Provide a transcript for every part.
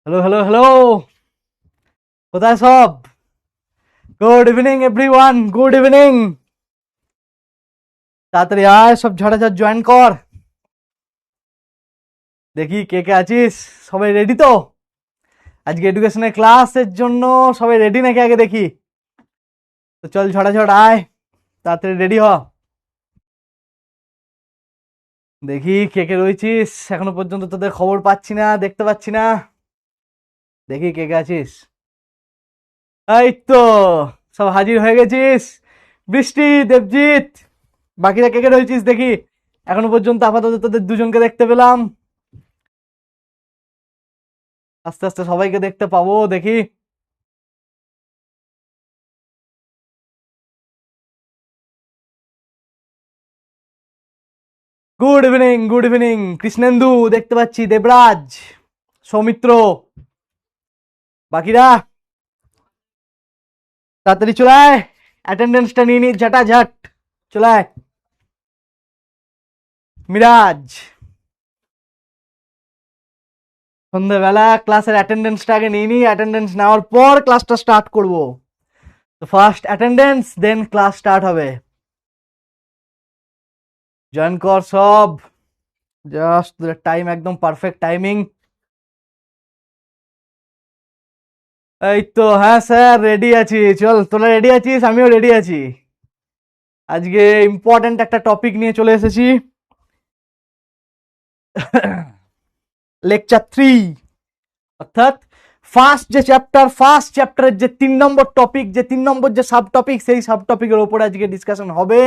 Hello hello hello, কোথায় সব? Good evening everyone, good evening. তাড়াতাড়ি আয়, সব ঝটাঝট জয়েন কর। দেখি কে কে আছিস, সবাই রেডি তো? আজকে এডুকেশনের ক্লাসের জন্য সবাই রেডি নাকি আগে দেখি। তো চল ঝটাঝট আয়, তাড়াতাড়ি রেডি হ। দেখি কে কে রয়েছিস, এখনো পর্যন্ত তোদের খবর পাচ্ছি না, দেখতে পাচ্ছি না। দেখি কে কে আছিস। এই তো সব হাজির হয়ে গেছিস। বৃষ্টি, দেবজিৎ, বাকিরা কে কে রয়েছিস দেখি। এখনো পর্যন্ত আপাতত তোদের দুজনকে দেখতে পেলাম, আস্তে আস্তে সবাইকে দেখতে পাবো দেখি। Good evening, good evening. Krishnendu দেখতে পাচ্ছি, দেবরাজ, সৌমিত্র, বাকিরা তাড়াতাড়ি চলে আয়, অ্যাটেন্ডেন্সটা নিয়ে নি ঝাঁটাঝাট। চলে আয়। মিরাজ, সন্ধ্যাবেলা ক্লাসের অ্যাটেন্ডেন্সটা আগে নিয়ে নি, অ্যাটেন্ডেন্স নেওয়ার পর ক্লাসটা স্টার্ট করব। তো ফার্স্ট অ্যাটেন্ডেন্স, দেন ক্লাস স্টার্ট হবে। জয়েন কর সব, জাস্ট টাইম একদম পারফেক্ট টাইমিং। এই তো, হ্যাঁ স্যার রেডি আছি। চল, তোরা রেডি আছিস, আমিও রেডি আছি। আজকে ইম্পর্ট্যান্ট একটা টপিক নিয়ে চলে এসেছি। লেকচার 3, অর্থাৎ ফার্স্ট চ্যাপ্টারের যে 3 নম্বর টপিক, যে 3 নম্বর যে সাব টপিক, সেই সাব টপিকের উপরে আজকে ডিসকাশন হবে।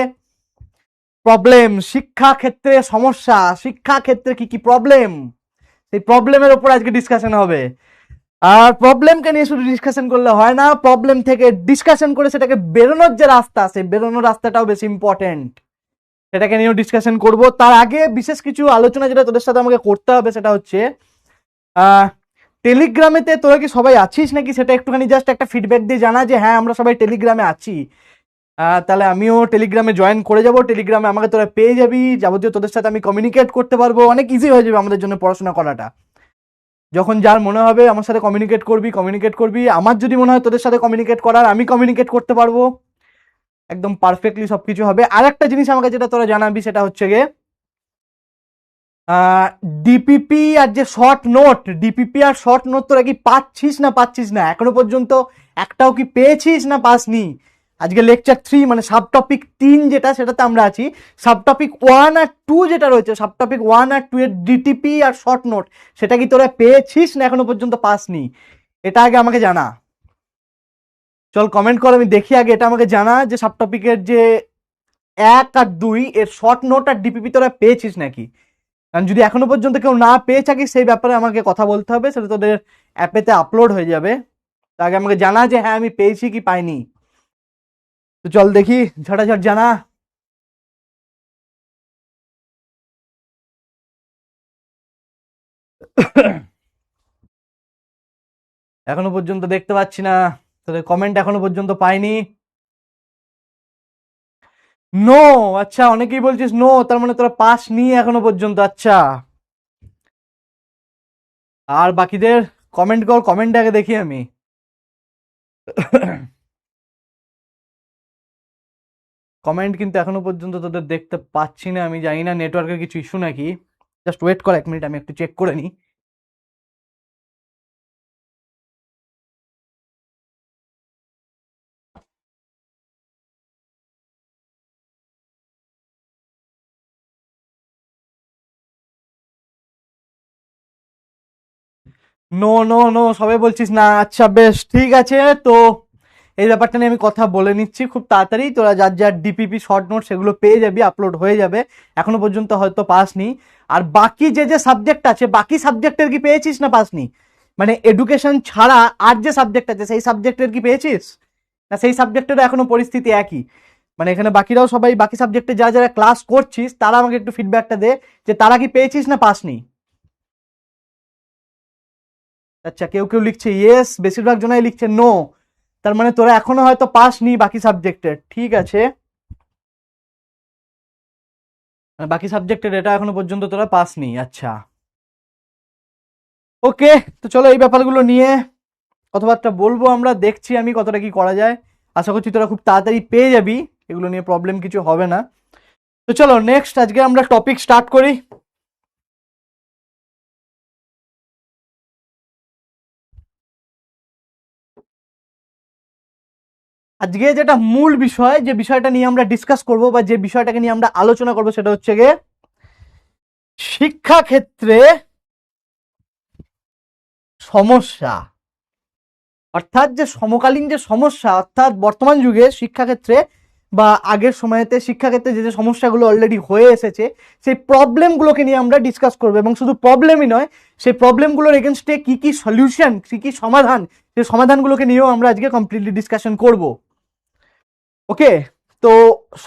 প্রবলেম, শিক্ষা ক্ষেত্রে সমস্যা, শিক্ষা ক্ষেত্রে কি কি প্রবলেম, সেই প্রবলেমের উপর আজকে ডিসকাশন হবে। আর প্রবলেমকে নিয়ে শুধু ডিসকাশন করলে হয় না, প্রবলেম থেকে ডিসকাশন করে সেটাকে বেরোনোর যে রাস্তা, সেই বেরোনোর রাস্তাটাও বেশি ইম্পর্টেন্ট, সেটাকে নিয়েও ডিসকাশন করব। তার আগে বিশেষ কিছু আলোচনা যেটা তোদের সাথে আমাকে করতে হবে, সেটা হচ্ছে টেলিগ্রামেতে তোরা কি সবাই আছিস নাকি, সেটা একটুখানি জাস্ট একটা ফিডব্যাক দিয়ে জানা যে হ্যাঁ আমরা সবাই টেলিগ্রামে আছি। তাহলে আমিও টেলিগ্রামে জয়েন করে যাব। টেলিগ্রামে আমাকে তোরা পেয়ে যাবি, যাবতীয় তোদের সাথে আমি কমিউনিকেট করতে পারবো, অনেক ইজি হয়ে যাবে আমাদের জন্য পড়াশোনা করাটা। যখন যার মনে হবে আমার সাথে কমিউনিকেট করবি, আমার যদি মনে হয় তোদের সাথে কমিউনিকেট করার, আমি কমিউনিকেট করতে পারবো, একদম পারফেক্টলি সবকিছু হবে। আর একটা জিনিস আমাকে যেটা তোরা জানাবি, সেটা হচ্ছে গিয়ে ডিপিপি আর যে শর্ট নোট, ডিপিপি আর শর্ট নোট তোরা কি পাচ্ছিস না এখনো পর্যন্ত? একটাও কি পেয়েছিস না পাসনি? আজকে লেকচার 3 মানে সাব টপিক 3 যেটা, সেটাতে আমরা আছি। সাব টপিক 1 আর 2 যেটা রয়েছে, সাব টপিক 1 আর 2 এর ডিটিপি আর শর্ট নোট, সেটা কি তোরা পেয়েছিস না এখনো পর্যন্ত পাসনি? এটা আগে আমাকে জানা। চল কমেন্ট কর, আমি দেখি আগে, এটা আমাকে জানা যে সাব টপিকের যে 1 আর 2 এর শর্ট নোট আর ডিপিপি তোরা পেয়েছিস নাকি। কারণ যদি এখনো পর্যন্ত কেউ না পেয়ে থাকিস, সেই ব্যাপারে আমাকে কথা বলতে হবে, সেটা তোদের অ্যাপেতে আপলোড হয়ে যাবে। তো আগে আমাকে জানা যে হ্যাঁ আমি পেয়েছি কি পাইনি। তো চল দেখি, ঝটাঝট জানা। এখনো পর্যন্ত দেখতে পাচ্ছি না, তোদের কমেন্ট এখনো পর্যন্ত পাইনি। নো, আচ্ছা অনেকেই বলছিস নো, তার মানে তোরা পাস নি এখনো পর্যন্ত। আচ্ছা, আর বাকিদের কমেন্ট কর, কমেন্ট আগে দেখি আমি। কমেন্ট কিন্তু এখনো পর্যন্ত তোদের দেখতে পাচ্ছি না, আমি জানি না নেটওয়ার্কের কিছু ইস্যু নাকি। জাস্ট ওয়েট কর 1 মিনিট, আমি একটু চেক করে নিই। নো নো নো, সবাই বলছিস না। আচ্ছা বেশ, ঠিক আছে। তো এই ব্যাপারটা নিয়ে আমি কথা বলে নিচ্ছি খুব তাড়াতাড়ি। তোরা যার যার ডিপিপি শর্ট নোট সেগুলো পেয়ে যাবি, আপলোড হয়ে যাবে। এখনো পর্যন্ত হয়তো পাসনি। আর বাকি যে যে সাবজেক্ট আছে, বাকি সাবজেক্টের কি পেয়েছিস না পাসনি? মানে এডুকেশন ছাড়া আর যে সাবজেক্ট আছে, সেই সাবজেক্টের কি পেয়েছিস না, সেই সাবজেক্টেরও এখনো পরিস্থিতি একই? মানে এখানে বাকিরাও সবাই বাকি সাবজেক্টে যারা যারা ক্লাস করছিস, তারা আমাকে একটু ফিডব্যাকটা দে যে তারা কি পেয়েছিস না পাসনি। আচ্ছা, কেউ কেউ লিখছে ইয়েস, বেশিরভাগ জনাই লিখছে নো। তার মানে তোরা এখনো হয়তো পাস নি বাকি সাবজেক্টের। ঠিক আছে, মানে বাকি সাবজেক্টের এটা এখনো পর্যন্ত তোরা পাস নি। আচ্ছা, ওকে, তো চলো এই ব্যাপারগুলো নিয়ে কথাবার্তা বলবো আমরা, দেখছি আমি কতটা কি করা যায়। আশা করছি তোরা খুব তাড়াতাড়ি পেয়ে যাবি, এগুলো নিয়ে প্রবলেম কিছু হবে না। তো চলো নেক্সট আজকে আমরা টপিক স্টার্ট করি। আজকে যেটা মূল বিষয়, যে বিষয়টা নিয়ে আমরা ডিসকাস করব বা যে বিষয়টাকে নিয়ে আমরা আলোচনা করব, সেটা হচ্ছে গিয়ে শিক্ষাক্ষেত্রে সমস্যা। অর্থাৎ যে সমকালীন যে সমস্যা, অর্থাৎ বর্তমান যুগে শিক্ষাক্ষেত্রে বা আগের সময়তে শিক্ষাক্ষেত্রে যে যে সমস্যাগুলো অলরেডি হয়ে এসেছে, সেই প্রবলেমগুলোকে নিয়ে আমরা ডিসকাস করবো। এবং শুধু প্রবলেমই নয়, সেই প্রবলেমগুলোর এগেনস্টে কি কি সলিউশন, কি কি সমাধান, সেই সমাধানগুলোকে নিয়েও আমরা আজকে কমপ্লিটলি ডিসকাশন করব। ওকে, তো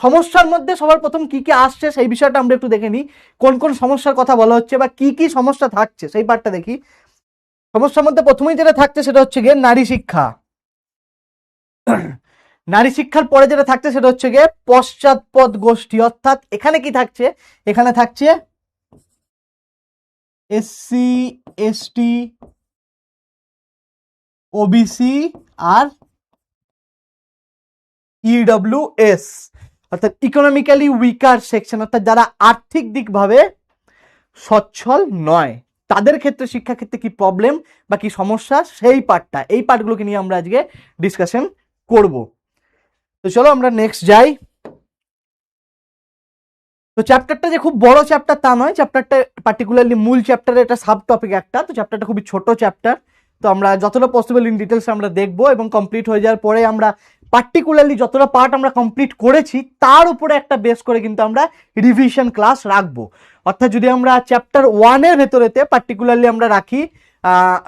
সমস্যার মধ্যে সবার প্রথম কি কি আসছে সেই বিষয়টা আমরা একটু দেখে নিই। কোন কোন সমস্যার কথা বলা হচ্ছে বা কি কি সমস্যা থাকছে সেই পার্টটা দেখি। সমস্যার মধ্যে প্রথমেই যেটা থাকছে সেটা হচ্ছে গিয়ে নারী শিক্ষা। নারী শিক্ষার পরে যেটা থাকছে সেটা হচ্ছে গিয়ে পশ্চাৎপদ গোষ্ঠী। অর্থাৎ এখানে কি থাকছে, এখানে থাকছে এসসি, এসটি, ওবিসি আর ইডব্লিউএস, অর্থাৎ ইকোনমিক্যালি উইকার সেকশন, অর্থাৎ যারা আর্থিক দিকভাবে সচ্ছল নয়, তাদের ক্ষেত্রে শিক্ষাক্ষেত্রে কি প্রবলেম বা কি সমস্যা, সেই পার্টটা, এই পার্টগুলোকে নিয়ে আমরা আজকে ডিসকাশন করব। তো চলো আমরা নেক্সট যাই। তো চ্যাপ্টারটা যে খুব বড় চ্যাপ্টার তা নয়, চ্যাপ্টারটা পার্টিকুলারলি মূল চ্যাপ্টারের একটা সাব টপিক একটা, তো চ্যাপ্টারটা খুবই ছোট চ্যাপ্টার। তো আমরা যতটা পসিবল ইন ডিটেলস আমরা দেখবো, এবং কমপ্লিট হয়ে যাওয়ার পরে আমরা পার্টিকুলারলি যতটা পার্ট আমরা কমপ্লিট করেছি তার উপরে একটা বেস করে কিন্তু আমরা রিভিশন ক্লাস রাখবো। অর্থাৎ যদি আমরা চ্যাপ্টার 1-এর ভেতরেতে পার্টিকুলারলি আমরা রাখি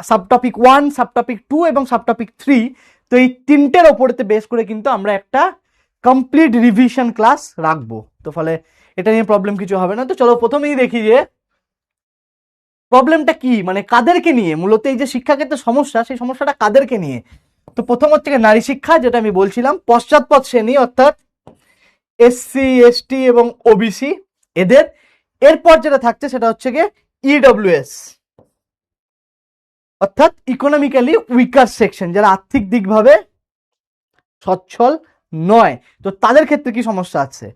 সাব টপিক 1, সাব টপিক 2 এবং সাব টপিক 3, তো এই তিনটের ওপরেতে বেস করে কিন্তু আমরা একটা কমপ্লিট রিভিশন ক্লাস রাখবো। তো ফলে এটা নিয়ে প্রবলেম কিছু হবে না। তো চলো প্রথমেই দেখি যে প্রবলেমটা কি, মানে কাদেরকে নিয়ে মূলত এই যে শিক্ষাক্ষেত্রে সমস্যা, সেই সমস্যাটা কাদেরকে নিয়ে। তো প্রথম হচ্ছে নারী শিক্ষা, যেটা আমি বলছিলাম, পশ্চাৎপদ শ্রেণী অর্থাৎ এসসি, এসটি এবং ওবিসি এদের। এরপর যেটা থাকছে সেটা হচ্ছে গিয়ে ইডব্লিউএস, অর্থাৎ ইকোনমিক্যালি উইকার সেকশন, যারা আর্থিক দিকভাবে সচ্ছল নয়, তো তাদের ক্ষেত্রে কি সমস্যা আছে।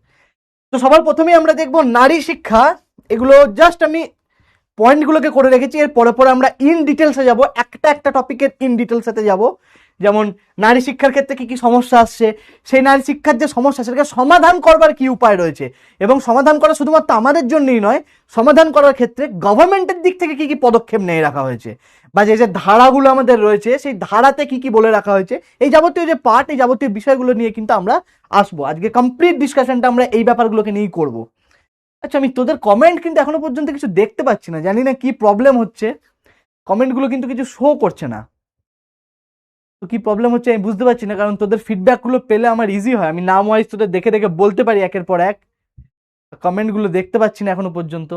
তো সবার প্রথমেই আমরা দেখবো নারী শিক্ষা। এগুলো জাস্ট আমি পয়েন্টগুলোকে করে রেখেছি, এর পরে পরে আমরা ইন ডিটেলসে যাব, একটা একটা টপিকের ইন ডিটেলসেতে যাব। যেমন নারী শিক্ষার ক্ষেত্রে কি কি সমস্যা আসছে, সেই নারী শিক্ষার যে সমস্যা সেটাকে সমাধান করবার কি উপায় রয়েছে, এবং সমাধান করা শুধুমাত্র আমাদের জন্যই নয়, সমাধান করার ক্ষেত্রে গভর্নমেন্টের দিক থেকে কি কি পদক্ষেপ নিয়ে রাখা হয়েছে, বা যে যে ধারাগুলো আমাদের রয়েছে সেই ধারাতে কি কি বলে রাখা হয়েছে, এই যাবতীয় যে পার্ট, এই যাবতীয় বিষয়গুলো নিয়ে কিন্তু আমরা আসবো। আজকে কমপ্লিট ডিসকাশনটা আমরা এই ব্যাপারগুলোকে নিয়েই করবো। আচ্ছা, আমি তোদের কমেন্ট কিন্তু এখনো পর্যন্ত কিছু দেখতে পাচ্ছি না, জানি না কি প্রবলেম হচ্ছে, কমেন্টগুলো কিন্তু কিছু শো করছে না। তো কি প্রবলেম হচ্ছে আমি বুঝতে পারছি না, কারণ তোদের ফিডব্যাকগুলো পেলে আমার ইজি হয়, আমি নাম ওয়াইজ তোদের দেখে দেখে বলতে পারি একের পর এক। কমেন্টগুলো দেখতে পাচ্ছি না এখনো পর্যন্ত।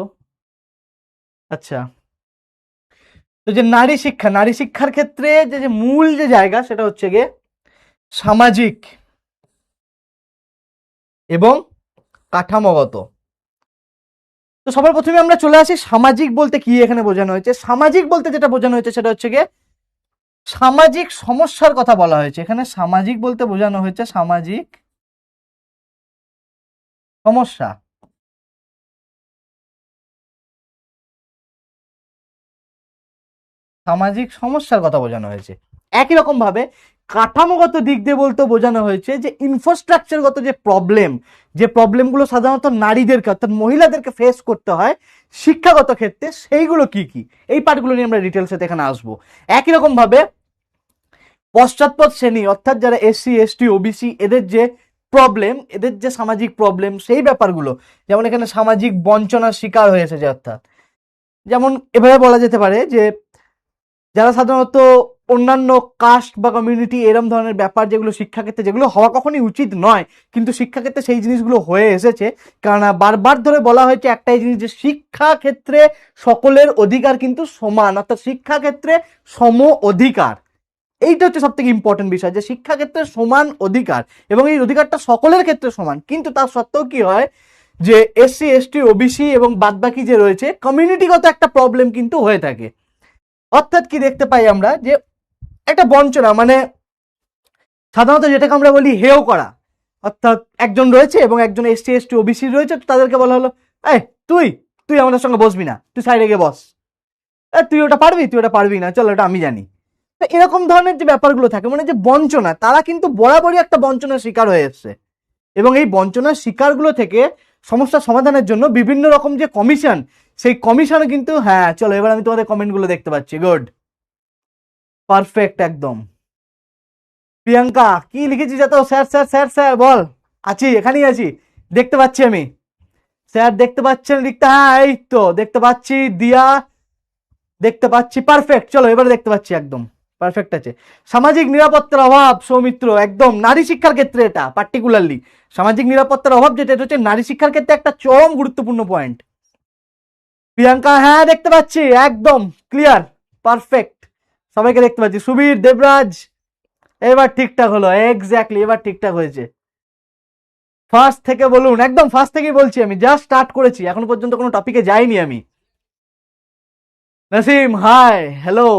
আচ্ছা, তো যে নারী শিক্ষা, নারী শিক্ষার ক্ষেত্রে যে যে মূল যে জায়গা সেটা হচ্ছে গিয়ে সামাজিক এবং কাঠামোগত। তো সবার প্রথমে আমরা চলে আসি সামাজিক বলতে কি এখানে বোঝানো হয়েছে। সামাজিক বলতে যেটা বোঝানো হয়েছে সেটা হচ্ছে গিয়ে সামাজিক সমস্যার কথা বলা হয়েছে। এখানে সামাজিক বলতে বোঝানো হয়েছে সামাজিক সমস্যা। সামাজিক সমস্যার কথা বোঝানো হয়েছে। একই রকম ভাবে কাঠামোগত দিক দিয়ে বলতে বোঝানো হয়েছে যে ইনফ্রাস্ট্রাকচারগত যে প্রবলেম, যে প্রবলেমগুলো সাধারণত নারীদেরকে অর্থাৎ মহিলাদেরকে ফেস করতে হয় শিক্ষাগত ক্ষেত্রে, সেইগুলো কি কি, এই পার্টগুলো নিয়ে আমরা ডিটেলসে এখানে আসবো। একই রকম ভাবে পশ্চাৎপদ শ্রেণী অর্থাৎ যারা এসসি, এসটি, ওবিসি, এদের যে প্রবলেম, এদের যে সামাজিক প্রবলেম, সেই ব্যাপারগুলো, যেমন এখানে সামাজিক বঞ্চনার শিকার হয়েছে, যে অর্থাৎ যেমন এভাবে বলা যেতে পারে যে যারা সাধারণত অন্যান্য কাস্ট বা কমিউনিটি, এরম ধরনের ব্যাপার যেগুলো শিক্ষাক্ষেত্রে, যেগুলো হওয়া কখনই উচিত নয়, কিন্তু শিক্ষাক্ষেত্রে সেই জিনিসগুলো হয়ে এসেছে। কারণ বারবার ধরে বলা হয়েছে একটাই জিনিস, যে শিক্ষাক্ষেত্রে সকলের অধিকার কিন্তু সমান, অর্থাৎ শিক্ষাক্ষেত্রে সম অধিকার। এইটা হচ্ছে সব থেকে ইম্পর্টেন্ট বিষয়, যে শিক্ষাক্ষেত্রে সমান অধিকার, এবং এই অধিকারটা সকলের ক্ষেত্রে সমান। কিন্তু তার সত্ত্বেও কি হয়, যে এসসি, এসটি, ওবিসি এবং বাদবাকি যে রয়েছে কমিউনিটিগত একটা প্রবলেম কিন্তু হয়ে থাকে। অর্থাৎ কি দেখতে পাই আমরা যে একটা বঞ্চনা, মানে সাধারণত যেটাকে আমরা বলি হেয় করা। অর্থাৎ একজন রয়েছে এবং একজন এসসি এসটি ওবিসি রয়েছে, তো তাদেরকে বলা হলো, এই তুই তুই আমাদের সঙ্গে বসবি না, তুই সাইডে গিয়ে বস, তুই ওটা পারবি, তুই ওটা পারবি না, চলো ওটা আমি জানি। তো এরকম ধরনের যে ব্যাপারগুলো থাকে, মানে যে বঞ্চনা, তারা কিন্তু বরাবরই একটা বঞ্চনার শিকার হয়ে এসছে। এবং এই বঞ্চনার শিকারগুলো থেকে সমস্যা সমাধানের জন্য বিভিন্ন রকম যে কমিশন, সেই কমিশনে কিন্তু, হ্যাঁ চলো এবার আমি তোমাদের কমেন্টগুলো দেখতে পাচ্ছি, গুড, পারফেক্ট একদম। প্রিয়াঙ্কা কি লিখেছিস এত? স্যার স্যার স্যার স্যার বল। আছি, এখানেই আছি, দেখতে পাচ্ছি আমি। স্যার দেখতে পাচ্ছেন লিখতে? হ্যাঁ এই তো দেখতে পাচ্ছি। দিয়া দেখতে পাচ্ছি, পারফেক্ট। চলো এবারে দেখতে পাচ্ছি, একদম পারফেক্ট আছে। সামাজিক নিরাপত্তার অভাব, সৌমিত্র একদম নারী শিক্ষার ক্ষেত্রে এটা পার্টিকুলারলি সামাজিক নিরাপত্তার অভাব, যেটা এটা হচ্ছে নারী শিক্ষার ক্ষেত্রে একটা চরম গুরুত্বপূর্ণ পয়েন্ট। প্রিয়াঙ্কা হ্যাঁ দেখতে পাচ্ছি, একদম ক্লিয়ার, পারফেক্ট, সবাইকে দেখতে পাচ্ছি। সুবীর, দেবরাজ, এবার ঠিকঠাক হলো, এক্স্যাক্টলি এবার ঠিকঠাক হয়েছে। ফার্স্ট থেকে বলুন, একদম ফার্স্ট থেকেই বলছি, আমি জাস্ট স্টার্ট করেছি, এখনো পর্যন্ত কোনো টপিকে যাইনি আমি। Nasim hi, hello.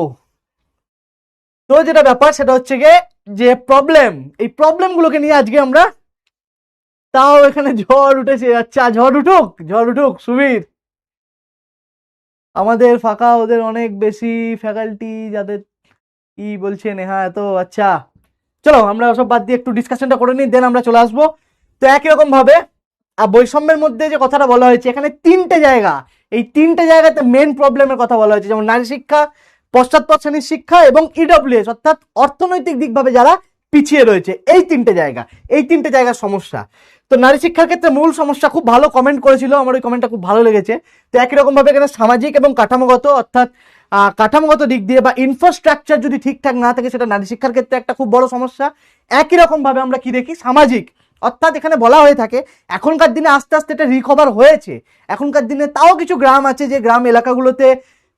তো যেটা ব্যাপার সেটা হচ্ছে গিয়ে যে প্রবলেম, এই প্রবলেমগুলোকে নিয়ে আজকে আমরা, তাও এখানে ঝড় উঠেছে। আচ্ছা ঝড় উঠুক, ঝড় উঠুক সুবীর। আমাদের ফাঁকা, ওদের অনেক বেশি ফ্যাকাল্টি, যাদের কি বলছেন, হ্যাঁ তো আচ্ছা চলো আমরা সব বাদ দিয়ে একটু ডিসকাশনটা করে নিই, দেন আমরা চলে আসবো। তো একই রকম ভাবে বৈষম্যের মধ্যে যে কথাটা বলা হয়েছে এখানে তিনটে জায়গা, এই তিনটে জায়গাতে মেন প্রবলেমের কথা বলা হয়েছে, যেমন নারী শিক্ষা, পশ্চাৎপদ শ্রেণীর শিক্ষা এবং ইডব্লিউএস, অর্থাৎ অর্থনৈতিক দিকভাবে যারা পিছিয়ে রয়েছে, এই তিনটে জায়গা, এই তিনটে জায়গার সমস্যা। তো নারী শিক্ষার ক্ষেত্রে মূল সমস্যা, খুব ভালো কমেন্ট করেছিল, আমার ওই কমেন্টটা খুব ভালো লেগেছে। তো একই রকম ভাবে এখানে সামাজিক এবং কাঠামোগত, অর্থাৎ কাঠামোগত দিক দিয়ে বা ইনফ্রাস্ট্রাকচার যদি ঠিকঠাক না থাকে, সেটা নারী শিক্ষার ক্ষেত্রে একটা খুব বড় সমস্যা। একই রকম ভাবে আমরা কি দেখি, সামাজিক, অর্থাৎ এখানে বলা হয়ে থাকে এখনকার দিনে আস্তে আস্তে এটা রিকভার হয়েছে। এখনকার দিনে তাও কিছু গ্রাম আছে, যে গ্রাম এলাকাগুলোতে,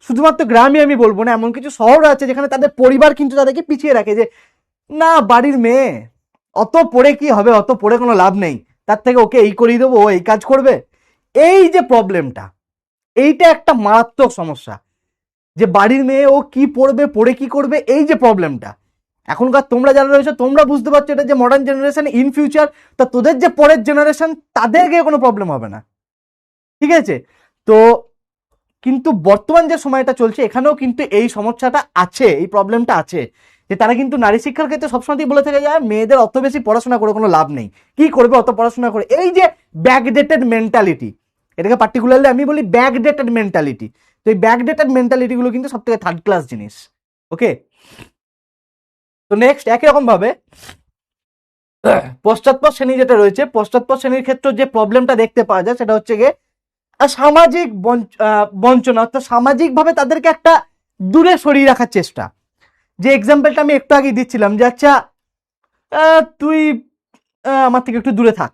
শুধুমাত্র গ্রামই আমি বলবো না, এমন কিছু শহর আছে যেখানে তাদের পরিবার কিন্তু তাদেরকে পিছিয়ে রাখে, যে না বাড়ির মেয়ে অত পড়ে কি হবে, অত পড়ে কোনো লাভ নেই, তার থেকে ওকে এই করিয়ে দেবো, ও এই কাজ করবে। এই যে প্রবলেমটা, এইটা একটা মারাত্মক সমস্যা, যে বাড়ির মেয়ে ও কি পড়বে, পড়ে কি করবে, এই যে প্রবলেমটা। এখনকার তোমরা যারা রয়েছে তোমরা বুঝতে পারছো এটা যে মডার্ন জেনারেশন, ইন ফিউচার তো তোদের যে পরের জেনারেশন, তাদেরকে কোনো প্রবলেম হবে না, ঠিক আছে? তো কিন্তু বর্তমান যে সময়টা চলছে এখানেও কিন্তু এই সমস্যাটা আছে, এই প্রবলেমটা আছে, যে তারা কিন্তু নারী শিক্ষার ক্ষেত্রে সবসময় বলে থেকে যায় মেয়েদের অত বেশি পড়াশোনা করে কোনো লাভ নেই, কি করবে অত পড়াশোনা করে, এই যে ব্যাকডেটেড মেন্টালিটি, এটাকে পার্টিকুলারলি আমি বলি ব্যাকডেটেড মেন্টালিটি। তো এই ব্যাকডেটেড মেন্টালিটি গুলো কিন্তু সব থেকে থার্ড ক্লাস জিনিস। ওকে, তো নেক্সট একই রকম ভাবে পশ্চাৎপদ শ্রেণী যেটা রয়েছে, পশ্চাৎপদ শ্রেণীর ক্ষেত্রে যে প্রবলেমটা দেখতে পাওয়া যায় সেটা হচ্ছে গিয়ে সামাজিক বঞ্চনা, অর্থাৎ সামাজিকভাবে তাদেরকে একটা দূরে সরিয়ে রাখার চেষ্টা। যে এক্সাম্পলটা আমি একটু আগে দিচ্ছিলাম, যে আচ্ছা তুই আমার থেকে একটু দূরে থাক,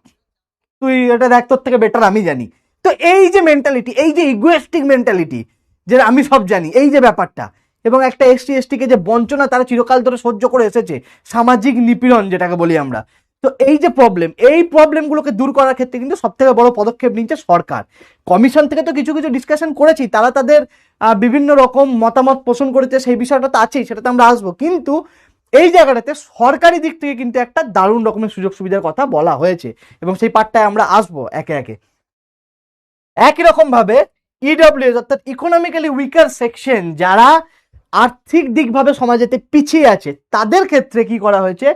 তুই এটা দেখ, তোর থেকে বেটার আমি জানি। তো এই যে মেন্টালিটি, এই যে ইগোয়েস্টিক মেন্টালিটি, যে আমি সব জানি, এই যে ব্যাপারটা, এবং একটা এসটি এসটিকে যে বঞ্চনা তারা চিরকাল ধরে সহ্য করে এসেছে, সামাজিক নিপীড়ন যেটাকে বলি আমরা। তো এই যে প্রবলেম, এই প্রবলেমগুলোকে দূর করার ক্ষেত্রে কিন্তু সব থেকে বড় পদক্ষেপ নিচ্ছে সরকার। কমিশন থেকে তো কিছু কিছু ডিসকাশন করেছি, তারা তাদের বিভিন্ন রকম মতামত পোষণ করেছে, সেই বিষয়টা তো আছেই, সেটাতে আমরা আসবো। কিন্তু এই জায়গাটাতে সরকারি দিক থেকে কিন্তু একটা দারুণ রকমের সুযোগ সুবিধার কথা বলা হয়েছে, এবং সেই পার্টটায় আমরা আসবো একে একে। একই রকম ভাবে ইডব্লিউএস, অর্থাৎ ইকোনমিক্যালি উইকার সেকশন, যারা আর্থিক দিকভাবে সমাজেতে পিছিয়ে আছে, তাদের ক্ষেত্রে কি করা হয়েছে,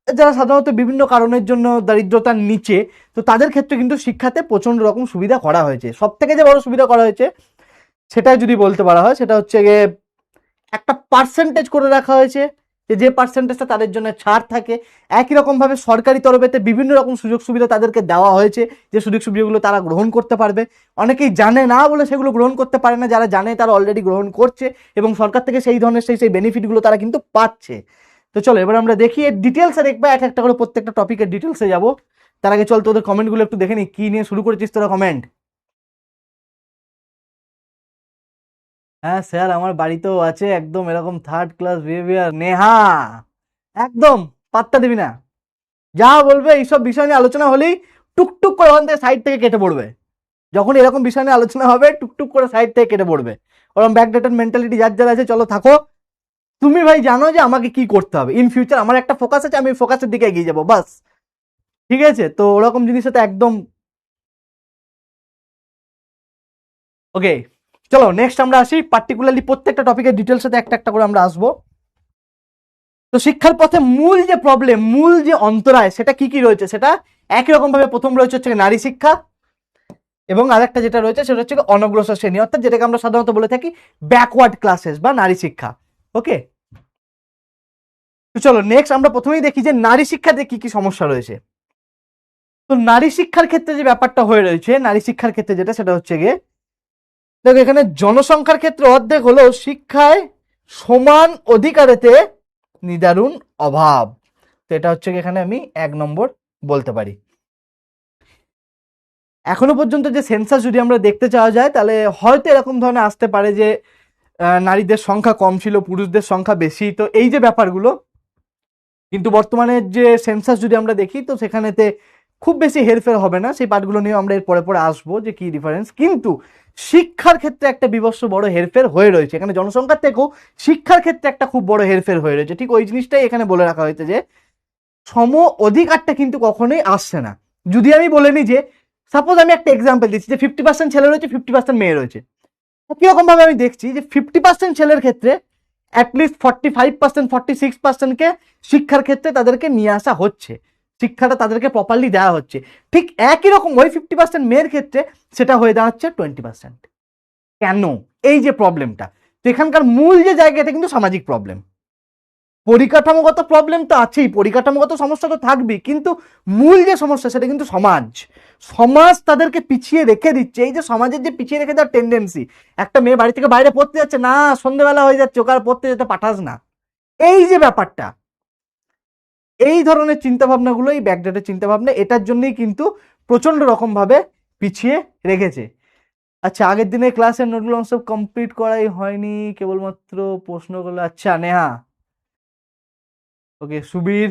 যারা সাধারণত বিভিন্ন কারণের জন্য দারিদ্রতার নিচে, তো তাদের ক্ষেত্রে কিন্তু শিক্ষাতে প্রচন্ড রকম সুবিধা করা হয়েছে। সব থেকে যে বড় সুবিধা করা হয়েছে সেটা যদি বলতে পারা হয়, সেটা হচ্ছে গিয়ে একটা পার্সেন্টেজ করে রাখা হয়েছে, যে পার্সেন্টেজটা তাদের জন্য ছাড় থাকে। একই রকম ভাবে সরকারি তরফেতে বিভিন্ন রকম সুযোগ সুবিধা তাদেরকে দেওয়া হয়েছে, যে সুযোগ সুবিধাগুলো তারা গ্রহণ করতে পারবে। অনেকেই জানে না বলে সেগুলো গ্রহণ করতে পারে না, যারা জানে তারা অলরেডি গ্রহণ করছে, এবং সরকার থেকে সেই ধরনের সেই বেনিফিটগুলো তারা কিন্তু পাচ্ছে। তো চলো এবার আমরা দেখি এর ডিটেলসে, দেখবো এক একটা করে প্রত্যেকটা টপিকের ডিটেলসে যাবো। তার আগে চল তোদের কমেন্টগুলো একটু দেখে নি, কি নিয়ে শুরু করেছিস তোরা কমেন্ট। হ্যাঁ স্যার, আমার বাড়িতেও আছে একদম এরকম থার্ড ক্লাস বিহেভিয়ার। নেহা একদম পাত্তা দিবি না, যা বলবে এইসব বিষয় নিয়ে আলোচনা হলেই টুকটুক করে ওখান থেকে সাইড থেকে কেটে পড়বে। যখন এরকম বিষয় নিয়ে আলোচনা হবে টুকটুক করে সাইড থেকে কেটে পড়বে। ওরকম ব্যাকডেটেড মেন্টালিটি যার যার আছে, চলো থাকো, তুমি ভাই জানো যে আমাকে কি করতে হবে ইন ফিউচার, আমার একটা ফোকাস আছে, আমি ফোকাসের দিকে এগিয়ে যাবো বাস, ঠিক আছে? তো ওরকম জিনিস তো একদম ওকে। চলো নেক্সট আমরা আসি, পার্টিকুলারলি প্রত্যেকটা টপিকের ডিটেলস সাথে একটা একটা করে আমরা আসবো। তো শিক্ষার পথে মূল যে প্রবলেম, মূল যে অন্তরায়, সেটা কি কি রয়েছে? সেটা একই রকম ভাবে প্রথম রয়েছে হচ্ছে নারী শিক্ষা, এবং আরেকটা যেটা রয়েছে সেটা হচ্ছে অনগ্রসর শ্রেণী, অর্থাৎ যেটাকে আমরা সাধারণত বলে থাকি ব্যাকওয়ার্ড ক্লাসেস বা নারী শিক্ষা। ওকে, তো চলো নেক্সট আমরা প্রথমেই দেখি যে নারী শিক্ষাতে কি কি সমস্যা রয়েছে। তো নারী শিক্ষার ক্ষেত্রে যে ব্যাপারটা হয়ে রয়েছে, নারী শিক্ষার ক্ষেত্রে যেটা, সেটা হচ্ছে গিয়ে দেখো এখানে জনসংখ্যার ক্ষেত্রে অর্ধেক হলো শিক্ষায় সমান অধিকারেতে নিদারুণ অভাব। তো এটা হচ্ছে এখানে আমি 1 নম্বর বলতে পারি। এখনো পর্যন্ত যে সেন্সাস যদি আমরা দেখতে চাওয়া যায়, তাহলে হয়তো এরকম ধরনের আসতে পারে যে নারীদের সংখ্যা কম ছিল, পুরুষদের সংখ্যা বেশি। তো এই যে ব্যাপারগুলো, কিন্তু বর্তমানে যে সেন্সাস যদি আমরা দেখি, তো সেখানেতে খুব বেশি হেরফের হবে না। সেই পার্টগুলো নিয়ে আমরা এর পরে পরে আসবো যে কি ডিফারেন্স। কিন্তু শিক্ষার ক্ষেত্রে একটা বিভৎস বড় হেরফের হয়ে রয়েছে, এখানে জনসংখ্যার থেকেও শিক্ষার ক্ষেত্রে একটা খুব বড় হেরফের হয়ে রয়েছে। ঠিক ওই জিনিসটাই এখানে বলে রাখা হয়েছে যে সম অধিকারটা কিন্তু কখনোই আসছে না। যদি আমি বলে নিই যে সাপোজ আমি একটা এক্সাম্পল দিচ্ছি যে 50% ছেলে রয়েছে, 50% মেয়ে রয়েছে, কিরকম ভাবে আমি দেখছি যে 50% ছেলের ক্ষেত্রে অ্যাটলিস্ট 45%, 46%কে শিক্ষার ক্ষেত্রে তাদেরকে নিয়ে আসা হচ্ছে, শিক্ষাটা তাদেরকে প্রপারলি দেওয়া হচ্ছে। ঠিক একই রকম ওই 50% মেয়ের ক্ষেত্রে সেটা হয়ে দাঁড়াচ্ছে 20%। কেন? এই যে প্রবলেমটা, তো এখানকার মূল যে জায়গাটা কিন্তু সামাজিক প্রবলেম। পরিকাঠামোগত প্রবলেম তো আছেই, পরিকাঠামোগত সমস্যা তো থাকবেই, কিন্তু মূল যে সমস্যা সেটা কিন্তু সমাজ। সমাজ তাদেরকে পিছিয়ে রেখে দিচ্ছে। এই যে সমাজের যে পিছিয়ে রেখে দেওয়ার টেন্ডেন্সি, একটা মেয়ে বাড়ি থেকে বাইরে পড়তে যাচ্ছে না, সন্ধ্যেবেলা হয়ে যাচ্ছে, ওকে আর পড়তে যেতে পাঠাস না, এই যে ব্যাপারটা, এই ধরনের চিন্তা ভাবনাগুলো, এই ব্যাকডেটের চিন্তা ভাবনা, এটার জন্যই কিন্তু প্রচন্ড রকম ভাবে পিছিয়ে রেখেছে। আচ্ছা, আগের দিনে ক্লাসের নোটগুলো সব কমপ্লিট করাই হয়নি, কেবলমাত্র প্রশ্নগুলো। আচ্ছা নেহা, ওকে সুবীর,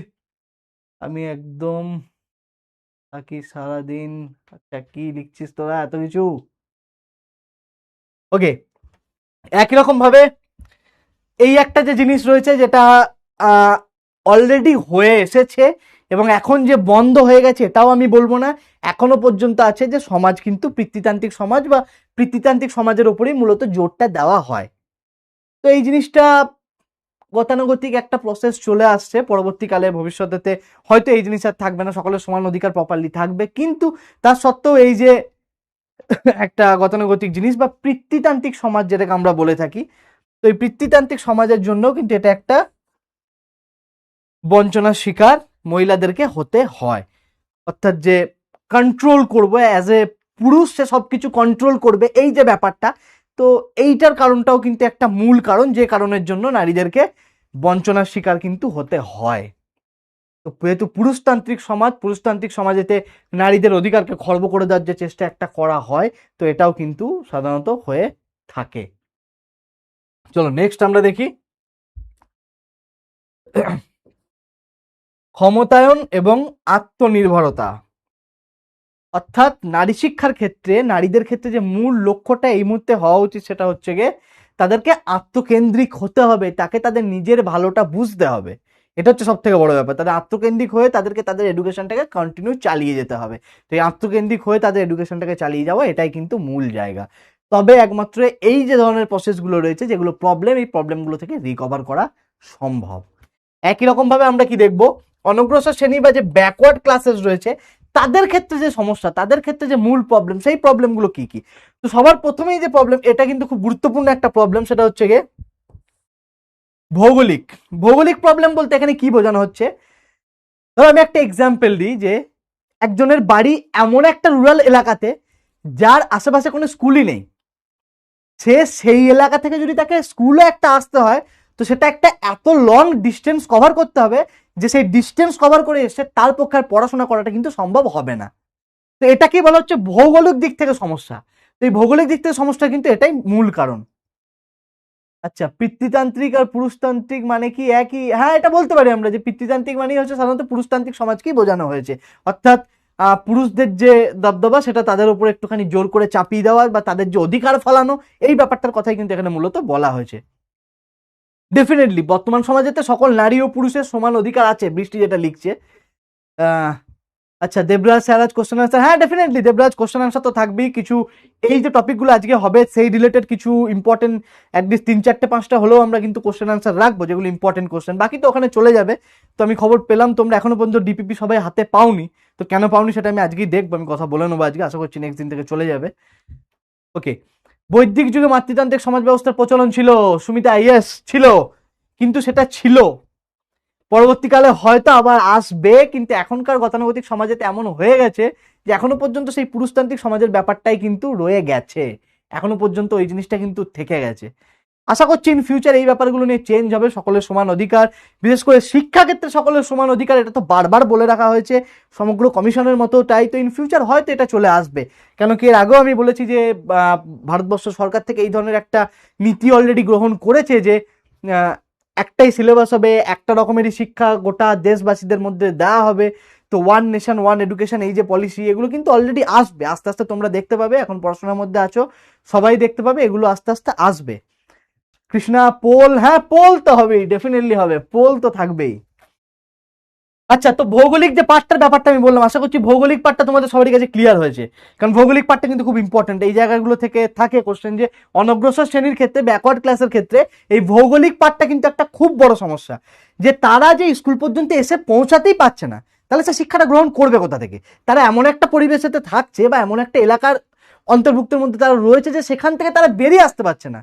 আমি একদম থাকি সারাদিন। আচ্ছা কি লিখছিস তোরা এত কিছু? ওকে, একই রকম ভাবে এই একটা যে জিনিস রয়েছে যেটা অলরেডি হয়ে এসেছে এবং এখন যে বন্ধ হয়ে গেছে এটাও আমি বলবো না, এখনো পর্যন্ত আছে, যে সমাজ কিন্তু পিতৃতান্ত্রিক সমাজ বা পিতৃতান্ত্রিক সমাজের উপরেই মূলত জোরটা দেওয়া হয়। তো এই জিনিসটা গতানুগতিক একটা প্রসেস চলে আসছে, পরবর্তীকালে ভবিষ্যতে হয়তো এই জিনিস আর থাকবে না, সকলের সমান অধিকার প্রপারলি থাকবে, কিন্তু তার সত্ত্বেও এই যে একটা গতানুগতিক জিনিস বা পিতৃতান্ত্রিক সমাজ যেটাকে আমরা বলে থাকি, তো এই পিতৃতান্ত্রিক সমাজের জন্য কিন্তু এটা একটা বঞ্চনার শিকার মহিলাদেরকে হতে হয়। অর্থাৎ যে কন্ট্রোল করবো অ্যাজ এ পুরুষ, সে সবকিছু কন্ট্রোল করবে, এই যে ব্যাপারটা, তো এইটার কারণটাও কিন্তু একটা মূল কারণ, যে কারণের জন্য নারীদেরকে বঞ্চনার শিকার কিন্তু হতে হয়। তো যেহেতু পুরুষতান্ত্রিক সমাজ, পুরুষতান্ত্রিক সমাজেতে নারীদের অধিকারকে খর্ব করে দেওয়ার যে চেষ্টা একটা করা হয়, তো এটাও কিন্তু সাধারণত হয়ে থাকে। চলো নেক্সট আমরা দেখি ক্ষমতায়ন এবং আত্মনির্ভরতা। অর্থাৎ নারী শিক্ষার ক্ষেত্রে, নারীদের ক্ষেত্রে যে মূল লক্ষ্যটা এই মুহূর্তে হওয়া উচিত সেটা হচ্ছে গিয়ে তাদেরকে আত্মকেন্দ্রিক হতে হবে, তাকে তাদের নিজের ভালোটা বুঝতে হবে। এটা হচ্ছে সব থেকে বড় ব্যাপার। তাদের আত্মকেন্দ্রিক হয়ে তাদেরকে তাদের এডুকেশনটাকে কন্টিনিউ চালিয়ে যেতে হবে। তো এই আত্মকেন্দ্রিক হয়ে তাদের এডুকেশনটাকে চালিয়ে যাওয়া, এটাই কিন্তু মূল জায়গা। তবে একমাত্র এই যে ধরনের প্রসেসগুলো রয়েছে, যেগুলো প্রবলেম, এই প্রবলেমগুলো থেকে রিকভার করা সম্ভব। একই রকম ভাবে আমরা কি দেখবো, অনগ্রসর শ্রেণী বা যে ব্যাকওয়ার্ড ক্লাসেস রয়েছে তাদের ক্ষেত্রে যে সমস্যা, তাদের ক্ষেত্রে যে মূল প্রবলেম, সেই প্রবলেমগুলো কি কি? তো সবার প্রথমেই যে প্রবলেম, এটা কিন্তু খুব গুরুত্বপূর্ণ একটা প্রবলেম, সেটা হচ্ছে গিয়ে ভৌগোলিক। ভৌগোলিক প্রবলেম বলতে এখানে কি বোঝানো হচ্ছে, ধরো আমি একটা এক্সাম্পল দিই যে একজনের বাড়ি এমন একটা রুরাল এলাকাতে যার আশেপাশে কোনো স্কুলই নেই, সে সেই এলাকা থেকে যদি তাকে স্কুলে একটা আসতে হয়, তো সেটা একটা এত লং ডিস্টেন্স কভার করতে হবে যে সেই ডিস্টেন্স কভার করে এসে তার পক্ষে আর পড়াশোনা করাটা কিন্তু সম্ভব হবে না। তো এটাকেই বলা হচ্ছে ভৌগোলিক দিক থেকে সমস্যা। তো এই ভৌগোলিক দিক থেকে সমস্যা কিন্তু এটাই মূল কারণ। আচ্ছা, পিতৃতান্ত্রিক আর পুরুষতান্ত্রিক মানে কি একই? হ্যাঁ, এটা বলতে পারি আমরা যে পিতৃতান্ত্রিক মানে হচ্ছে সাধারণত পুরুষতান্ত্রিক সমাজকেই বোঝানো হয়েছে। অর্থাৎ পুরুষদের যে দবদবা সেটা তাদের উপর একটুখানি জোর করে চাপিয়ে দেওয়া বা তাদের যে অধিকার ফলানো, এই ব্যাপারটার কথাই কিন্তু এখানে মূলত বলা হয়েছে। ডেফিনেটলি বর্তমান সমাজেতে সকল নারী ও পুরুষের সমান অধিকার আছে, বৃষ্টি যেটা লিখছে। আচ্ছা, দেবরাজ স্যার আজ কোশ্চেন আনসার, হ্যাঁ ডেফিনেটলি দেবরাজ কোশ্চেন আনসার তো থাকবেই কিছু। এই যে টপিকগুলো আজকে হবে সেই রিলেটেড কিছু ইম্পর্টেন্ট অ্যাটলিস্ট 3-4-5টা হলেও আমরা কিন্তু কোশ্চেন আনসার রাখবো, যেগুলো ইম্পর্টেন্ট কোশ্চেন, বাকি তো ওখানে চলে যাবে। তো আমি খবর পেলাম তোমরা এখনো পর্যন্ত ডিপিপি সবাই হাতে পাওনি, তো কেন পাওনি সেটা আমি আজকেই দেখবো, আমি কথা বলে নেবো আজকে, আশা করছি নেক্সট দিন থেকে চলে যাবে। ওকে, বৈদিক যুগে মাতৃতান্ত্রিক সমাজ ব্যবস্থার প্রচলন ছিল, সুমিতা ইয়েস ছিল, কিন্তু সেটা ছিল, পরবর্তীকালে হয়তো আবার আসবে, কিন্তু এখনকার গতানুগতিক সমাজেতে এমন হয়ে গেছে যে এখনো পর্যন্ত সেই পুরুষতান্ত্রিক সমাজের ব্যাপারটাই কিন্তু রয়ে গেছে, এখনো পর্যন্ত ওই জিনিসটা কিন্তু থেকে গেছে। আশা করছি ইন ফিউচার এই ব্যাপারগুলো নিয়ে চেঞ্জ হবে, সকলের সমান অধিকার, বিশেষ করে শিক্ষাক্ষেত্রে সকলের সমান অধিকার, এটা তো বারবার বলে রাখা হয়েছে সমগ্র কমিশনের মতো, তাই তো ইন ফিউচার হয়তো এটা চলে আসবে। কেন কি এর আগেও আমি বলেছি যে ভারতবর্ষ সরকার থেকে এই ধরনের একটা নীতি অলরেডি গ্রহণ করেছে যে একটাই সিলেবাস হবে, একটা রকমেরই শিক্ষা গোটা দেশবাসীদের মধ্যে দেওয়া হবে। তো ওয়ান নেশন ওয়ান এডুকেশন, এই যে পলিসি, এগুলো কিন্তু অলরেডি আসবে, আস্তে আস্তে তোমরা দেখতে পাবে, এখন পড়াশোনার মধ্যে আছো সবাই দেখতে পাবে, এগুলো আস্তে আস্তে আসবে। কৃষ্ণা পোল, হ্যাঁ পোল তো হবেই, ডেফিনেটলি হবে, পোল তো থাকবেই। আচ্ছা, তো ভৌগোলিক যে পার্টটার ব্যাপারটা আমি বললাম, আশা করছি ভৌগোলিক পার্টটা তোমাদের সবারই কাছে ক্লিয়ার হয়েছে, কারণ ভৌগোলিক পার্টটা কিন্তু খুব ইম্পর্টেন্ট, এই জায়গাগুলো থেকে থাকে কোশ্চেন, যে অনগ্রসর শ্রেণীর ক্ষেত্রে, ব্যাকওয়ার্ড ক্লাসের ক্ষেত্রে এই ভৌগোলিক পার্টটা কিন্তু একটা খুব বড় সমস্যা, যে তারা যে স্কুল পর্যন্ত এসে পৌঁছাতেই পারছে না, তাহলে সে শিক্ষাটা গ্রহণ করবে কোথা থেকে? তারা এমন একটা পরিবেশেতে থাকছে বা এমন একটা এলাকার অন্তর্ভুক্তের মধ্যে তারা রয়েছে যে সেখান থেকে তারা বেরিয়ে আসতে পারছে না।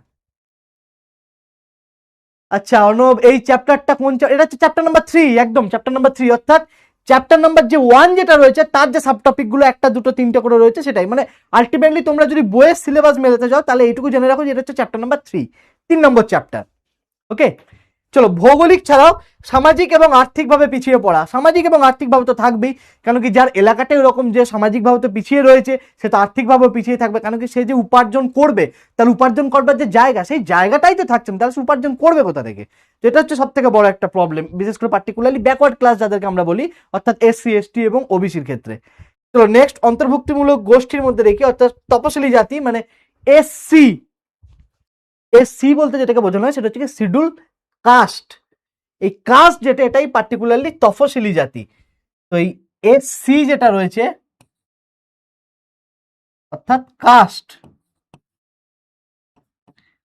আচ্ছা অর্ণব, এই চ্যাপ্টারটা কোন এটা হচ্ছে চ্যাপ্টার নাম্বার 3, একদম চ্যাপ্টার নাম্বার 3, অর্থাৎ চ্যাপ্টার নাম্বার যে 1 যেটা রয়েছে তার যে সাব টপিক গুলো 1টা 2টো 3টে করে রয়েছে সেটাই, মানে আলটিমেটলি তোমরা যদি বইয়ের সিলেবাস মেলাতে যাও তাহলে এইটুকু জেনে রাখো যে এটা হচ্ছে চ্যাপ্টার নাম্বার 3, 3 নম্বর চ্যাপ্টার। ওকে, চলো, ভৌগোলিক ছাড়াও সামাজিক এবং আর্থিকভাবে পিছিয়ে পড়া, সামাজিক এবং আর্থিকভাবে তো থাকবেই, কেন কি যার এলাকাটা এরকম যে সামাজিকভাবে তো পিছিয়ে রয়েছে, সে তো আর্থিকভাবেও পিছিয়ে থাকবে, কেন কি সে যে উপার্জন করবে, তার উপার্জন করবার যে জায়গা, সেই জায়গাটাই তো থাকছে না, তাহলে সে উপার্জন করবে কোথা থেকে? যেটা হচ্ছে সব থেকে বড় একটা প্রবলেম, বিশেষ করে পার্টিকুলারলি ব্যাকওয়ার্ড ক্লাস যাদেরকে আমরা বলি, অর্থাৎ এসসি এসটি এবং ওবিসির ক্ষেত্রে। চলো নেক্সট, অন্তর্ভুক্তিমূলক গোষ্ঠীর মধ্যে রেখে, অর্থাৎ তপশিলি জাতি মানে এসসি, এসসি বলতে যেটাকে বোঝানো হয় সেটা হচ্ছে শিডিউল কাস্ট, এই কাস্ট যেটা এটাই পার্টিকুলারলি তফসিলি জাতি। তো এই এসসি যেটা রয়েছে অর্থাৎ কাস্ট,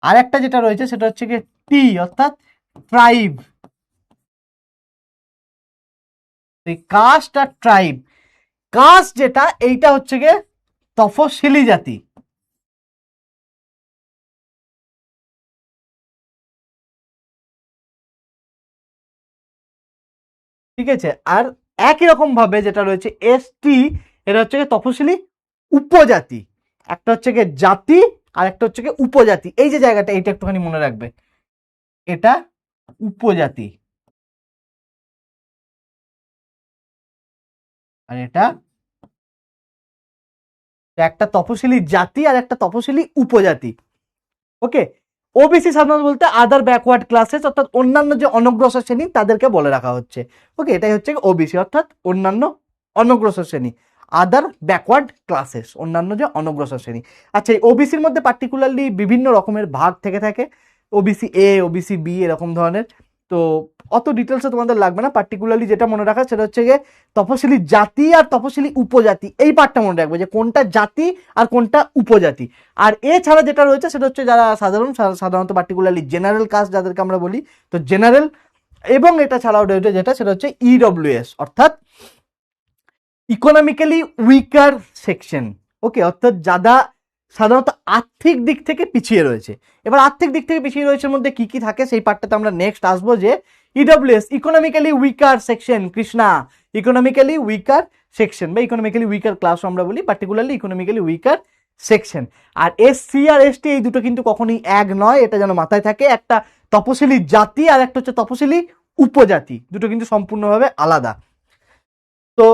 আর একটা যেটা রয়েছে সেটা হচ্ছে কি টি অর্থাৎ ট্রাইব। এই কাস্ট আর ট্রাইব, কাস্ট যেটা এইটা হচ্ছে গিয়ে তফসিলি জাতি, ঠিক আছে। আর একই রকম ভাবে যেটা রয়েছে এসটি, এটা হচ্ছে গিয়ে তফসিলি উপজাতি, একটা হচ্ছে গিয়ে জাতি আর একটা হচ্ছে গিয়ে উপজাতি, এই যে জায়গাটা এইটা একটুখানি মনে রাখবে, এটা উপজাতি আর এটা একটা তপশিলি জাতি আর একটা তপশিলি উপজাতি। ওকে, ওবিসি সাধারণত বলতে আদার ব্যাকওয়ার্ড ক্লাসেস, অর্থাৎ অন্যান্য যে অনগ্রসর শ্রেণী তাদেরকে বলে রাখা হচ্ছে। ওকে, এটাই হচ্ছে ওবিসি অর্থাৎ অন্যান্য অনগ্রসর শ্রেণী, আদার ব্যাকওয়ার্ড ক্লাসেস, অন্যান্য যে অনগ্রসর শ্রেণী। আচ্ছা, এই ওবিসির মধ্যে পার্টিকুলারলি বিভিন্ন রকমের ভাগ থেকে থাকে, ওবিসি এ, ওবিসি বি, এরকম ধরনের। তো অত ডিটেলসে তোমাদের লাগবে না, পার্টিকুলারলি যেটা মনে রাখা সেটা হচ্ছে গিয়ে তপশিলি জাতি আর তপশিলি উপজাতি, এই পার্টটা মনে রাখবে যে কোনটা জাতি আর কোনটা উপজাতি। আর এছাড়া যেটা রয়েছে সেটা হচ্ছে যারা সাধারণত পার্টিকুলারলি জেনারেল কাস্ট যাদেরকে আমরা বলি, তো জেনারেল, এবং এটা ছাড়াও রয়েছে যেটা সেটা হচ্ছে ইডব্লিউএস অর্থাৎ ইকোনমিক্যালি উইকার সেকশন। ওকে, অর্থাৎ যারা সাধারণত আর্থিক দিক থেকে পিছিয়ে রয়েছে। এবার আর্থিক দিক থেকে পিছিয়ে রয়েছে মধ্যে কি কি থাকে সেই পার্টটাতে আমরা নেক্সট আসবো, যে EWS economically weaker section, Krishna economically weaker section বা ইকোনমিক্যালি উইকার ক্লাস আমরা বলি, পার্টিকুলারলি ইকোনমিক্যালি উইকার সেকশন। আর এসসি আর এসটি এই দুটো কিন্তু কখনোই এক নয়, এটা যেন মাথায় থাকে, একটা তপশিলি জাতি আর একটা হচ্ছে তপশিলি উপজাতি, দুটো কিন্তু সম্পূর্ণভাবে আলাদা। তো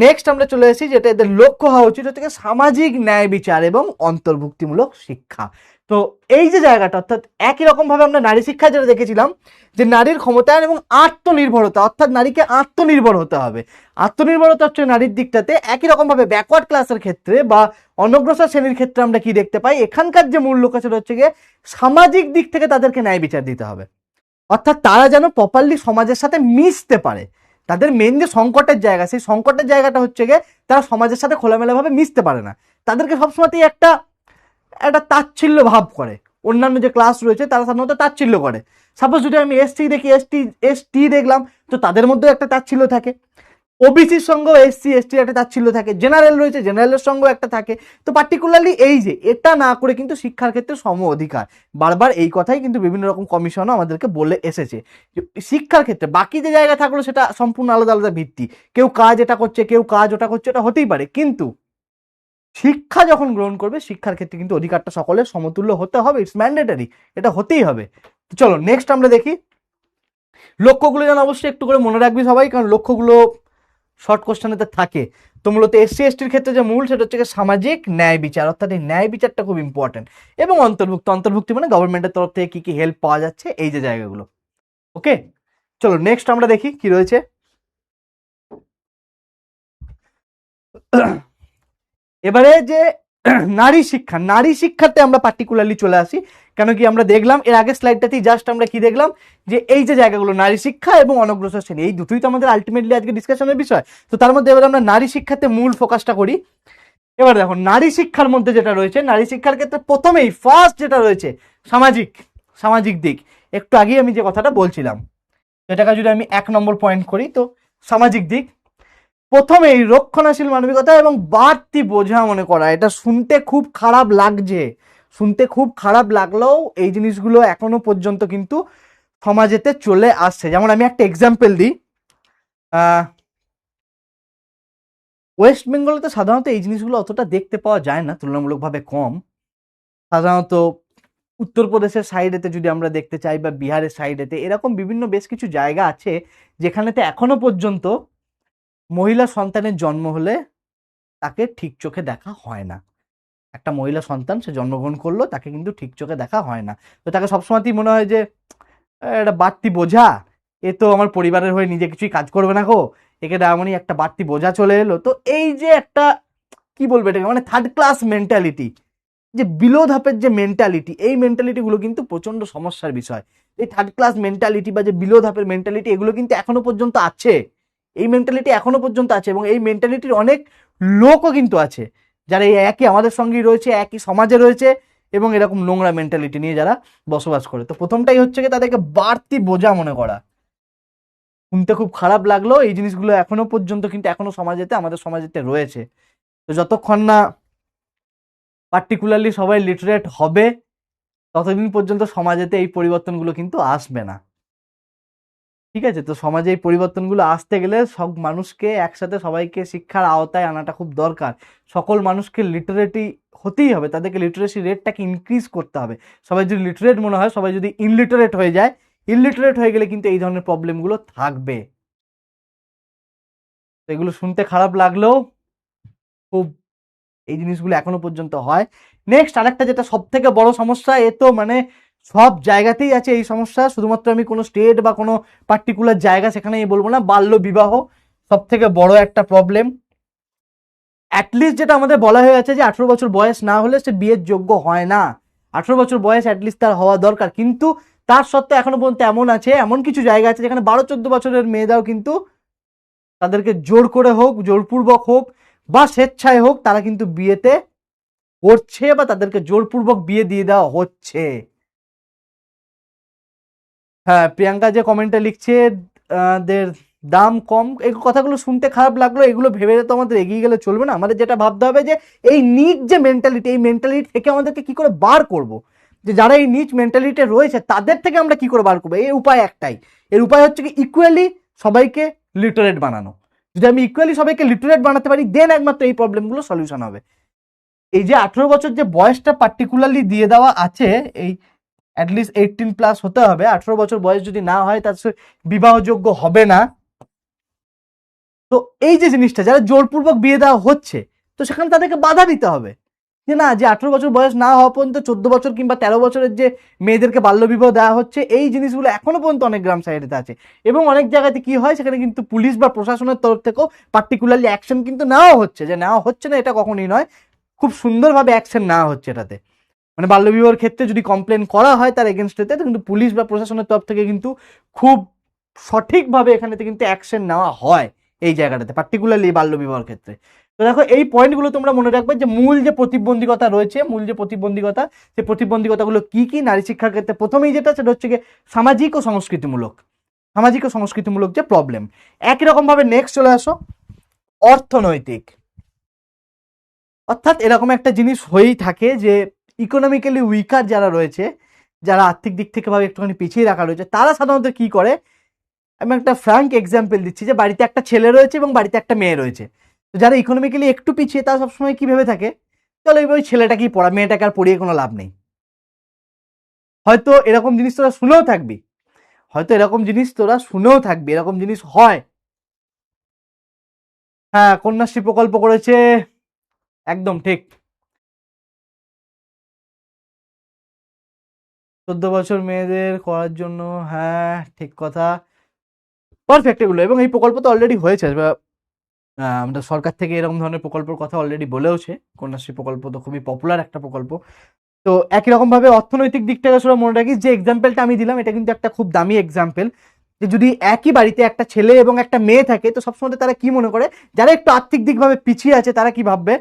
নেক্সট আমরা চলে এসেছি যেটা এদের লক্ষ্য হওয়া উচিত হচ্ছে সামাজিক ন্যায় বিচার এবং অন্তর্ভুক্তিমূলক শিক্ষা। তো তো এই যে জায়গাটা, অর্থাৎ একই রকম ভাবে আমরা নারী শিক্ষা যেটা দেখেছিলাম যে নারীর ক্ষমতায়ন এবং আত্মনির্ভরতা, অর্থাৎ নারীকে আত্মনির্ভর হতে হবে। আত্মনির্ভরতা হচ্ছে নারীর দিকটাতে। একই রকম ভাবে ব্যাকওয়ার্ড ক্লাসের ক্ষেত্রে বা অনগ্রসর শ্রেণীর ক্ষেত্রে আমরা কি দেখতে পাই, এখানকার যে মূল লক্ষ্য সেটা হচ্ছে গিয়ে সামাজিক দিক থেকে তাদেরকে ন্যায় বিচার দিতে হবে, অর্থাৎ তারা যেন প্রপারলি সমাজের সাথে মিশতে পারে। তাদের মেন যে সংকটের জায়গা, সেই সংকটের জায়গাটা হচ্ছে গিয়ে তারা সমাজের সাথে খোলামেলাভাবে মিশতে পারে না। তাদেরকে সবসময়তেই একটা একটা তাচ্ছিল্য ভাব করে। অন্যান্য যে ক্লাস রয়েছে তারা সাধারণত তাচ্ছিল্য করে। সাপোজ যদি আমি এসসি দেখি, এসটি দেখলাম, তো তাদের মধ্যেও একটা তাচ্ছিল্য থাকে। ওবিসির সঙ্গেও এসসি এসটির একটা তাচ্ছিল্য থাকে। জেনারেল রয়েছে, জেনারেলের সঙ্গেও একটা থাকে। তো পার্টিকুলারলি এই যে এটা না করে কিন্তু শিক্ষার ক্ষেত্রে সম অধিকার, বারবার এই কথাই কিন্তু বিভিন্ন রকম কমিশনও আমাদেরকে বলে এসেছে যে শিক্ষার ক্ষেত্রে বাকি যে জায়গা থাকলো সেটা সম্পূর্ণ আলাদা আলাদা ভিত্তি, কেউ কাজ এটা করছে, কেউ কাজ ওটা করছে, এটা হতেই পারে, কিন্তু শিক্ষা যখন গ্রহণ করবে শিক্ষার ক্ষেত্রে কিন্তু অধিকারটা সকলের সমতুল্য হতে হবে, ইটস ম্যান্ডেটারি, এটা হতেই হবে। তো চলো নেক্সট আমরা দেখি। লক্ষ্যগুলো যেন অবশ্যই একটু করে মনে রাখবি সবাই, কারণ লক্ষ্যগুলো শর্ট কোশ্চেনেতে থাকে। তো মূলত এসসি এসটির ক্ষেত্রে যে মূল সেটা হচ্ছে সামাজিক ন্যায় বিচার, অর্থাৎ এই ন্যায় বিচারটা খুব ইম্পর্টেন্ট। এবং অন্তর্ভুক্তি মানে গভর্নমেন্টের তরফ থেকে কি কি হেল্প পাওয়া যাচ্ছে, এই যে জায়গাগুলো। ওকে, চলো নেক্সট আমরা দেখি কি রয়েছে। এবারে যে নারী শিক্ষা, নারী শিক্ষাতে আমরা পার্টিকুলারলি চলে আসি। কেন কি আমরা দেখলাম এর আগের স্লাইডটাতেই জাস্ট আমরা কি দেখলাম যে এই যে জায়গাগুলো নারী শিক্ষা এবং অনগ্রসর শ্রেণী, এই দুটোই তো আমাদের আলটিমেটলি আজকে ডিসকাশনের বিষয়। তো তার মধ্যে এবার আমরা নারী শিক্ষাতে মূল ফোকাসটা করি। এবার দেখো নারী শিক্ষার মধ্যে যেটা রয়েছে, নারী শিক্ষার ক্ষেত্রে প্রথমেই ফার্স্ট যেটা রয়েছে সামাজিক সামাজিক দিক। একটু আগেই আমি যে কথাটা বলছিলাম, এটাকে যদি আমি 1 নম্বর পয়েন্ট করি, তো সামাজিক দিক প্রথমেই রক্ষণশীল মানবিকতা এবং বাড়তি বোঝা মনে করা। এটা শুনতে খুব খারাপ লাগছে, শুনতে খুব খারাপ লাগলেও এই জিনিসগুলো এখনো পর্যন্ত কিন্তু সমাজেতে চলে আসছে। যেমন আমি একটা এক্সাম্পল দিই, ওয়েস্ট বেঙ্গলে তো সাধারণত এই জিনিসগুলো অতটা দেখতে পাওয়া যায় না, তুলনামূলকভাবে কম। সাধারণত উত্তরপ্রদেশের সাইডেতে যদি আমরা দেখতে চাই বা বিহারের সাইডেতে, এরকম বিভিন্ন বেশ কিছু জায়গা আছে যেখানেতে এখনো পর্যন্ত মহিলা সন্তানের জন্ম হলে তাকে ঠিক চোখে দেখা হয় না। একটা মহিলা সন্তান সে জন্মগ্রহণ করলো, তাকে কিন্তু ঠিক চোখে দেখা হয় না। তো তাকে সবসময়তেই মনে হয় যে এটা বাড়তি বোঝা, এ তো আমার পরিবারের হয়ে নিজে কিছুই কাজ করবে না গো, একে এমনই একটা বাড়তি বোঝা চলে এলো। তো এই যে একটা কি বলবো এটাকে, মানে থার্ড ক্লাস মেন্টালিটি, যে বিলো ধাপের যে মেন্টালিটি, এই মেন্টালিটিগুলো কিন্তু প্রচন্ড সমস্যার বিষয়। এই থার্ড ক্লাস মেন্টালিটি বা যে বিলো ধাপের মেন্টালিটি, এগুলো কিন্তু এখনো পর্যন্ত আছে। এই মেন্টালিটি এখনো পর্যন্ত আছে এবং এই মেন্টালিটির অনেক লোকও কিন্তু আছে যারা এই একই আমাদের সঙ্গেই রয়েছে, একই সমাজে রয়েছে এবং এরকম নোংরা মেন্টালিটি নিয়ে যারা বসবাস করে। তো প্রথমটাই হচ্ছে কি তাদেরকে বাড়তি বোঝা মনে করা। শুনতে খুব খারাপ লাগলো, এই জিনিসগুলো এখনো পর্যন্ত কিন্তু এখনো সমাজেতে, আমাদের সমাজেতে রয়েছে। তো যতক্ষণ না পার্টিকুলারলি সবাই লিটারেট হবে ততদিন পর্যন্ত সমাজেতে এই পরিবর্তনগুলো কিন্তু আসবে না। ঠিক আছে, তো সমাজে এই পরিবর্তনগুলো আসতে গেলে সব মানুষকে একসাথে সবাইকে শিক্ষার আওতায় আনাটা খুব দরকার। সকল মানুষকে লিটারেটি হতেই হবে, তাদেরকে লিটারেসি রেটটাকে ইনক্রিজ করতে হবে। সবাই যদি লিটারেট মনে হয়, সবাই যদি ইনলিটারেট হয়ে যায়, ইনলিটারেট হয়ে গেলে কিন্তু এই ধরনের প্রবলেমগুলো থাকবে। তো এগুলো শুনতে খারাপ লাগলেও খুব এই জিনিসগুলো এখনো পর্যন্ত হয়। নেক্সট আরেকটা যেটা সব থেকে বড় সমস্যা, এ তো মানে সব জায়গাতেই আছে এই সমস্যা, শুধুমাত্র আমি কোনো স্টেট বা কোনো পার্টিকুলার জায়গা সেখানে বলবো না, বাল্য বিবাহ সব থেকে বড় একটা প্রবলেম। অ্যাটলিস্ট যেটা আমাদের বলা হয়ে আছে যে 18 বছর বয়স না হলে সে বিয়ের যোগ্য হয় না। 18 বছর বয়স অ্যাটলিস্ট তার হওয়া দরকার, কিন্তু তার সত্ত্বেও এখনো পর্যন্ত এমন আছে, এমন কিছু জায়গা আছে যেখানে 12-14 বছরের মেয়েরাও কিন্তু তাদেরকে জোর করে হোক, জোরপূর্বক হোক বা স্বেচ্ছায় হোক, তারা কিন্তু বিয়েতে করছে বা তাদেরকে জোরপূর্বক বিয়ে দিয়ে দেওয়া হচ্ছে। হ্যাঁ, প্রিয়াঙ্কা যে কমেন্টে লিখছে দের দাম কম, এই কথাগুলো শুনতে খারাপ লাগলো। এগুলো ভেবে তো আমাদের এগিয়ে গেলে চলবে না। আমাদের যেটা ভাবতে হবে যে এই নিচ যে মেন্টালিটি, এই মেন্টালিটি থেকে আমাদেরকে কি করে বার করব, যে যারা এই নিচ মেন্টালিটি রয়েছে তাদের থেকে আমরা কি করে বার করবো। এই উপায় একটাই, এর উপায় হচ্ছে কি ইকুয়ালি সবাইকে লিটারেট বানানো। যদি আমি ইকুয়ালি সবাইকে লিটারেট বানাতে পারি, দেন একমাত্র এই প্রবলেমগুলো সলিউশন হবে। এই যে 18 বছর যে বয়সটা পার্টিকুলারলি দিয়ে দেওয়া আছে, এই অ্যাটলিস্ট 18+ হতে হবে, 18 বছর বয়স যদি না হয় তার বিবাহযোগ্য হবে না। তো এই যে জিনিসটা যারা জোরপূর্বক বিয়ে দেওয়া হচ্ছে, তো সেখানে তাদেরকে বাধা দিতে হবে। যে না, যে 18 বছর বয়স না হওয়া পর্যন্ত 14 বছর কিংবা 13 বছরের যে মেয়েদেরকে বাল্যবিবাহ দেওয়া হচ্ছে, এই জিনিসগুলো এখনো পর্যন্ত অনেক গ্রাম সাইডেতে আছে। এবং অনেক জায়গাতে কি হয়, সেখানে কিন্তু পুলিশ বা প্রশাসনের তরফ থেকেও পার্টিকুলারলি অ্যাকশন কিন্তু নেওয়া হচ্ছে। যে নেওয়া হচ্ছে না এটা কখনোই নয়, খুব সুন্দরভাবে অ্যাকশন নেওয়া হচ্ছে এটাতে। মানে বাল্যবিবাহের ক্ষেত্রে যদি কমপ্লেন করা হয় তার এগেনস্টেতে, কিন্তু পুলিশ বা প্রশাসনের তরফ থেকে কিন্তু খুব সঠিকভাবে এখানেতে কিন্তু অ্যাকশন নেওয়া হয় এই জায়গাটাতে, পার্টিকুলারলি বাল্যবিবাহের ক্ষেত্রে। তো দেখো, এই পয়েন্টগুলো তোমরা মনে রাখবে যে মূল যে প্রতিবন্ধকতা রয়েছে, মূল যে প্রতিবন্ধকতা, সেই প্রতিবন্ধকতাগুলো কি কি নারী শিক্ষার ক্ষেত্রে। প্রথমেই যেটা, সেটা হচ্ছে গিয়ে সামাজিক ও সংস্কৃতিমূলক, সামাজিক ও সংস্কৃতিমূলক যে প্রবলেম। একই রকম ভাবে নেক্সট চলে আসো অর্থনৈতিক। অর্থাৎ এরকম একটা জিনিস হয়েই থাকে যে ইকোনমিক্যালি উইকার যারা রয়েছে, যারা আর্থিক দিক থেকে ভাবে একটুখানি পিছিয়ে রাখা রয়েছে, তারা সাধারণত কি করে, আমি একটা ফ্র্যাঙ্ক এক্সাম্পল দিচ্ছি, যে বাড়িতে একটা ছেলে রয়েছে এবং বাড়িতে একটা মেয়ে রয়েছে। তো যারা ইকোনমিক্যালি একটু পিছিয়ে, তারা সবসময় কি ভেবে থাকে, চলো এবার ওই ছেলেটাকেই পড়া, মেয়েটাকে আর পড়িয়ে কোনো লাভ নেই। হয়তো এরকম জিনিস তোরা শুনেও থাকবি, হয়তো এরকম জিনিস তোরা শুনেও থাকবি, এরকম জিনিস হয়। হ্যাঁ, কন্যাশ্রী প্রকল্প করেছে, একদম ঠিক। 14 বছর মেয়েদের করার জন্য, হ্যাঁ ঠিক কথা, পারফেক্ট এগুলো। এবং এই প্রকল্প তো অলরেডি হয়েছে, আমাদের সরকার থেকে এরকম ধরনের প্রকল্পের কথা অলরেডি বলেওছে। কন্যাশ্রী প্রকল্প তো খুবই পপুলার একটা প্রকল্প। তো একই রকম ভাবে অর্থনৈতিক দিক থেকে সেটা মনে রাখিস, যে এক্সাম্পলটা আমি দিলাম এটা কিন্তু একটা খুব দামি এক্সাম্পল। যে যদি একই বাড়িতে একটা ছেলে এবং একটা মেয়ে থাকে, তো সবসময় তারা কি মনে করে, যারা একটু আর্থিক দিকভাবে পিছিয়ে আছে তারা কি ভাববে,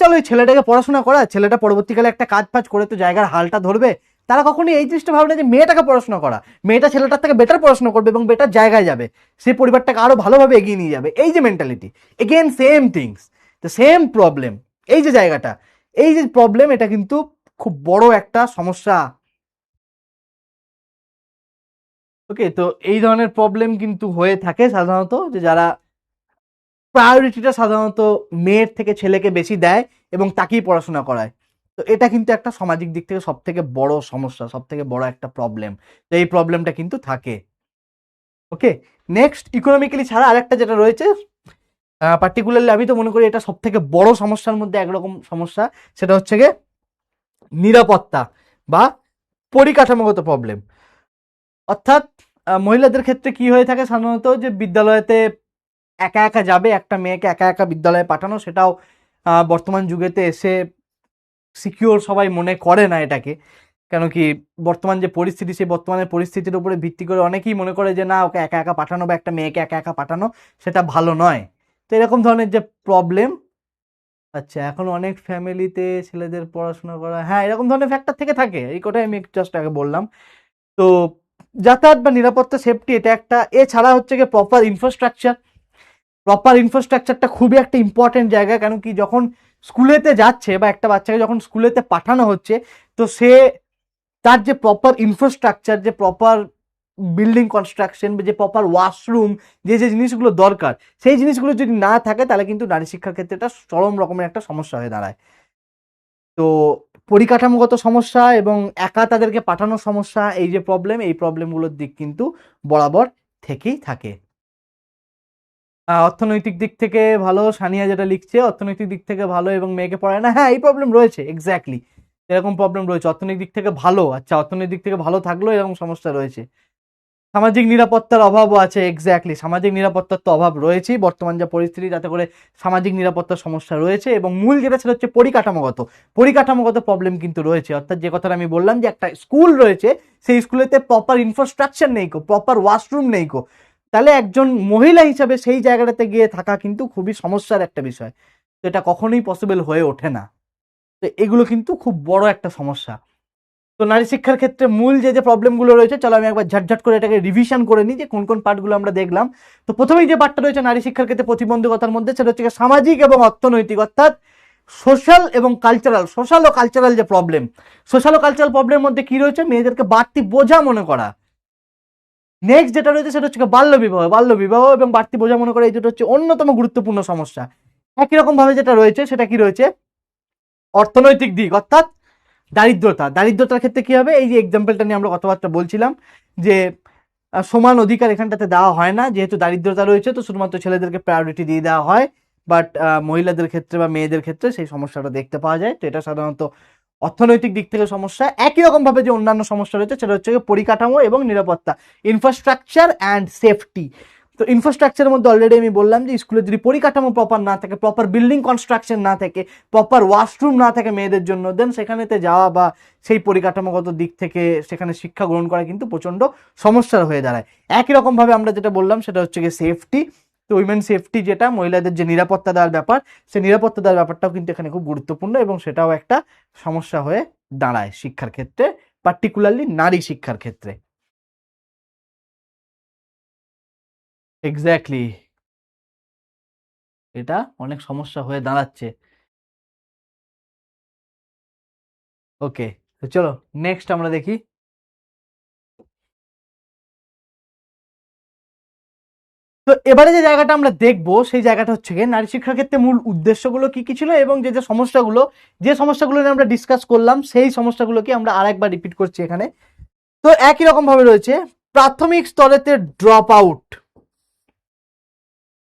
চলো ওই ছেলেটাকে পড়াশোনা করা, ছেলেটা পরবর্তীকালে একটা কাজ ফাজ করে তো জায়গার হালটা ধরবে। তারা কখনোই এই জিনিসটা ভাবে না যে মেয়েটাকে পড়াশোনা করা, মেয়েটা ছেলেটার থেকে বেটার পড়াশোনা করবে এবং বেটার জায়গায় যাবে, সে পরিবারটাকে আরো ভালোভাবে এগিয়ে নিয়ে যাবে। এই যে mentality, again same things, the same problem. এই যে জায়গাটা, এই যে প্রবলেম, এটা কিন্তু খুব বড় একটা সমস্যা। ওকে, তো এই ধরনের প্রবলেম কিন্তু হয়ে থাকে সাধারণত, যে যারা প্রায়োরিটিটা সাধারণত মেয়ের থেকে ছেলেকে বেশি দেয় এবং তাকেই পড়াশোনা করায়। তো এটা কিন্তু একটা সামাজিক দিক থেকে সব থেকে বড় সমস্যা, সব থেকে বড় একটা প্রবলেম। তো এই প্রবলেমটা কিন্তু থাকে। ওকে, নেক্সট ইকোনমিক্যালি ছাড়া আরেকটা যেটা রয়েছে, পার্টিকুলারলি আমি তো মনে করি এটা সব থেকে বড় সমস্যার মধ্যে একরকম সমস্যা, সেটা হচ্ছে গিয়ে নিরাপত্তা বা পরিকাঠামোগত প্রবলেম। অর্থাৎ মহিলাদের ক্ষেত্রে কি হয়ে থাকে সাধারণত, যে বিদ্যালয়েতে একা একা যাবে, একটা মেয়েকে একা একা বিদ্যালয়ে পাঠানো, সেটাও বর্তমান যুগেতে এসে সিকিউর সবাই মনে করে না এটাকে। কেন কি, বর্তমান যে পরিস্থিতি, সেই বর্তমানের পরিস্থিতির উপরে ভিত্তি করে অনেকেই মনে করে যে না, ওকে একা একা পাঠানো বা একটা মেয়েকে একা একা পাঠানো সেটা ভালো নয়। তো এরকম ধরনের যে প্রবলেম, আচ্ছা এখন অনেক ফ্যামিলিতে ছেলেদের পড়াশোনা করা, হ্যাঁ এরকম ধরনের ফ্যাক্টর থেকে থাকে, এই কথাই আমি জাস্ট আগে বললাম। তো যাতায়াত বা নিরাপত্তা, সেফটি, এটা একটা। এছাড়া হচ্ছে গিয়ে প্রপার ইনফ্রাস্ট্রাকচার। প্রপার ইনফ্রাস্ট্রাকচারটা খুবই একটা ইম্পর্টেন্ট জায়গা। কেন কি, যখন স্কুলেতে যাচ্ছে বা একটা বাচ্চাকে যখন স্কুলেতে পাঠানো হচ্ছে, তো সে তার যে প্রপার ইনফ্রাস্ট্রাকচার, যে প্রপার বিল্ডিং কনস্ট্রাকশন, যে প্রপার ওয়াশরুম, যে যে জিনিসগুলো দরকার, সেই জিনিসগুলো যদি না থাকে, তাহলে কিন্তু নারী শিক্ষার ক্ষেত্রে এটা চরম রকমের একটা সমস্যা হয়ে দাঁড়ায়। তো পরিকাঠামোগত সমস্যা এবং একা তাদেরকে পাঠানোর সমস্যা, এই যে প্রবলেম, এই প্রবলেমগুলোর দিক কিন্তু বরাবর থেকেই থাকে। অর্থনৈতিক দিক থেকে ভালো, সানিয়া যেটা লিখছে, অর্থনৈতিক দিক থেকে ভালো এবং মেয়েকে পড়ায় না, হ্যাঁ এই প্রবলেম রয়েছে, এক্স্যাক্টলি এরকম প্রবলেম রয়েছে। অর্থনৈতিক দিক থেকে ভালো, আচ্ছা অর্থনৈতিক দিক থেকে ভালো থাকলেও এরকম সমস্যা রয়েছে। সামাজিক নিরাপত্তার অভাবও আছে, এক্স্যাক্টলি সামাজিক নিরাপত্তার তো অভাব রয়েছেই বর্তমান যা পরিস্থিতি, যাতে করে সামাজিক নিরাপত্তার সমস্যা রয়েছে। এবং মূল যেটা সেটা হচ্ছে পরিকাঠামোগত, পরিকাঠামোগত প্রবলেম কিন্তু রয়েছে। অর্থাৎ যে কথাটা আমি বললাম, যে একটা স্কুল রয়েছে, সেই স্কুলেতে প্রপার ইনফ্রাস্ট্রাকচার নেই কো, প্রপার ওয়াশরুম নেই কো, তাহলে একজন মহিলা হিসাবে সেই জায়গাটাতে গিয়ে থাকা কিন্তু খুবই সমস্যার একটা বিষয়। তো এটা কখনোই পসিবল হয়ে ওঠে না। তো এগুলো কিন্তু খুব বড় একটা সমস্যা। তো নারী শিক্ষার ক্ষেত্রে মূল যে যে প্রবলেমগুলো রয়েছে, চলো আমি একবার ঝটঝট করে এটাকে রিভিশন করে নিই, যে কোন কোন পার্টগুলো আমরা দেখলাম। তো প্রথমেই যে পার্টটা রয়েছে নারী শিক্ষার ক্ষেত্রে প্রতিবন্ধকতার মধ্যে, সেটা হচ্ছে সামাজিক এবং অর্থনৈতিক, অর্থাৎ সোশ্যাল এবং কালচারাল, সোশ্যাল ও কালচারাল যে প্রবলেম। সোশ্যাল ও কালচারাল প্রবলেমের মধ্যে কি রয়েছে, মেয়েদেরকে বাড়তি বোঝা মনে করা। নেক্সট যেটা রয়েছে সেটা হচ্ছে বাল্যবিবাহ, বাল্যবিবাহ এবং বাড়তি বোঝা মনে করা, এই দুটো হচ্ছে অন্যতম গুরুত্বপূর্ণ সমস্যা। একই রকম ভাবে যেটা রয়েছে সেটা কি রয়েছে, অর্থনৈতিক দিক, অর্থাৎ দারিদ্রতা। দারিদ্রতার ক্ষেত্রে কি হবে, এই যে এক্সাম্পলটা নিয়ে আমরা কথাবার্তা বলছিলাম, যে সমান অধিকার এখানটাতে দেওয়া হয় না, যেহেতু দারিদ্রতা রয়েছে, তো শুধুমাত্র ছেলেদেরকে প্রায়োরিটি দিয়ে দেওয়া হয়, বাট মহিলাদের ক্ষেত্রে বা মেয়েদের ক্ষেত্রে সেই সমস্যাটা দেখতে পাওয়া যায়। তো এটা সাধারণত অর্থনৈতিক দিক থেকে সমস্যা। একই রকম ভাবে যে অন্যান্য সমস্যা রয়েছে সেটা হচ্ছে পরিকাঠামো এবং নিরাপত্তা, ইনফ্রাস্ট্রাকচার অ্যান্ড সেফটি। তো ইনফ্রাস্ট্রাকচারের মধ্যে অলরেডি আমি বললাম যে স্কুলে যদি পরিকাঠামো প্রপার না থাকে, প্রপার বিল্ডিং কনস্ট্রাকশন না থাকে, প্রপার ওয়াশরুম না থাকে মেয়েদের জন্য, দেন সেখানেতে যাওয়া বা সেই পরিকাঠামোগত দিক থেকে সেখানে শিক্ষা গ্রহণ করা কিন্তু প্রচণ্ড সমস্যার হয়ে দাঁড়ায়। একই রকমভাবে আমরা যেটা বললাম সেটা হচ্ছে গিয়ে সেফটি। তো উইমেন সেফটি, যেটা মহিলাদের যে নিরাপত্তা দেওয়ার ব্যাপার, সেই নিরাপত্তা দেওয়ার ব্যাপারটাও কিন্তু এখানে খুব গুরুত্বপূর্ণ এবং সেটাও একটা সমস্যা হয়ে দাঁড়ায় শিক্ষার ক্ষেত্রে, পার্টিকুলারলি নারী শিক্ষার ক্ষেত্রে। এক্স্যাক্টলি, এটা অনেক সমস্যা হয়ে দাঁড়াচ্ছে। ওকে, তো চলো নেক্সট আমরা দেখি। তো এবারে যে জায়গাটা আমরা দেখবো সেই জায়গাটা হচ্ছে গিয়ে নারী শিক্ষার ক্ষেত্রে মূল উদ্দেশ্যগুলো কি কি ছিল এবং যে যে সমস্যাগুলো নিয়ে আমরা ডিসকাস করলাম সেই সমস্যাগুলোকে আমরা আরেকবার রিপিট করছি এখানে। তো একই রকম ভাবে রয়েছে প্রাথমিক স্তরেতে ড্রপ আউট,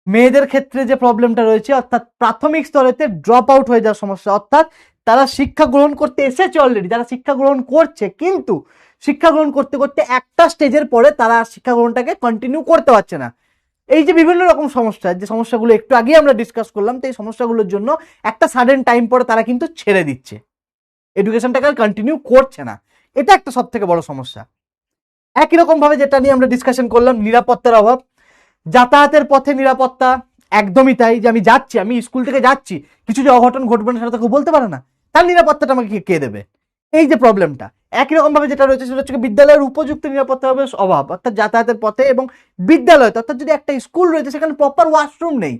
মেয়েদের ক্ষেত্রে যে প্রবলেমটা রয়েছে, অর্থাৎ প্রাথমিক স্তরেতে ড্রপ আউট হয়ে যাওয়ার সমস্যা, অর্থাৎ তারা শিক্ষা গ্রহণ করতে এসেছে অলরেডি, তারা শিক্ষা গ্রহণ করছে, কিন্তু শিক্ষা গ্রহণ করতে করতে একটা স্টেজের পরে তারা শিক্ষা গ্রহণটাকে কন্টিনিউ করতে পারছে না। এই যে বিভিন্ন রকম সমস্যা, যে সমস্যাগুলো একটু আগে আমরা ডিসকাস করলাম, তো এই সমস্যাগুলোর জন্য একটা সাডেন টাইম পরে তারা কিন্তু ছেড়ে দিচ্ছে, এডুকেশনটাকে আর কন্টিনিউ করছে না। এটা একটা সব থেকে বড় সমস্যা। একই রকম ভাবে যেটা নিয়ে আমরা ডিসকাশন করলাম, নিরাপত্তার অভাব, যাতায়াতের পথে নিরাপত্তা, একদমই তাই। যে আমি যাচ্ছি, আমি স্কুল থেকে যাচ্ছি, কিছু যে অঘটন ঘটবে না সেটা তো কেউ বলতে পারে না, তার নিরাপত্তাটা আমাকে কে দেবে, এই যে প্রবলেমটা। একই রকম ভাবে যেটা রয়েছে সেটা হচ্ছে বিদ্যালয়ের উপযুক্ত নিরাপত্তার অভাব, অর্থাৎ যাতায়াতের পথে এবং বিদ্যালয়, অর্থাৎ যদি একটা স্কুল রয়েছে সেখানে প্রপার ওয়াশরুম নেই।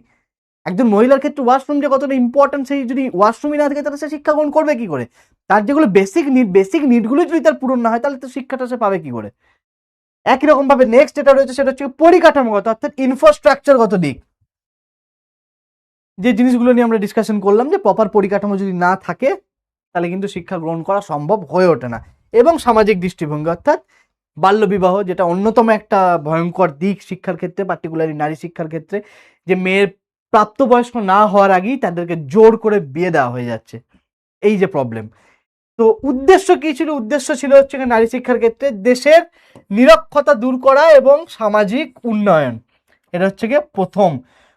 একজন মহিলার ক্ষেত্রে ওয়াশরুম যে কতটা ইম্পর্টেন্ট, সেই যদি ওয়াশরুমই না থাকে তাহলে সে শিক্ষা গ্রহণ করবে কি করে? তার যেগুলো বেসিক নিডগুলো যদি তার পূরণ না হয় তাহলে তো শিক্ষাটা সে পাবে কি করে? একই রকম ভাবে নেক্সট যেটা রয়েছে সেটা হচ্ছে পরিকাঠামোগত, অর্থাৎ ইনফ্রাস্ট্রাকচারগত দিক, যে জিনিসগুলো নিয়ে আমরা ডিসকাশন করলাম, যে প্রপার পরিকাঠামো যদি না থাকে তাহলে কিন্তু শিক্ষা গ্রহণ করা সম্ভব হয়ে ওঠে না। এবং সামাজিক দৃষ্টিভঙ্গি, অর্থাৎ বাল্যবিবাহ, যেটা অন্যতম একটা ভয়ঙ্কর দিক শিক্ষার ক্ষেত্রে, পার্টিকুলারলি নারী শিক্ষার ক্ষেত্রে, যে মেয়ের প্রাপ্তবয়স্ক না হওয়ার আগেই তাদেরকে জোর করে বিয়ে দেওয়া হয়ে যাচ্ছে, এই যে প্রবলেম। তো উদ্দেশ্য কি ছিল? উদ্দেশ্য ছিল হচ্ছে নারী শিক্ষার ক্ষেত্রে দেশের নিরক্ষরতা দূর করা এবং সামাজিক উন্নয়ন, এটা হচ্ছে গিয়ে প্রথম।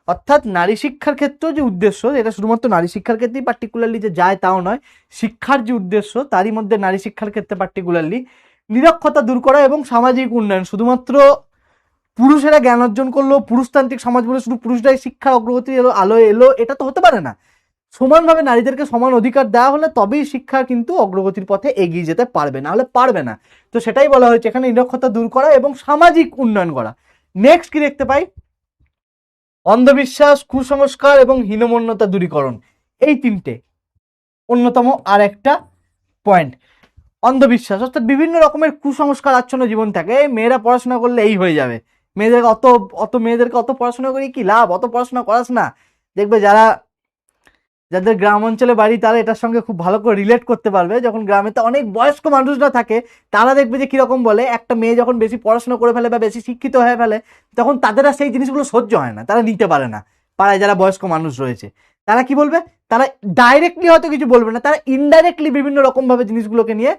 অর্থাৎ নারী শিক্ষার ক্ষেত্রেও যে উদ্দেশ্য, এটা শুধুমাত্র নারী শিক্ষার ক্ষেত্রেই পার্টিকুলারলি যে যায় তাও নয়, শিক্ষার যে উদ্দেশ্য তারই মধ্যে নারী শিক্ষার ক্ষেত্রে পার্টিকুলারলি নিরক্ষরতা দূর করা এবং সামাজিক উন্নয়ন। শুধুমাত্র পুরুষেরা জ্ঞান অর্জন করলো, পুরুষতান্ত্রিক সমাজ বলে শুধু পুরুষরাই শিক্ষার অগ্রগতি এলো, আলোয় এলো, এটা তো হতে পারে না। সমানভাবে নারীদেরকে সমান অধিকার দেওয়া হলে তবেই শিক্ষা কিন্তু অগ্রগতির পথে এগিয়ে যেতে পারবে, না হলে পারবে না। তো সেটাই বলা হয়েছে এখানে, নিরক্ষরতা দূর করা এবং সামাজিক উন্নয়ন করা। নেক্সট কি দেখতে পাই? অন্ধবিশ্বাস, কুসংস্কার এবং হীনমন্যতা দূরীকরণ, এই তিনটে অন্যতম আর একটা পয়েন্ট। অন্ধবিশ্বাস, অর্থাৎ বিভিন্ন রকমের কুসংস্কার আচ্ছন্ন জীবন থাকে, মেয়েরা পড়াশোনা করলে এই হয়ে যাবে, মেয়েদেরকে অত পড়াশোনা করে কি লাভ, অত পড়াশোনা করাস না। দেখবে যাদের গ্রাম অঞ্চলে বাড়ি তারা এটার সঙ্গে খুব ভালো করে রিলেট করতে পারবে। যখন গ্রামেতে অনেক বয়স্ক মানুষরা থাকে তারা দেখবে যে কিরকম বলে, একটা মেয়ে যখন বেশি পড়াশোনা করে ফেলে বা বেশি শিক্ষিত হয়ে ফেলে তখন তাদের আর সেই জিনিসগুলো সহ্য হয় না, তারা নিতে পারে না। পাড়ায় যারা বয়স্ক মানুষ রয়েছে তারা কি বলবে, তারা ডাইরেক্টলি হয়তো কিছু বলবে না, তারা ইনডাইরেক্টলি বিভিন্ন রকম ভাবে জিনিসগুলোকে নিয়ে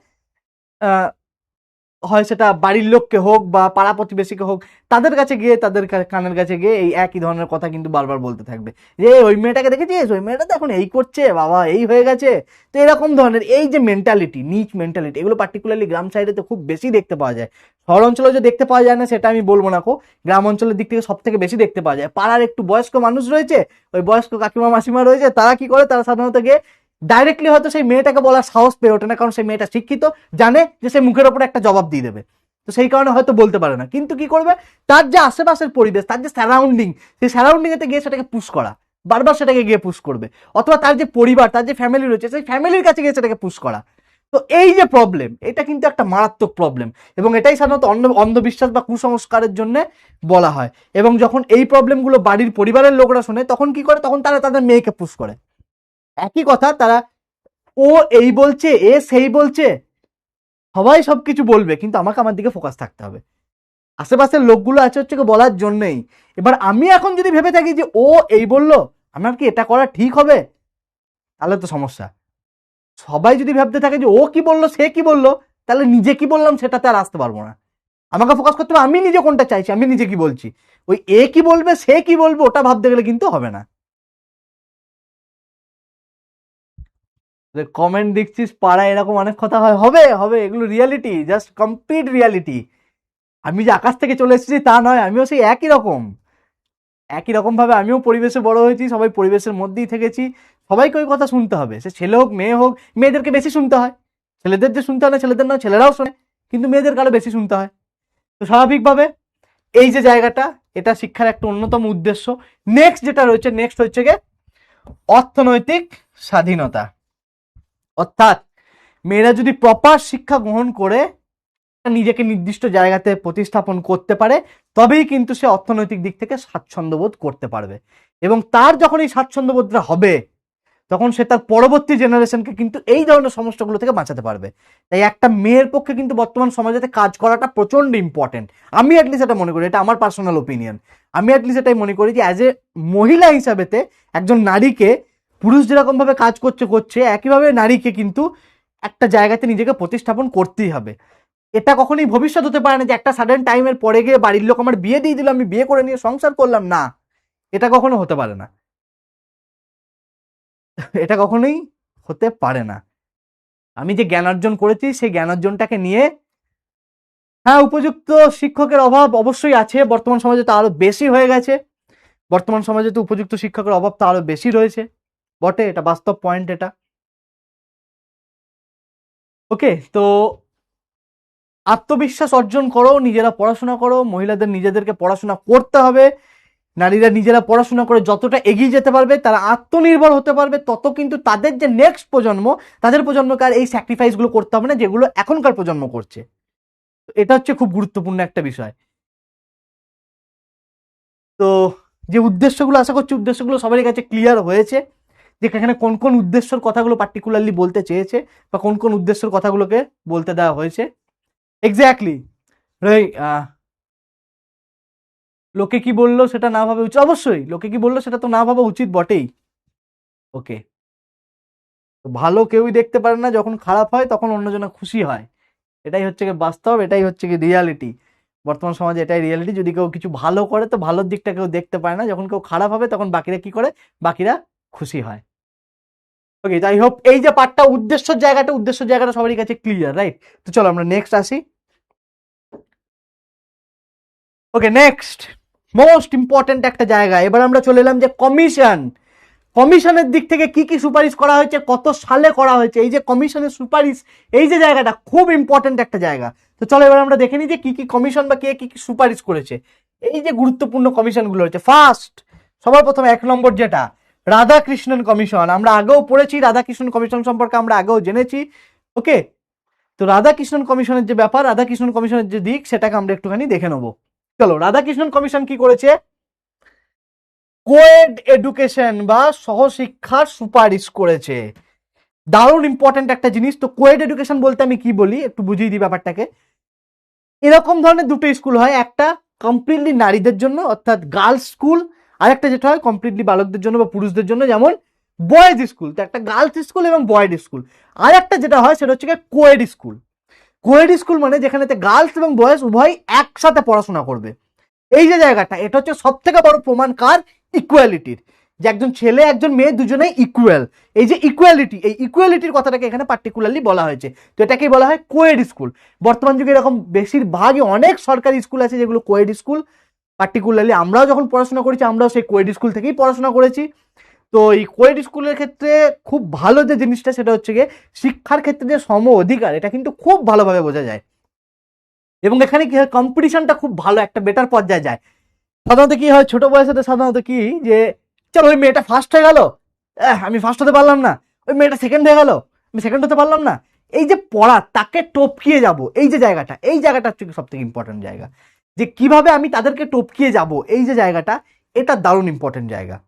হয় সেটা বাড়ির লোককে হোক বা পাড়া প্রতিবেশীকে হোক, তাদের কাছে গিয়ে, তাদের কানের কাছে গিয়ে এই একই ধরনের কথা কিন্তু বারবার বলতে থাকবে, যে ওই মেয়েটাকে দেখেছিস, ওই মেয়েটা তো এখন এই করছে, বাবা এই হয়ে গেছে। তো এরকম ধরনের এই যে মেন্টালিটি, নিচ মেন্টালিটি, এগুলো পার্টিকুলারলি গ্রাম সাইডে তো খুব বেশি দেখতে পাওয়া যায়। শহর অঞ্চলে যে দেখতে পাওয়া যায় না সেটা আমি বলবো না, গ্রাম অঞ্চলের দিক থেকে সব থেকে বেশি দেখতে পাওয়া যায়। পাড়ার একটু বয়স্ক মানুষ রয়েছে, ওই বয়স্ক কাকিমা মাসিমা রয়েছে, তারা কি করে, তারা সাধারণত গিয়ে ডাইরেক্টলি হয়তো সেই মেয়েটাকে বলার সাহস পেয়ে ওঠে না, কারণ সেই মেয়েটা শিক্ষিত, জানে যে সে মুখের ওপরে একটা জবাব দিয়ে দেবে, তো সেই কারণে হয়তো বলতে পারে না। কিন্তু কি করবে, তার যে আশেপাশের পরিবেশ, তার যে সারাউন্ডিং, সেই সারাউন্ডিং এতে গিয়ে সেটাকে পুশ করা, বারবার সেটাকে গিয়ে পুশ করবে, অথবা তার যে পরিবার, তার যে ফ্যামিলি রয়েছে সেই ফ্যামিলির কাছে গিয়ে সেটাকে পুশ করা। তো এই যে প্রবলেম, এটা কিন্তু একটা মারাত্মক প্রবলেম এবং এটাই সাধারণত অন্ধবিশ্বাস বা কুসংস্কারের জন্য বলা হয়। এবং যখন এই প্রবলেমগুলো বাড়ির পরিবারের লোকরা শোনে তখন কি করে, তখন তারা তাদের মেয়েকে পুশ করে। একই কথা, তারা ও এই বলছে, এ সেই বলছে, সবাই সবকিছু বলবে কিন্তু আমাকে আমার দিকে ফোকাস থাকতে হবে, আশেপাশের লোকগুলো আছে হচ্ছে বলার জন্যই। এবার আমি এখন যদি ভেবে থাকি যে ও এই বললো, আমার কি এটা করা ঠিক হবে? তাহলে তো সমস্যা। সবাই যদি ভাবতে থাকে যে ও কি বললো সে কি বললো, তাহলে নিজে কি বললাম সেটাতে আর আসতে পারবো না। আমাকে ফোকাস করতে হবে আমি নিজে কোনটা চাইছি, আমি নিজে কি বলছি। ওই এ কি বলবে সে কি বলবে ওটা ভাবতে গেলে কিন্তু হবে না। কমেন্ট দেখছিস পাড়ায় এরকম অনেক কথা হয়, হবে হবে, এগুলো রিয়ালিটি, জাস্ট কমপ্লিট রিয়ালিটি। আমি যে আকাশ থেকে চলে এসেছি তা নয়, আমিও সেই একই রকম ভাবে আমিও পরিবেশে বড় হয়েছি, সবাই পরিবেশের মধ্যেই থেকেছি। সবাইকে ওই কথা শুনতে হবে, সে ছেলে হোক মেয়ে হোক। মেয়েদেরকে বেশি শুনতে হয়, ছেলেদের যে শুনতে হয় না ছেলেদের নয়, ছেলেরাও শোনে, কিন্তু মেয়েদের কারো বেশি শুনতে হয়। তো স্বাভাবিকভাবে এই যে জায়গাটা, এটা শিক্ষার একটা অন্যতম উদ্দেশ্য। নেক্সট যেটা রয়েছে, নেক্সট হচ্ছে গিয়ে অর্থনৈতিক স্বাধীনতা। অর্থাৎ মেয়েরা যদি প্রপার শিক্ষা গ্রহণ করে নিজেকে নির্দিষ্ট জায়গাতে প্রতিস্থাপন করতে পারে, তবেই কিন্তু সে অর্থনৈতিক দিক থেকে স্বাচ্ছন্দ্যবোধ করতে পারবে। এবং তার যখন এই স্বাচ্ছন্দ্যবোধটা হবে, তখন সে তার পরবর্তী জেনারেশনকে কিন্তু এই ধরনের সমস্যাগুলো থেকে বাঁচাতে পারবে। তাই একটা মেয়ের পক্ষে কিন্তু বর্তমান সমাজে কাজ করাটা প্রচন্ড ইম্পর্টেন্ট। আমি অ্যাটলিস্ট এটা মনে করি, এটা আমার পার্সোনাল ওপিনিয়ন। আমি অ্যাটলিস্ট এটাই মনে করি যে অ্যাজ এ মহিলা হিসাবেতে একজন নারীকে পুরুষ যেরকম ভাবে কাজ করছে একইভাবে নারীকে কিন্তু একটা জায়গাতে নিজেকে প্রতিস্থাপন করতেই হবে। এটা কখনোই ভবিষ্যৎ হতে পারে না যে একটা সাডেন টাইমের পরে গিয়ে বাড়ির লোক আমার বিয়ে দিয়ে দিল, আমি বিয়ে করে নিয়ে সংসার করলাম, না, এটা কখনো হতে পারে না। এটা কখনোই হতে পারে না। আমি যে জ্ঞান অর্জন করেছি সেই জ্ঞান অর্জনটাকে নিয়ে, হ্যাঁ, উপযুক্ত শিক্ষকের অভাব অবশ্যই আছে, বর্তমান সমাজে তো আরো বেশি হয়ে গেছে। বর্তমান সমাজে তো উপযুক্ত শিক্ষকের অভাব তো আরো বেশি রয়েছে, বটে, এটা বাস্তব পয়েন্ট এটা। ওকে, তো আত্মবিশ্বাস অর্জন করো, নিজেরা পড়াশোনা করো, মহিলাদের নিজেদেরকে পড়াশোনা করতে হবে। নারীরা নিজেরা পড়াশোনা করে যতটা এগিয়ে যেতে পারবে, তারা আত্মনির্ভর হতে পারবে, তত কিন্তু তাদের যে নেক্সট প্রজন্ম, তাদের প্রজন্মকে আর এই স্যাক্রিফাইসগুলো করতে হবে না যেগুলো এখনকার প্রজন্ম করছে। এটা হচ্ছে খুব গুরুত্বপূর্ণ একটা বিষয়। তো যে উদ্দেশ্যগুলো, আশা করছি উদ্দেশ্যগুলো সবারই কাছে ক্লিয়ার হয়েছে, যে এখানে কোন কোন উদ্দেশ্যের কথাগুলো পার্টিকুলারলি বলতে চেয়েছে বা কোন কোন উদ্দেশ্যের কথাগুলোকে বলতে দেওয়া হয়েছে। এক্স্যাক্টলি। লোকে কি বললো সেটা না ভাবা উচিত, অবশ্যই লোকে কি বললো সেটা তো না ভাবা উচিত বটেই। ওকে, তো ভালো কেউই দেখতে পারে না, যখন খারাপ হয় তখন অন্যজনা খুশি হয়। এটাই হচ্ছে কি বাস্তব, এটাই হচ্ছে কি রিয়ালিটি। বর্তমান সমাজে এটাই রিয়ালিটি। যদি কেউ কিছু ভালো করে তো ভালোর দিকটা কেউ দেখতে পায় না, যখন কেউ খারাপ হবে তখন বাকিরা কি করে, বাকিরা খুশি হয়। ওকে, যাই হোক, এই যে পার্টটা উদ্দেশ্যের জায়গাটা সবারই কাছে ক্লিয়ার, রাইট? তো চলো আমরা নেক্সট আসি। ওকে, নেক্সট মোস্ট ইম্পর্টেন্ট একটা জায়গা, এবার আমরা চলে এলাম যে কমিশন। কমিশনের দিক থেকে কি কি সুপারিশ করা হয়েছে, কত সালে করা হয়েছে, এই যে কমিশনের সুপারিশ, এই যে জায়গাটা খুব ইম্পর্টেন্ট একটা জায়গা। তো চলো এবার আমরা দেখে নিই যে কি কি কমিশন বা কে কি কি সুপারিশ করেছে। এই যে গুরুত্বপূর্ণ কমিশনগুলো হচ্ছে, ফার্স্ট, সবার প্রথমে 1 নম্বর যেটা, রাধাকৃষ্ণন কমিশন। আমরা আগেও পড়েছি রাধাকৃষ্ণন কমিশন সম্পর্কে, আমরা আগেও জেনেছি। ওকে, তো রাধাকৃষ্ণন কমিশনের যে ব্যাপার, রাধাকৃষ্ণন কমিশনের যে দিক, সেটাকে আমরা একটুখানি দেখে নেবো। চলো, রাধাকৃষ্ণন কমিশন কি করেছে, কোয়েড এডুকেশন বা সহশিক্ষার সুপারিশ করেছে। দারুণ ইম্পর্টেন্ট একটা জিনিস। তো কোয়েড এডুকেশন বলতে আমি কি বলি একটু বুঝিয়ে দিই ব্যাপারটাকে। এরকম ধরনের দুটো স্কুল হয়, একটা কমপ্লিটলি নারীদের জন্য অর্থাৎ গার্লস স্কুল, আর একটা যেটা হয় কমপ্লিটলি বালকদের জন্য বা পুরুষদের জন্য, যেমন বয়েজ স্কুল। তো একটা গার্লস স্কুল এবং বয়েজ স্কুল। আর একটা যেটা হয় সেটা হচ্ছে কোয়েড স্কুল। কোয়েড স্কুল মানে যেখানে গার্লস এবং বয়েজ উভয় একসাথে পড়াশোনা করবে। এই যে জায়গাটা, এটা হচ্ছে সব থেকে বড় প্রমাণ কার, ইকুয়ালিটির, যে একজন ছেলে একজন মেয়ে দুজনেই ইকুয়াল। এই যে ইকুয়ালিটি, এই ইকুয়ালিটির কথাটাকে এখানে পার্টিকুলারলি বলা হয়েছে। তো এটাকেই বলা হয় কোয়েড স্কুল। বর্তমান যুগে এরকম বেশিরভাগই অনেক সরকারি স্কুল আছে যেগুলো কোয়েড স্কুল। পার্টিকুলারলি আমরাও যখন পড়াশোনা করেছি আমরাও সেই কোয়েড স্কুল থেকেই পড়াশোনা করেছি। তো এই কোয়েড স্কুলের ক্ষেত্রে খুব ভালো যে জিনিসটা সেটা হচ্ছে গিয়ে শিক্ষার ক্ষেত্রে যে সম অধিকার, এটা কিন্তু খুব ভালোভাবে বোঝা যায়। এবং এখানে কি হয়, কম্পিটিশনটা খুব ভালো একটা বেটার পর্যায়ে যায়। সাধারণত কি হয়, ছোট বয়সে সাধারণত কি, যে চলো ওই মেয়েটা ফার্স্ট হয়ে গেল, আমি ফার্স্ট হতে পারলাম না, ওই মেয়েটা সেকেন্ড হয়ে গেল, আমি সেকেন্ড হতে পারলাম না। এই যে পড়া, তাকে টপকিয়ে যাব, এই যে জায়গাটা, এই জায়গাটা হচ্ছে সব থেকে ইম্পর্টেন্ট জায়গা, যে কিভাবে আমি তাদেরকে টপকিয়ে যাব, এই যে জায়গাটা, এটা দারুণ ইম্পর্টেন্ট জায়গা।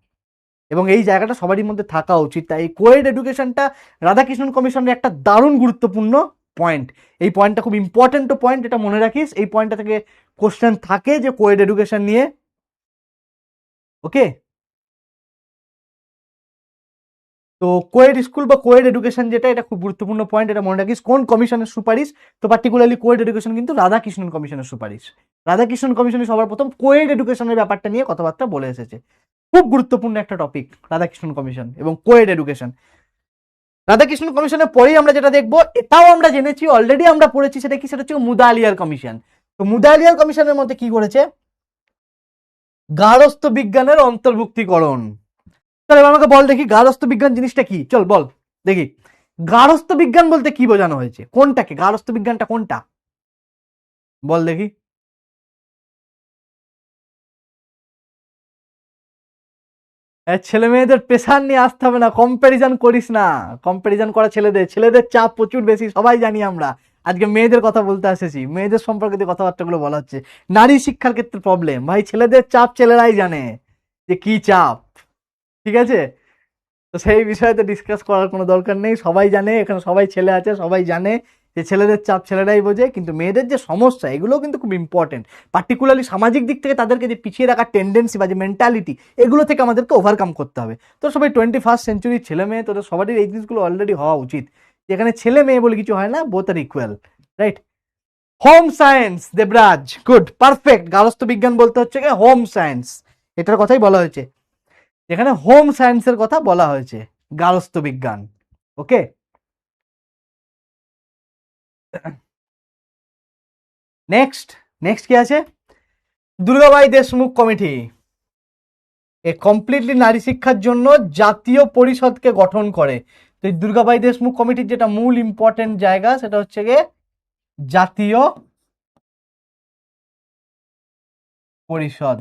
এবং এই জায়গাটা সবারই মধ্যে থাকা উচিত। তাই এই কোয়েড এডুকেশনটা রাধাকৃষ্ণন কমিশনের একটা দারুণ গুরুত্বপূর্ণ পয়েন্ট। এই পয়েন্টটা খুব ইম্পর্টেন্ট পয়েন্ট, এটা মনে রাখিস। এই পয়েন্টটা থেকে কোশ্চেন থাকে যে কোয়েড এডুকেশন নিয়ে। ওকে, তো কোয়েড স্কুল বা কোয়েড এডুকেশন যেটা, এটা খুব গুরুত্বপূর্ণ পয়েন্ট, এটা মনে রাখিস। কোন কমিশনের সুপারিশ? তো পার্টিকুলারলি কোয়েড এডুকেশন কিন্তু রাধাকৃষ্ণন কমিশনের সুপারিশ। রাধাকৃষ্ণন কমিশনই সবার প্রথম কোয়েড এডুকেশনের ব্যাপারটা নিয়ে কথাবার্তা বলে এসেছে। খুব গুরুত্বপূর্ণ একটা টপিক রাধাকৃষ্ণন কমিশন এবং কোয়েড এডুকেশন। রাধাকৃষ্ণন কমিশনের পরেই আমরা যেটা দেখবো, এটাও আমরা জেনেছি, অলরেডি আমরা পড়েছি, সেটা কি? সেটা হচ্ছে মুদালিয়ার কমিশন। তো মুদালিয়ার কমিশনের মধ্যে কি করেছে? গার্হস্থ্য বিজ্ঞানের অন্তর্ভুক্তিকরণ। তাহলে এবার আমাকে বল দেখি গার্হস্থ্য বিজ্ঞান জিনিসটা কি, চল বল দেখি। গার্হস্থ্য বিজ্ঞান বলতে কি বোঝানো হয়েছে? কোনটাকে? গার্হস্থ্য বিজ্ঞানটা কোনটা বল দেখি। ছেলে মেয়েদের প্রেশার নিয়ে আসতে হবে না, কম্প্যারিজন করিস না। কম্প্যারিজন করা ছেলেদের, ছেলেদের চাপ প্রচুর বেশি, সবাই জানি আমরা। আজকে মেয়েদের কথা বলতে এসেছি, মেয়েদের সম্পর্কে যে কথাবার্তাগুলো বলা হচ্ছে, নারী শিক্ষার ক্ষেত্রে প্রবলেম। ভাই ছেলেদের চাপ ছেলেরাই জানে যে কি চাপ, ঠিক আছে? তো সেই বিষয়ে তো ডিসকাস করার কোনো দরকার নেই, সবাই জানে, এখানে সবাই ছেলে আছে, সবাই জানে যে ছেলেদের চাপ ছেলেরাই বোঝে। কিন্তু মেয়েদের যে সমস্যা, এগুলো কিন্তু খুব ইম্পর্টেন্ট। পার্টিকুলারলি সামাজিক দিক থেকে তাদেরকে যে পিছিয়ে রাখার টেন্ডেন্সি বা যে মেন্টালিটি, এগুলো থেকে আমাদেরকে ওভারকাম করতে হবে। তো সবাই 21st সেঞ্চুরির ছেলে মেয়ে, তোদের সবারই এই জিনিসগুলো অলরেডি হওয়া উচিত, যেখানে ছেলে মেয়ে বলে কিছু হয় না, both are equal, right? Home science, Debraj, good, perfect. গার্হস্থ্য বিজ্ঞান বলতে হচ্ছে কি? হোম সায়েন্স, এটার কথাই বলা হয়েছে, যেখানে হোম সায়েন্সের কথা বলা হয়েছে, গার্হস্থ্য বিজ্ঞান। ওকে, নেক্সট নেক্সট কি আছে? দুর্গাবাই দেশমুখ কমিটি। এ কমপ্লিটলি নারী শিক্ষার জন্য জাতীয় পরিষদকে গঠন করে। তো এই দুর্গাবাই দেশমুখ কমিটির যেটা মূল ইম্পর্টেন্ট জায়গা, সেটা হচ্ছে গিয়ে জাতীয় পরিষদ।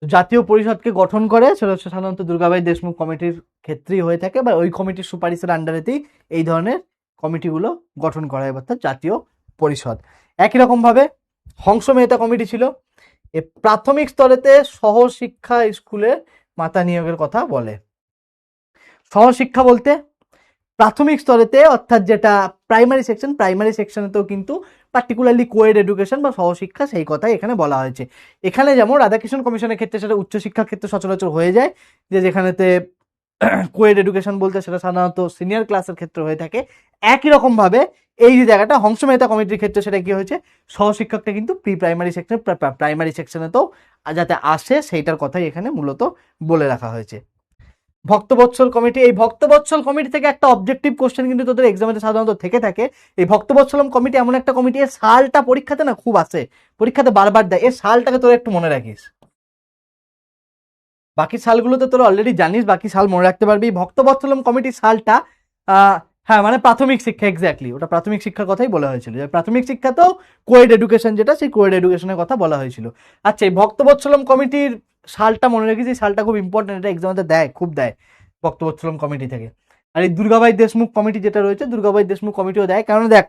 জাতীয় পরিষদকে গঠন করে, সেটা হচ্ছে সাধারণত দুর্গাবাই দেশমুখ কমিটির ক্ষেত্রেই হয়ে থাকে, বা ওই কমিটির সুপারিশের আন্ডারেতেই এই ধরনের কমিটিগুলো গঠন করা হয়, অর্থাৎ জাতীয় পরিষদ। একই রকম ভাবে হংস মেহতা কমিটি ছিল। এ প্রাথমিক স্তরেতে সহশিক্ষা স্কুলের মাতা নিয়োগের কথা বলে। সহশিক্ষা বলতে প্রাথমিক স্তরেতে, অর্থাৎ যেটা প্রাইমারি সেকশন, প্রাইমারি সেকশনেতেও কিন্তু পার্টিকুলারলি কোয়েড এডুকেশন বা সহশিক্ষা, সেই কথাই এখানে বলা হয়েছে। এখানে যেমন রাধাকৃষ্ণ কমিশনের ক্ষেত্রে সেটা উচ্চশিক্ষার ক্ষেত্রে সচরাচর হয়ে যায়, যে যেখানেতে কোয়েড এডুকেশন বলতে সেটা সাধারণত সিনিয়র ক্লাসের ক্ষেত্রে হয়ে থাকে। একই রকম ভাবে এই যে জায়গাটা হংস মেহতা কমিটির ক্ষেত্রে, সেটা কি হয়েছে? সহশিক্ষকটা কিন্তু প্রি প্রাইমারি সেকশন, প্রাইমারি সেকশনেতেও যাতে আসে, সেইটার কথাই এখানে মূলত বলে রাখা হয়েছে। ভক্তবৎসল কমিটি, এই ভক্তবৎসল কমিটি থেকে একটা অবজেক্টিভ কোশ্চেন কিন্তু তোদের এক্সামে সাধারণত থেকে থাকে। এই ভক্তবৎসলম কমিটি এমন একটা কমিটি, এর সালটা পরীক্ষাতে না খুব আসে, পরীক্ষাতে বারবার দেয়, এর সালটাকে তোরা একটু মনে রাখিস। বাকি সালগুলোতে তোরা অলরেডি জানিস, বাকি সাল মনে রাখতে পারবি। ভক্তবৎসলম কমিটির সালটা হ্যাঁ, মানে প্রাথমিক শিক্ষা, এক্স্যাক্টলি, ওটা প্রাথমিক শিক্ষার কথাই বলা হয়েছিল, যে প্রাথমিক শিক্ষা তো কোয়েড এডুকেশন, যেটা সেই কোয়েড এডুকেশনের কথা বলা হয়েছিল। আচ্ছা, এই ভক্তবৎসলম কমিটির সালটা মনে রেখেছি, এই সালটা খুব ইম্পর্টেন্ট, এটা এক্সামে দেয়, খুব দেয় ভক্তবৎসলম কমিটি থেকে। আর এই দুর্গাবাই দেশমুখ কমিটি যেটা রয়েছে, দুর্গাবাই দেশমুখ কমিটিও দেয়, কারণ দেখ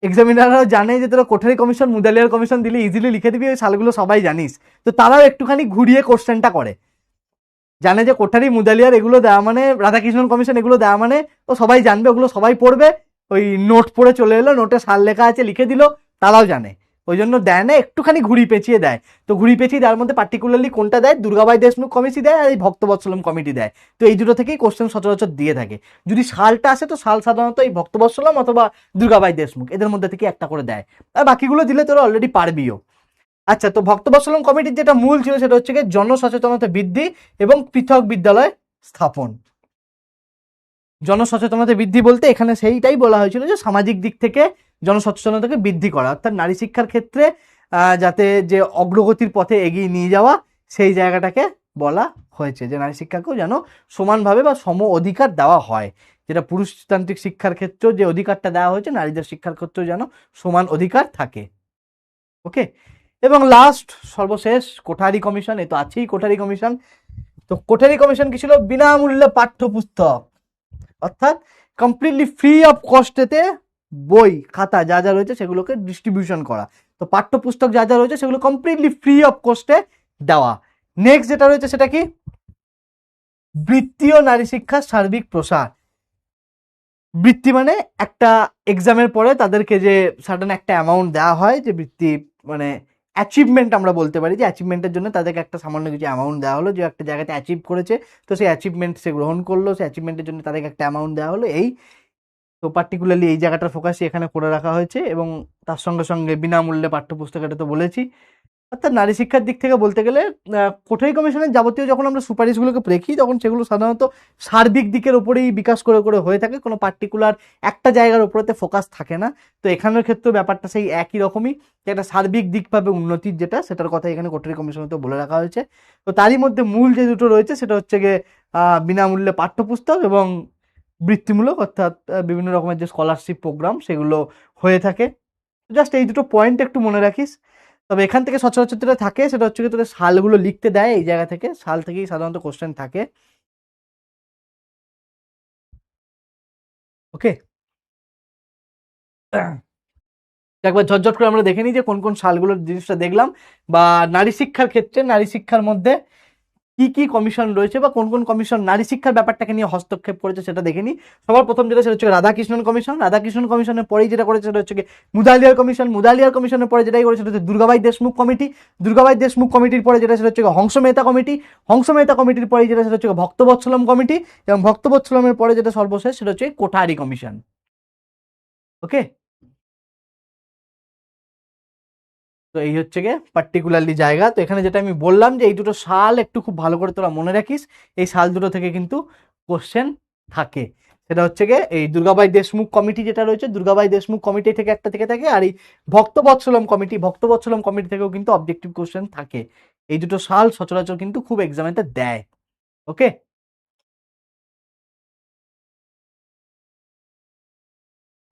এক্সামিনাররাও জানে যে তোরা কোঠারি কমিশন, মুদালিয়ার কমিশন দিলে ইজিলি লিখে দিবি, ওই সালগুলো সবাই জানিস। তো তারাও একটুখানি ঘুরিয়ে কোশ্চেনটা করে, জানে যে কোঠারি, মুদালিয়ার এগুলো দেওয়া মানে, রাধাকৃষ্ণন কমিশন এগুলো দেওয়া মানে ও সবাই জানবে, ওগুলো সবাই পড়বে, ওই নোট পড়ে চলে এলো, নোটে সাল লেখা আছে লিখে দিল, তারাও জানে। ওই জন্য দেয় না, একটুখানি ঘুরি পেঁচিয়ে দেয়। তো ঘুরি পেঁচিয়ে দেওয়ার মধ্যে পার্টিকুলারলি কোনটা দেয়? দুর্গাবাই দেশমুখ কমিটি দেয়, আর এই ভক্তবৎসলম কমিটি দেয়। তো এই দুটো থেকেই কোশ্চেন সচরাচর দিয়ে থাকে। যদি সালটা আসে, তো সাল সাধারণত এই ভক্তবৎসলম অথবা দুর্গাবাই দেশমুখ, এদের মধ্যে থেকে একটা করে দেয়, আর বাকিগুলো দিলে তোরা অলরেডি পারবিও। আচ্ছা, তো ভক্তবৎসলম কমিটির যেটা মূল ছিল, সেটা হচ্ছে গিয়ে জনসচেতনতা বৃদ্ধি এবং পৃথক বিদ্যালয় স্থাপন। জনসচেতনতা বৃদ্ধি বলতে এখানে সেইটাই বলা হয়েছিল, যে সামাজিক দিক থেকে জনসচেতনতাকে বৃদ্ধি করা, অর্থাৎ নারী শিক্ষার ক্ষেত্রে যাতে যে অগ্রগতির পথে এগিয়ে নিয়ে যাওয়া, সেই জায়গাটাকে বলা হয়েছে, যে নারী শিক্ষাকেও যেন সমানভাবে বা সম অধিকার দেওয়া হয়, যেটা পুরুষতান্ত্রিক শিক্ষার ক্ষেত্রেও যে অধিকারটা দেওয়া হয়েছে, নারীদের শিক্ষার ক্ষেত্রেও যেন সমান অধিকার থাকে। ওকে, এবং লাস্ট সর্বশেষ কোঠারি কমিশন, এ তো আছেই কোঠারি কমিশন। তো কোঠারি কমিশন কি ছিল? বিনামূল্যে পাঠ্যপুস্তক, অর্থাৎ কমপ্লিটলি ফ্রি অফ কস্টেতে বই খাতা যা যা রয়েছে সেগুলোকে ডিস্ট্রিবিউশন করা। তো পাঠ্যপুস্তক যা যা রয়েছে সেগুলো কমপ্লিটলি ফ্রি অফ কস্টে দেওয়া। নেক্সট যেটা রয়েছে সেটা কি? বৃত্তীয় নারী শিক্ষার সার্বিক প্রসার। বৃত্তি মানে একটা এক্সামের পরে তাদেরকে যে সার্টেন একটা অ্যামাউন্ট দেওয়া হয়, যে বৃত্তি মানে অ্যাচিভমেন্ট আমরা বলতে পারি, যে অ্যাচিভমেন্টের জন্য তাদেরকে একটা সামান্য কিছু অ্যামাউন্ট দেওয়া হলো, যে একটা জায়গাতে অ্যাচিভ করেছে তো সেই অ্যাচিভমেন্ট সে গ্রহণ করলো, সেই অ্যাচিভমেন্টের জন্য তাদেরকে একটা অ্যামাউন্ট দেওয়া হলো। এই তো পার্টিকুলারলি এই জায়গাটার ফোকাসই এখানে করে রাখা হয়েছে, এবং তার সঙ্গে সঙ্গে বিনামূল্যে পাঠ্যপুস্তক, এটা তো বলেছি। অর্থাৎ নারী শিক্ষার দিক থেকে বলতে গেলে কোঠারি কমিশনের যাবতীয় যখন আমরা সুপারিশগুলোকে দেখি তখন সেগুলো সাধারণত সার্বিক দিকের উপরেই বিকাশ করে করে হয়ে থাকে, কোনো পার্টিকুলার একটা জায়গার উপরেতে ফোকাস থাকে না। তো এখানের ক্ষেত্রেও ব্যাপারটা সেই একই রকমই, যে একটা সার্বিক দিকভাবে উন্নতির যেটা, সেটার কথা এখানে কোঠারি কমিশনে তো বলে রাখা হয়েছে। তো তারই মধ্যে মূল যে দুটো রয়েছে সেটা হচ্ছে গিয়ে বিনামূল্যে পাঠ্যপুস্তক এবং বৃত্তিমূলক, অর্থাৎ বিভিন্ন রকমের যে স্কলারশিপ প্রোগ্রাম সেগুলো হয়ে থাকে। জাস্ট এই দুটো পয়েন্ট একটু মনে রাখিস। তবে এখান থেকে সচরাচর যেটা থাকে সেটা হচ্ছে কি, তোদের সালগুলো লিখতে দেয়, এই জায়গা থেকে সাল থেকেই সাধারণত কোশ্চেন থাকে। ওকে, একবার ঝটঝট করে আমরা দেখে নিই যে কোন কোন সালগুলোর জিনিসটা দেখলাম, বা নারী শিক্ষার ক্ষেত্রে নারী শিক্ষার মধ্যে কি কি কমিশন রয়েছে, বা কোন কোন কমিশন নারী শিক্ষার ব্যাপারটাকে নিয়ে হস্তক্ষেপ করেছে সেটা দেখে নিই। সবার প্রথম যেটা সেটা হচ্ছে রাধাকৃষ্ণন কমিশন। রাধাকৃষ্ণন কমিশনের পরেই যেটা করেছে সেটা হচ্ছে মুদালিয়ার কমিশন। মুদালিয়ার কমিশনের পরে যেটাই করেছে সেটা হচ্ছে দুর্গাবাই দেশমুখ কমিটি। দুর্গাবাই দেশমুখ কমিটির পরে যেটা সেটা হচ্ছে হংস মেহতা কমিটি। হংস মেহতা কমিটির পরে যেটা সেটা হচ্ছে ভক্তবৎসলম কমিটি, এবং ভক্তবৎসলমের পরে যেটা সর্বশেষ সেটা হচ্ছে কোঠারি কমিশন। ওকে, তো এই হচ্ছে গিয়ে পার্টিকুলারলি জায়গা। তো এখানে যেটা আমি বললাম যে এই দুটো সাল একটু খুব ভালো করে তোরা মনে রাখিস, এই সাল দুটো থেকে কিন্তু কোশ্চেন থাকে। সেটা হচ্ছে গিয়ে এই দুর্গাবাই দেশমুখ কমিটি যেটা রয়েছে, দুর্গাবাই দেশমুখ কমিটি থেকে একটা থেকে থাকে, আর এই ভক্তবৎসলম কমিটি, ভক্তবৎসলম কমিটি থেকেও কিন্তু অবজেক্টিভ কোশ্চেন থাকে। এই দুটো সাল সচরাচর কিন্তু খুব এক্সামেতে দেয়। ওকে,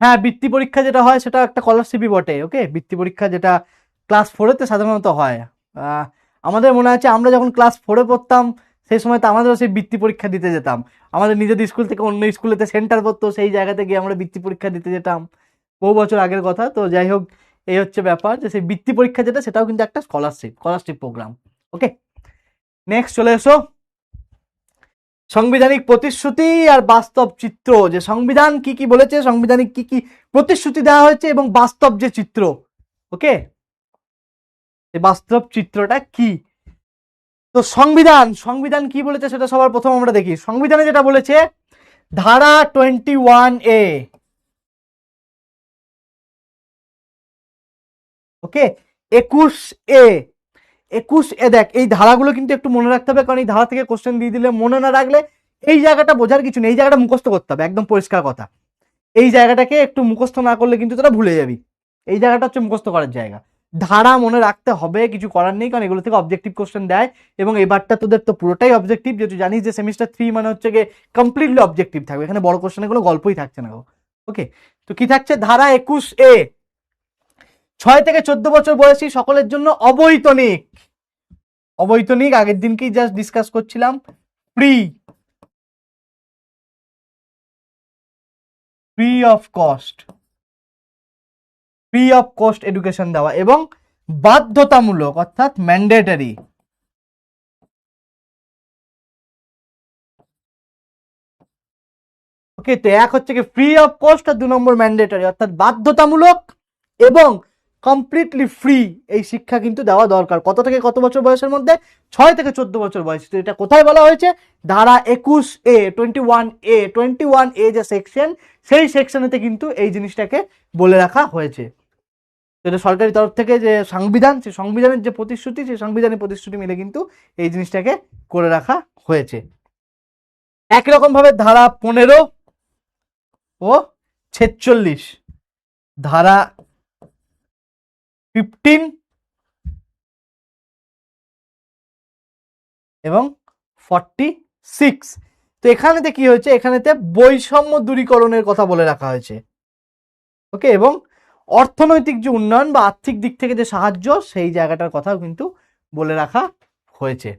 হ্যাঁ, বৃত্তি পরীক্ষা যেটা হয় সেটা একটা স্কলারশিপই বটে। ওকে, বৃত্তি পরীক্ষা যেটা ক্লাস ফোরেতে সাধারণত হয়। আমাদের মনে আছে আমরা যখন ক্লাস ফোরে পড়তাম সেই সময় তো আমাদেরও সেই বৃত্তি পরীক্ষা দিতে যেতাম। আমাদের নিজেদের স্কুল থেকে অন্য স্কুলেতে সেন্টার পড়তো, সেই জায়গাতে গিয়ে আমরা বৃত্তি পরীক্ষা দিতে যেতাম, বহু বছর আগের কথা। তো যাই হোক, এই হচ্ছে ব্যাপার, যে সেই বৃত্তি পরীক্ষা যেটা সেটাও কিন্তু একটা স্কলারশিপ প্রোগ্রাম। ওকে, নেক্সট চলে এসো সাংবিধানিক প্রতিশ্রুতি আর বাস্তব চিত্র। যে সংবিধান কি কি বলেছে, সাংবিধানিক কি কি প্রতিশ্রুতি দেওয়া হয়েছে, এবং বাস্তব যে চিত্র। ওকে, এই বাস্তব চিত্রটা কি? তো সংবিধান সংবিধান কি বলেছে সেটা সবার প্রথম আমরা দেখি। সংবিধানে যেটা বলেছে, ধারা 21A, ওকে, 21A, 21A, দেখ এই ধারাগুলো কিন্তু একটু মনে রাখতে হবে, কারণ এই ধারা থেকে কোশ্চেন দিয়ে দিলে মনে না রাখলে এই জায়গাটা বোঝার কিছু নেই, এই জায়গাটা মুখস্থ করতে হবে, একদম পরিষ্কার কথা। এই জায়গাটাকে একটু মুখস্থ না করলে কিন্তু তোরা ভুলে যাবি। এই জায়গাটা হচ্ছে মুখস্থ করার জায়গা। ধারা মনে রাখতে হবে, কিছু করার নেই, কারণ এগুলো থেকে অবজেক্টিভ কোশ্চেন দেয়, এবং এবারটা তোদের তো পুরোটাই অবজেক্টিভ, যেহেতু জানিস যে সেমিস্টার 3 মানে হচ্ছে গিয়ে কমপ্লিটলি অবজেক্টিভ থাকবে, এখানে বড় কোশ্চেনের কোনো গল্পই থাকছে না। ওকে, তো কি থাকছে, ধারা 21A, 6 থেকে 14 বছর বয়সী সকলের জন্য অবৈতনিক, অবৈতনিক আগের দিনকেই জাস্ট ডিসকাস করছিলাম, free, free of cost, free of cost education দেওয়া, এবং বাধ্যতামূলক অর্থাৎ ম্যান্ডেটরি। ওকে, তো এক হচ্ছে কি ফ্রি অফ কস্ট, আর 2 নম্বর ম্যান্ডেটরি অর্থাৎ বাধ্যতামূলক এবং কমপ্লিটলি ফ্রি। এই শিক্ষা কিন্তু দেওয়া দরকার। কত থেকে কত বছর বয়সের মধ্যে? 6 থেকে 14 বছর বয়স। তো এটা কোথায় বলা হয়েছে? ধারা 21A, 21A যে সেকশন, সেই সেকশনেতে কিন্তু এই জিনিসটাকে বলে রাখা হয়েছে। এটা সরকারি তরফ থেকে যে সংবিধান, সেই সংবিধানের যে প্রতিশ্রুতি, সেই সংবিধানের প্রতিশ্রুতি মিলে কিন্তু এই জিনিসটাকে করে রাখা হয়েছে। একই রকম ভাবে ধারা 15 ও 46, ধারা 15 এবং 46। তো এখানেতে কি হয়েছে, এখানেতে বৈষম্য দূরীকরণের কথা বলে রাখা হয়েছে। ওকে, এবং অর্থনৈতিক যে উন্নয়ন বা আর্থিক দিক থেকে যে সাহায্য, সেই জায়গাটার কথাও কিন্তু বলে রাখা হয়েছে।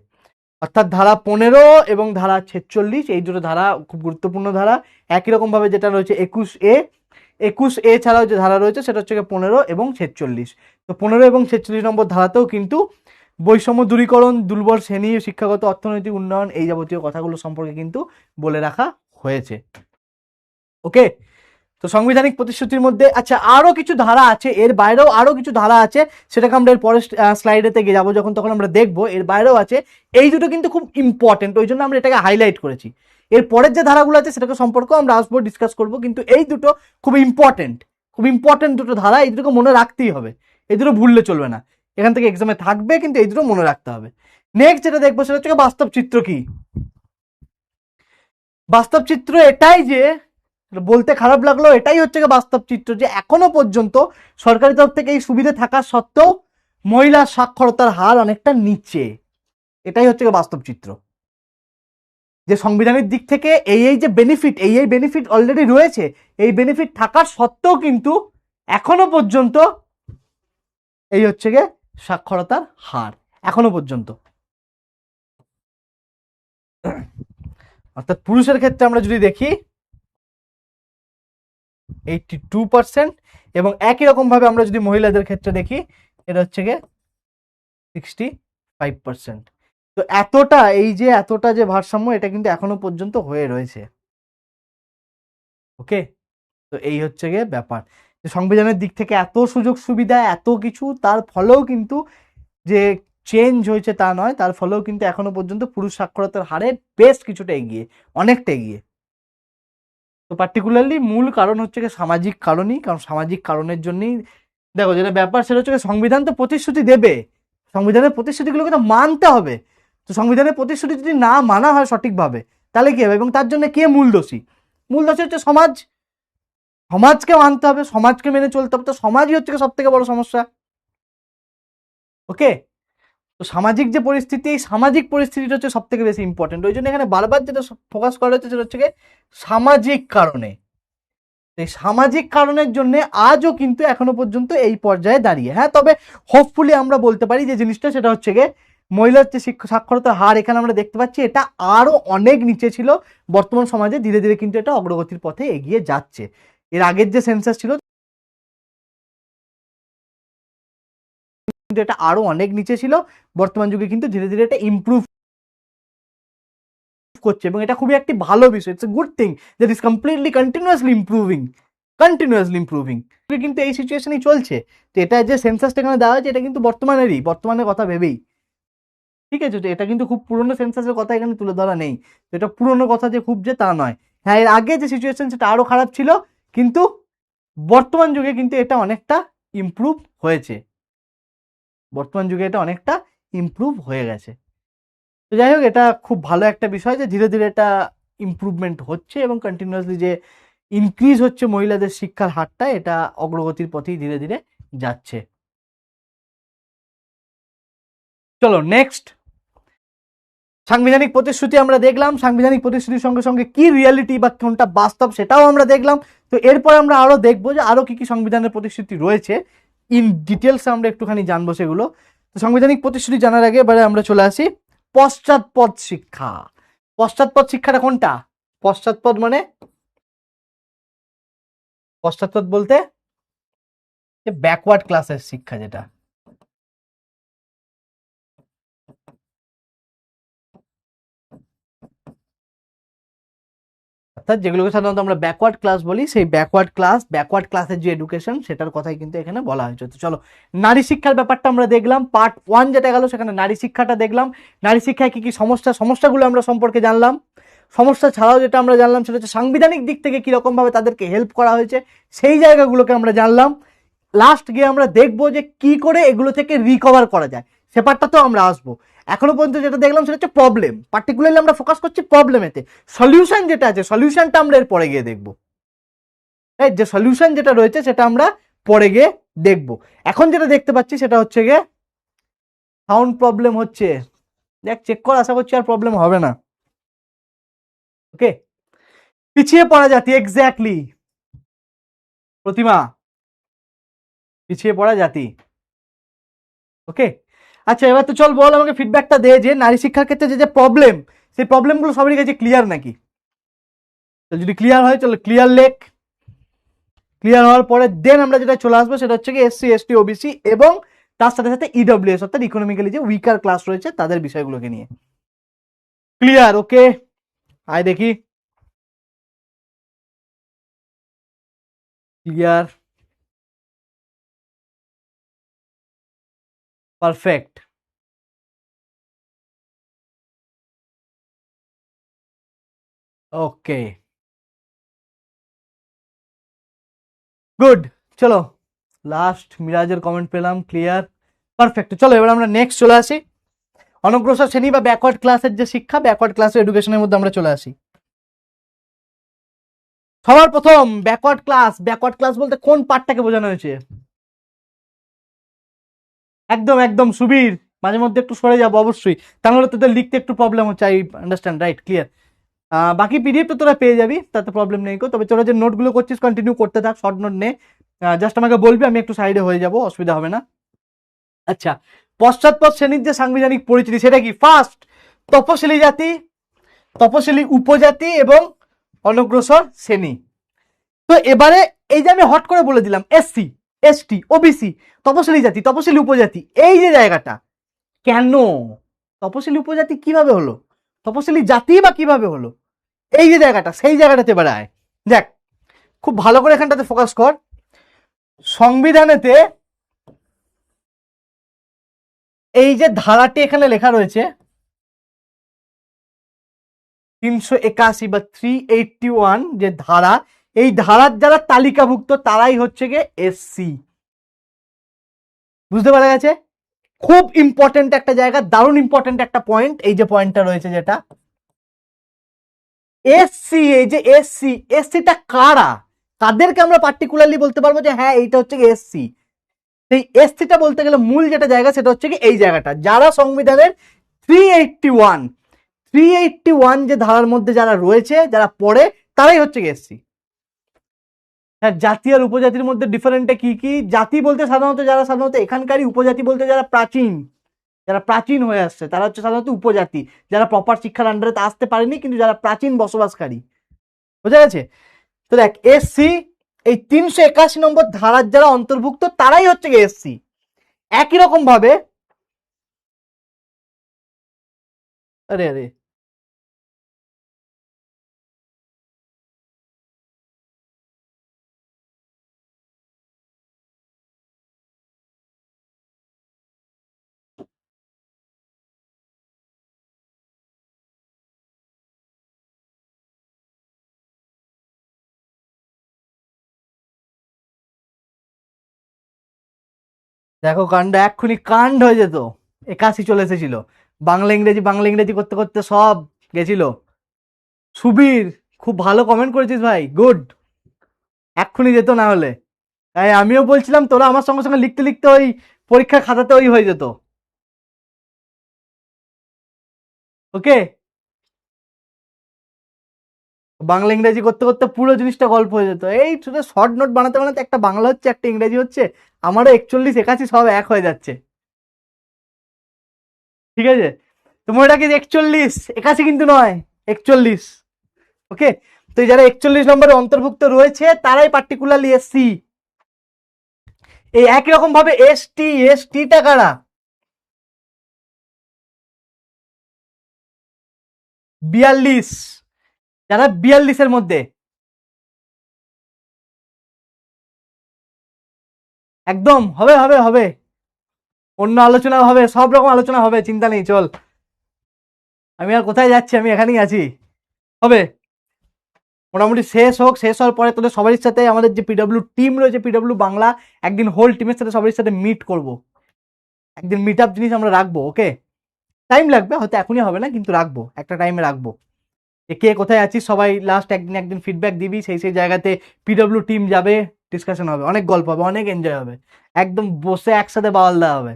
অর্থাৎ ধারা 15 এবং ধারা 46, এই দুটো ধারা খুব গুরুত্বপূর্ণ ধারা। একই রকম ভাবে যেটা রয়েছে 21A ছাড়াও যে ধারা রয়েছে সেটা হচ্ছে 15 এবং 46। তো 15 এবং 46 নম্বর ধারাতেও কিন্তু বৈষম্য দূরীকরণ, দুর্বল শ্রেণী, শিক্ষাগত অর্থনৈতিক উন্নয়ন, এই যাবতীয় কথাগুলো সম্পর্কে কিন্তু বলে রাখা হয়েছে। ওকে, তো সাংবিধানিক প্রতিশ্রুতির মধ্যে আচ্ছা আরো কিছু ধারা আছে, এর বাইরেও আরো কিছু ধারা আছে, সেটাকে আমরা এর পরের স্লাইডেতে গিয়ে যাবো যখন, তখন আমরা দেখবো এর বাইরেও আছে। এই দুটো কিন্তু খুব ইম্পর্টেন্ট, ওই জন্য আমরা এটাকে হাইলাইট করেছি। এর পরের যে ধারাগুলো আছে সেটাকে সম্পর্কেও আমরা আসবো, ডিসকাস করবো, কিন্তু এই দুটো খুব ইম্পর্টেন্ট দুটো ধারা, এই দুটোকে মনে রাখতেই হবে, এই দুটো ভুললে চলবে না, এখান থেকে এক্সামে থাকবে, কিন্তু এই দুটো মনে রাখতে হবে। নেক্সট যেটা দেখবো সেটা হচ্ছে বাস্তব চিত্র কি। বাস্তব চিত্র এটাই যে, বলতে খারাপ লাগলো, এটাই হচ্ছে বাস্তব চিত্র যে এখনো পর্যন্ত সরকারি তরফ থেকে এই সুবিধা থাকা সত্ত্বেও মহিলা সাক্ষরতার হার অনেকটা নিচে। এটাই হচ্ছে বাস্তব চিত্র, যে সংবিধানের দিক থেকে এই যে বেনিফিট, এই বেনিফিট অলরেডি রয়েছে, এই বেনিফিট থাকার সত্ত্বেও কিন্তু এখনো পর্যন্ত এই হচ্ছে গিয়ে সাক্ষরতার হার এখনো পর্যন্ত। অর্থাৎ পুরুষের ক্ষেত্রে আমরা যদি দেখি 82%, এবং একই রকম ভাবে আমরা যদি মহিলাদের ক্ষেত্রে দেখি এটা হচ্ছে গিয়ে 65%। তো এতটা যে ভারসাম্য, এটা কিন্তু এখনো পর্যন্ত হয়ে রয়েছে। ওকে, তো এই হচ্ছে গিয়ে ব্যাপার, যে সংবিধানের দিক থেকে এত সুযোগ সুবিধা, এত কিছু, তার ফলেও কিন্তু যে চেঞ্জ হয়েছে তা নয়, তার ফলেও কিন্তু এখনো পর্যন্ত পুরুষ সাক্ষরতার হারে বেশ কিছুটা এগিয়ে, অনেকটা এগিয়ে। তো পার্টিকুলারলি মূল কারণ হচ্ছে সামাজিক কারণই, কারণ সামাজিক কারণের জন্যই দেখো যেটা ব্যাপার সেটা হচ্ছে সংবিধান তো প্রতিশ্রুতি দেবে, সংবিধানের প্রতিশ্রুতিগুলোকে তো মানতে হবে। তো সংবিধানের প্রতিশ্রুতি যদি না মানা হয় সঠিকভাবে, তাহলে কি হবে, এবং তার জন্য কে মূল দোষী? মূল দোষী হচ্ছে সমাজ, সমাজকে মানতে হবে, সমাজকে মেনে চলতে হবে। তো সমাজই হচ্ছে সব থেকে বড় সমস্যা। ওকে, তো সামাজিক যে পরিস্থিতি, এই সামাজিক পরিস্থিতিটা হচ্ছে সব থেকে বেশি ইম্পর্টেন্ট। ওই জন্য এখানে বারবার যেটা ফোকাস করা হচ্ছে সেটা হচ্ছে সামাজিক কারণে। এই সামাজিক কারণের জন্য আজও কিন্তু এখনো পর্যন্ত এই পর্যায়ে দাঁড়িয়ে। হ্যাঁ, তবে হোপফুলি আমরা বলতে পারি যে জিনিসটা সেটা হচ্ছে গিয়ে মহিলার যে সাক্ষরতার হার এখানে আমরা দেখতে পাচ্ছি, এটা আরো অনেক নিচে ছিল, বর্তমান সমাজে ধীরে ধীরে কিন্তু এটা অগ্রগতির পথে এগিয়ে যাচ্ছে। এর আগের যে সেন্সাস ছিল কিন্তু এটা আরো অনেক নিচে ছিল, বর্তমান যুগে কিন্তু ধীরে ধীরে এটা ইমপ্রুভ করছে, এবং এটা খুবই একটি ভালো বিষয়। It's a good thing that is completely continuously improving. কিন্তু এই সিচুয়েশনই চলছে। তো এটা যে সেন্সাসটা এখানে দেওয়া হয়েছে, এটা কিন্তু বর্তমানের কথা ভেবেই, ঠিক আছে। তো এটা কিন্তু খুব পুরনো সেন্সাসের কথা এখানে তুলে ধরা নেই, তো এটা পুরনো কথা যে খুব যে তা নয়। হ্যাঁ, এর আগে যে সিচুয়েশন সেটা আরো খারাপ ছিল, কিন্তু বর্তমান যুগে কিন্তু এটা অনেকটা ইমপ্রুভ হয়েছে, বর্তমান যুগে এটা অনেকটা ইমপ্রুভ হয়ে গেছে। তো যাই হোক, এটা খুব ভালো একটা বিষয় যে ধীরে ধীরে এটা ইমপ্রুভমেন্ট হচ্ছে, এবং কন্টিনিউয়াসলি যে ইনক্রিজ হচ্ছে মহিলাদের শিক্ষার হারটা, এটা অগ্রগতির পথেই ধীরে ধীরে যাচ্ছে। চলো নেক্সট, সাংবিধানিক প্রতিশ্রুতি আমরা দেখলাম, সাংবিধানিক প্রতিশ্রুতির সঙ্গে সঙ্গে কি রিয়ালিটি বা কোনটা বাস্তব সেটাও আমরা দেখলাম। তো এরপর আমরা আরো দেখবো যে আরো কি কি সংবিধানের প্রতিশ্রুতি রয়েছে, ইন ডিটেলস আমরা একটুখানি জানবো সেগুলো। তো সাংবিধানিক প্রতিশ্রুতি জানার আগে এবারে আমরা চলে আসি পশ্চাৎপদ শিক্ষা। পশ্চাৎপদ শিক্ষাটা কোনটা? পশ্চাৎপদ মানে, পশ্চাৎপদ বলতে ব্যাকওয়ার্ড ক্লাসের শিক্ষা, যেটা অর্থাৎ যেগুলোকে সাধারণত আমরা ব্যাকওয়ার্ড ক্লাস বলি, সেই ব্যাকওয়ার্ড ক্লাসের যে এডুকেশন, সেটার কথাই কিন্তু এখানে বলা হয়েছে। তো চলো, নারী শিক্ষার ব্যাপারটা আমরা দেখলাম, পার্ট 1 যেটা গেল সেখানে নারী শিক্ষাটা দেখলাম। নারী শিক্ষায় কি কি সমস্যাগুলো আমরা সম্পর্কে জানলাম। সমস্যা ছাড়াও যেটা আমরা জানলাম সেটা হচ্ছে সাংবিধানিক দিক থেকে কিরকম ভাবে তাদেরকে হেল্প করা হয়েছে, সেই জায়গাগুলোকে আমরা জানলাম। লাস্ট গিয়ে আমরা দেখবো যে কি করে এগুলো থেকে রিকভার করা যায়, সে পার্টটাতেও আমরা আসবো। এখনো পর্যন্ত যেটা দেখলাম সেটা হচ্ছে প্রবলেম, পার্টিকুলারলি আমরা ফোকাস করছি প্রবলেমেতে। সলিউশন যেটা আছে, সলিউশনটা আমরা এর পরে গিয়ে দেখবো। যে সলিউশন যেটা রয়েছে সেটা আমরা পরে গিয়ে দেখবো। এখন যেটা দেখতে পাচ্ছি সেটা হচ্ছে গিয়ে সাউন্ড প্রবলেম হচ্ছে, দেখ চেক কর, আশা করছি আর প্রবলেম হবে না। ওকে, পিছিয়ে পড়া জাতি, এক্স্যাক্টলি প্রতিমা, পিছিয়ে পড়া জাতি। ওকে, আচ্ছা এবার তো চল বল আমাকে ফিডব্যাকটা দে যে নারী শিক্ষার ক্ষেত্রে যে যে প্রবলেম, সেই প্রবলেমগুলো সবারই কাছে ক্লিয়ার নাকি? তো যদি ক্লিয়ার হয় চলো ক্লিয়ার লেখ। ক্লিয়ার হওয়ার পরে দেন আমরা যেটা চলে আসবো সেটা হচ্ছে কি এসসি এসটি ওবিসি এবং তার সাথে সাথে ইডব্লিউএস অর্থাৎ ইকোনমিক্যালি যে উইকার ক্লাস রয়েছে তাদের বিষয়গুলোকে নিয়ে। ক্লিয়ার? ওকে, আয় দেখি। Clear, perfect. Okay, good. চলো, লাস্ট মিরাজের কমেন্ট পেলাম, ক্লিয়ার, পারফেক্ট। চলো এবার আমরা নেক্সট চলে আসি অনগ্রসর শ্রেণী বা ব্যাকওয়ার্ড ক্লাসের যে শিক্ষা, ব্যাকওয়ার্ড ক্লাসের এডুকেশনের মধ্যে আমরা চলে আসি। সবার প্রথম ব্যাকওয়ার্ড ক্লাস, ব্যাকওয়ার্ড ক্লাস বলতে কোন পার্টটাকে বোঝানো হয়েছে? একদম একদম সুবীর, মাঝে মধ্যে একটু সরে যাবো অবশ্যই, তাহলে তোদের লিখতে একটু প্রবলেম হচ্ছে, আই আন্ডারস্ট্যান্ড, রাইট, ক্লিয়ার। বাকি পিডিএফ তো তোরা পেয়ে যাবি, তাতে প্রবলেম নেই। তবে তোরা যে নোটগুলো করছিস কন্টিনিউ করতে থাক, শর্ট নোট নে, জাস্ট আমাকে বলবি, আমি একটু সাইডে হয়ে যাব, অসুবিধা হবে না। আচ্ছা, পশ্চাৎপদ শ্রেণীর যে সাংবিধানিক পরিচিতি সেটা কি? ফার্স্ট, তপশিলি জাতি, তপশিলি উপজাতি এবং অনগ্রসর শ্রেণী। তো এবারে এই যে আমি হট করে বলে দিলাম এসসি, এসটি, ওবিসি, তপশিলি জাতি, তপশিলি উপজাতি, এই যে জায়গাটা, কেন তপশিলি উপজাতি কিভাবে হলো, তপশিলি জাতি বা কিভাবে হলো, এই যে জায়গাটা, সেই জায়গাটাতে এবারে আয়। দেখ, খুব ভালো করে এখানটাতে ফোকাস কর। সংবিধানেতে এই যে ধারাটি এখানে লেখা রয়েছে 381 বা 381 যে ধারা, এই ধারার যারা তালিকাভুক্ত তারাই হচ্ছে গিয়ে এসসি। বুঝতে পারা গেছে? খুব ইম্পর্টেন্ট একটা জায়গা, দারুণ ইম্পর্টেন্ট একটা পয়েন্ট, এই যে পয়েন্টটা রয়েছে যেটা এসসি, এই যে এসসি, এসসিটা কারা, কাদেরকে আমরা পার্টিকুলারলি বলতে পারবো যে হ্যাঁ এইটা হচ্ছে কি এসসি? সেই এসসিটা বলতে গেলে মূল যেটা জায়গা সেটা হচ্ছে কি এই জায়গাটা, যারা সংবিধানের 381, 381 যে ধারার মধ্যে যারা রয়েছে, যারা পড়ে, তারাই হচ্ছে কি এসসি। হ্যাঁ, জাতি আর উপজাতির মধ্যে ডিফারেন্টটা কি কি? জাতি বলতে সাধারণত যারা সাধারণত এখানকারই, উপজাতি বলতে যারা প্রাচীন, যারা প্রাচীন হয়ে আসছে তারা হচ্ছে সাধারণত উপজাতি, যারা প্রপার শিক্ষার আন্ডারে আসতে পারেনি কিন্তু যারা প্রাচীন বসবাসকারী। বোঝা গেছে? তো দেখ, এসসি এই 381 নম্বর ধারার যারা অন্তর্ভুক্ত তারাই হচ্ছে এসসি। একই রকম ভাবে, আরে আরে দেখো কাণ্ড, এক্ষুনি কাণ্ড হয়ে যেত, 81 চলে এসেছিল, বাংলা ইংরেজি বাংলা ইংরেজি করতে করতে সব গেছিল। সুবীর, খুব ভালো কমেন্ট করেছিস ভাই, গুড, এক্ষুনি যেত না হলে। তাই আমিও বলছিলাম তোরা আমার সঙ্গে সঙ্গে লিখতে লিখতে ওই পরীক্ষার খাতাতে ওই হয়ে যেত। ওকে, বাংলা ইংরেজি করতে করতে পুরো জিনিসটা গল্প হয়ে যেত। এই শুধু শর্ট নোট বানাতে বানাতে একটা বাংলা হচ্ছে, একটা ইংরেজি হচ্ছে, আমারও 41 81 সব এক হয়ে যাচ্ছে। ঠিক আছে, তো মনে রাখিস 41 81 কিন্তু নয়, 41। ওকে, তো এই যারা 41 নম্বরে অন্তর্ভুক্ত রয়েছে তারাই পার্টিকুলারলি এসসি। এই একই রকম ভাবে এসটি, এসটিটা কারা? 42, যারা 42 এর মধ্যে, একদম হবে হবে হবে, অন্য আলোচনা হবে, সব রকম আলোচনা হবে, চিন্তা নেই, চল। আমি আর কোথায় যাচ্ছি, আমি এখানেই আছি। হবে, মোটামুটি শেষ হোক, শেষ হওয়ার পরে তোদের সবারই সাথে আমাদের যে পিডব্লিউ টিম রয়েছে, পিডব্লিউ বাংলা, একদিন হোল টিমের সাথে সবারই সাথে মিট করব, একদিন মিট আপ জিনিস আমরা রাখবো। ওকে, টাইম লাগবে, হয়তো এখনই হবে না, কিন্তু রাখবো, একটা টাইমে রাখবো। কে কোথায় আছিস সবাই লাস্ট একদিন একদিন ফিডব্যাক দিবি, সেই সেই জায়গাতে পিডব্লিউ টিম যাবে, ডিসকাশন হবে, অনেক গল্প হবে, অনেক এনজয় হবে, একদম বসে একসাথে বাওয়াল দেওয়া হবে।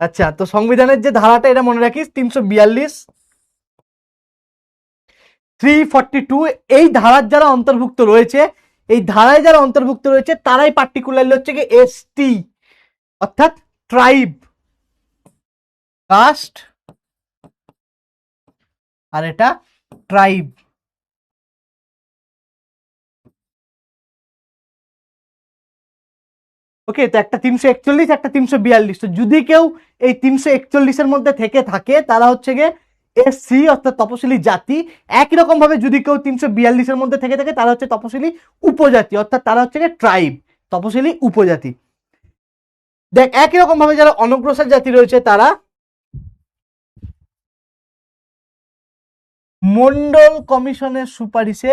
আচ্ছা, তো সংবিধানের যে ধারাটা এটা মনে রাখিস, 342, 342, এই ধারার যারা অন্তর্ভুক্ত রয়েছে, এই ধারায় যারা অন্তর্ভুক্ত রয়েছে তারাই পার্টিকুলারলি হচ্ছে কি এসটি, অর্থাৎ ট্রাইব, কাস্ট, আর এটা ট্রাইব। ওকে, তো একটা 341, একটা 342, তো যদি কেউ এই 341 এর মধ্যে থেকে থাকে তারা হচ্ছে গিয়ে এসসি অর্থাৎ তপশিলি জাতি, একই রকম ভাবে যদি কেউ 342 মধ্যে থেকে থাকে তারা হচ্ছে তপশিলি উপজাতি, অর্থাৎ তারা হচ্ছে ট্রাইব, তপশিলি উপজাতি। দেখ একই রকম ভাবে যারা অনগ্রসর জাতি রয়েছে তারা মন্ডল কমিশনের সুপারিশে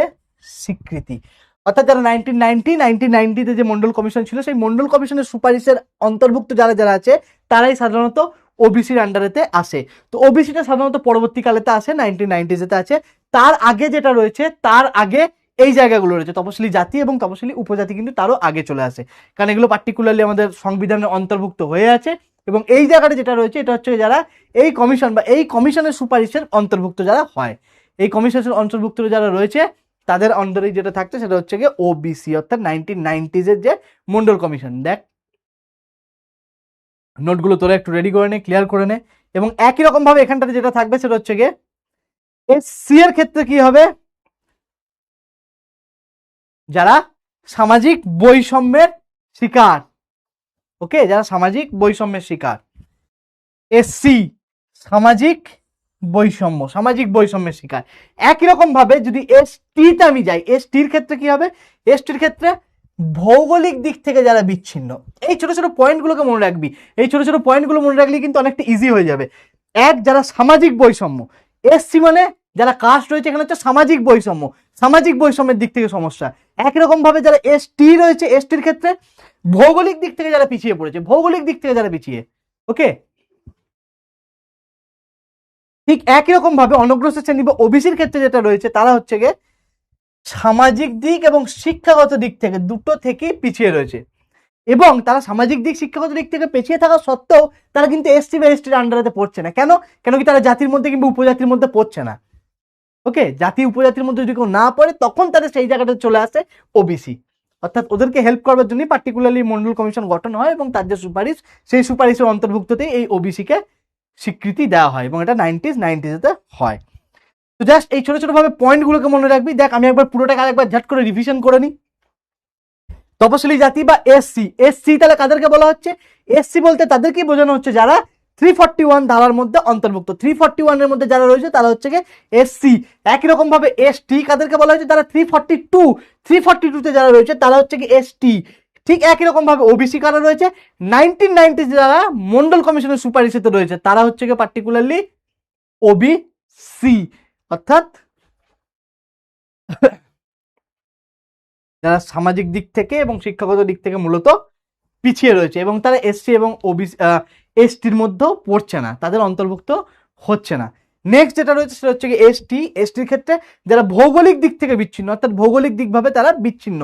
স্বীকৃতি, অর্থাৎ যারা 1990 যে মন্ডল কমিশন ছিল সেই মন্ডল কমিশনের সুপারিশের অন্তর্ভুক্ত যারা যারা আছে তারাই সাধারণত ওবিসির আন্ডারেতে আসে। তো ওবিসিটা সাধারণত পরবর্তীকালেতে আসে, 1990 আছে। তার আগে যেটা রয়েছে, তার আগে এই জায়গাগুলো রয়েছে তপশিলি জাতি এবং তপশিলি উপজাতি কিন্তু তারও আগে চলে আসে, কারণ এগুলো পার্টিকুলারলি আমাদের সংবিধানের অন্তর্ভুক্ত হয়ে আছে। এবং এই জায়গাটা যেটা রয়েছে এটা হচ্ছে যারা এই কমিশন বা এই কমিশনের সুপারিশের অন্তর্ভুক্ত যারা হয়, এই কমিশনের অন্তর্ভুক্ত যারা রয়েছে তাদের অন্ডারে যেটা থাকছে সেটা হচ্ছে গিয়ে ওবিসি, অর্থাৎ 1990 যে মন্ডল কমিশন। দেখ নোটগুলো তোরা একটু রেডি করে নে, ক্লিয়ার করে নে। এবং একই রকম ভাবে এখানটাতে যেটা থাকবে সেটা হচ্ছে গিয়ে এসসি এর ক্ষেত্রে কি হবে, যারা সামাজিক বৈষম্যের শিকার, ওকে, যারা সামাজিক বৈষম্যের শিকার, এসসি সামাজিক বৈষম্যের শিকার। একই রকম ভাবে যদি এসটিতে আমি যাই, এসটির ক্ষেত্রে কি হবে, এসটির ক্ষেত্রে ভৌগোলিক দিক থেকে যারা বিচ্ছিন্ন। এই ছোট ছোট পয়েন্টগুলোকে মনে রাখবি, এই ছোট ছোট পয়েন্টগুলো মনে রাখলে কিন্তু অনেকটা ইজি হয়ে যাবে। এক, যারা সামাজিক বৈষম্য, এসসি মানে যারা কাস্ট রয়েছে এখানে হচ্ছে সামাজিক বৈষম্য, সামাজিক বৈষম্যের দিক থেকে সমস্যা। একই রকম ভাবে যারা এসটি রয়েছে, এসটির ক্ষেত্রে ভৌগোলিক দিক থেকে যারা পিছিয়ে পড়েছে, ভৌগোলিক দিক থেকে যারা পিছিয়ে, ওকে। ঠিক একই রকম ভাবে অনগ্রসর শ্রেণী বা ওবিসির ক্ষেত্রে যেটা রয়েছে তারা হচ্ছে গিয়ে সামাজিক দিক এবং শিক্ষাগত দিক থেকে দুটো থেকেই পিছিয়ে রয়েছে। এবং তারা সামাজিক দিক শিক্ষাগত দিক থেকে পিছিয়ে থাকা সত্ত্বেও তারা কিন্তু এসসি বা এসটির আন্ডারেতে পড়ছে না। কেন? কেন কি তারা জাতির মধ্যে কিংবা উপজাতির মধ্যে পড়ছে না। ওকে, জাতি উপজাতির মধ্যে যদি কেউ না পড়ে তখন তাদের সেই জায়গাটা চলে আসে ওবিসি, অর্থাৎ ওদেরকে হেল্প করবার জন্য পার্টিকুলারলি মন্ডল কমিশন গঠন হয় এবং তার যে সুপারিশ সেই সুপারিশের অন্তর্ভুক্ততেই এই ওবিসিকে স্বীকৃতি দেওয়া হয় এবং এটা 90s হয়। তো জাস্ট এই ছোট ছোট ভাবে পয়েন্টগুলোকে মনে রাখবি। দেখ আমি একবার পুরোটাকে আরেকবার ঝট করে রিভিশন করে নিই। তপশিলি জাতি বা এসসি, এসসি তাহলে কাদেরকে বলা হচ্ছে, এসসি বলতে তাদেরকেই বোঝানো হচ্ছে যারা 341 ধারার মধ্যে অন্তর্ভুক্ত, 341 এর মধ্যে যারা রয়েছে তারা হচ্ছে এসসি। একই রকম ভাবে এসটি কাদেরকে বলা হচ্ছে, তারা 342 তে যারা রয়েছে তারা হচ্ছে কি এসটি। ঠিক একই রকম ভাবে ওবিসি কারা রয়েছে, 1990 যারা মন্ডল কমিশনের সুপারিশিত রয়েছে তারা হচ্ছে কি পার্টিকুলারলি ওবিসি, অর্থাৎ যারা সামাজিক দিক থেকে এবং শিক্ষাগত দিক থেকে মূলত পিছিয়ে রয়েছে এবং তারা এসসি এবং ওবিসি এসটির মধ্যেও পড়ছে না, তাদের অন্তর্ভুক্ত হচ্ছে না। নেক্সট যেটা রয়েছে সেটা হচ্ছে এসটি, এসটির ক্ষেত্রে যারা ভৌগোলিক দিক থেকে বিচ্ছিন্ন, অর্থাৎ ভৌগোলিক দিকভাবে তারা বিচ্ছিন্ন,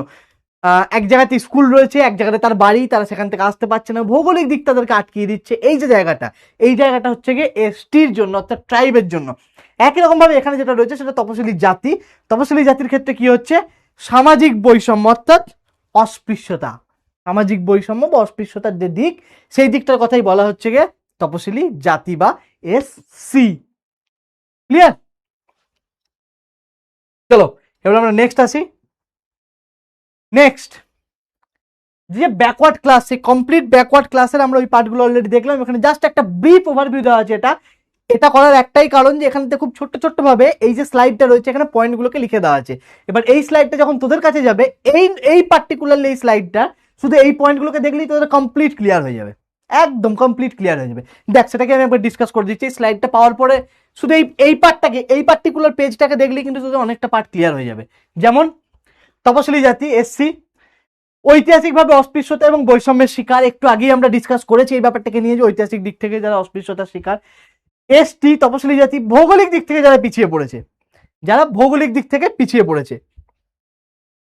এক জায়গাতে স্কুল রয়েছে, এক জায়গাতে তার বাড়ি, তারা সেখান থেকে আসতে পারছে না, ভৌগোলিক দিক তাদেরকে আটকিয়ে দিচ্ছে। এই যে জায়গাটা, এই জায়গাটা হচ্ছে গিয়ে এসটির জন্য, অর্থাৎ ট্রাইবের জন্য। একই রকম ভাবে এখানে যেটা রয়েছে সেটা তপশিলি জাতি, তপশিলি জাতির ক্ষেত্রে কি হচ্ছে, সামাজিক বৈষম্য অর্থাৎ অস্পৃশ্যতা, সামাজিক বৈষম্য বা অস্পৃশ্যতার যে দিক সেই দিকটার কথাই বলা হচ্ছে গিয়ে তপশিলি জাতি বা এসসি। ক্লিয়ার? চলো এবার আমরা নেক্সট আসি। নেক্সট যে ব্যাকওয়ার্ড ক্লাস, সেই কমপ্লিট ব্যাকওয়ার্ড ক্লাসের আমরা ওই পার্টগুলো অলরেডি দেখলাম। এখানে জাস্ট একটা ব্রিফ ওভারভিউ দেওয়া আছে। এটা করার একটাই কারণ যে এখানে খুব ছোট্ট ছোট্ট ভাবে এই যে স্লাইডটা রয়েছে এখানে পয়েন্টগুলোকে লিখে দেওয়া আছে। এবার এই স্লাইডটা যখন তোদের কাছে যাবে, এই পার্টিকুলারলি এই স্লাইডটা শুধু এই পয়েন্টগুলোকে দেখলেই তোদের কমপ্লিট ক্লিয়ার হয়ে যাবে, একদম কমপ্লিট ক্লিয়ার হয়ে যাবে। দেখ সেটাকে আমি একবার ডিসকাস করে দিচ্ছি। এই স্লাইডটা পাওয়ার পরে শুধু এই পার্টটাকে, এই পার্টিকুলার পেজটাকে দেখলেই কিন্তু তোদের অনেকটা পার্ট ক্লিয়ার হয়ে যাবে। যেমন তপশিলি জাতি এসসি ঐতিহাসিকভাবে অস্পৃশ্যতা এবং বৈষম্যের শিকার, একটু আগেই আমরা ডিসকাস করেছি এই ব্যাপারটাকে নিয়ে যে ঐতিহাসিক দিক থেকে যারা অস্পৃশ্যতার শিকার। এসটি তপশিলি জাতি ভৌগোলিক দিক থেকে যারা পিছিয়ে পড়েছে, যারা ভৌগোলিক দিক থেকে পিছিয়ে পড়েছে,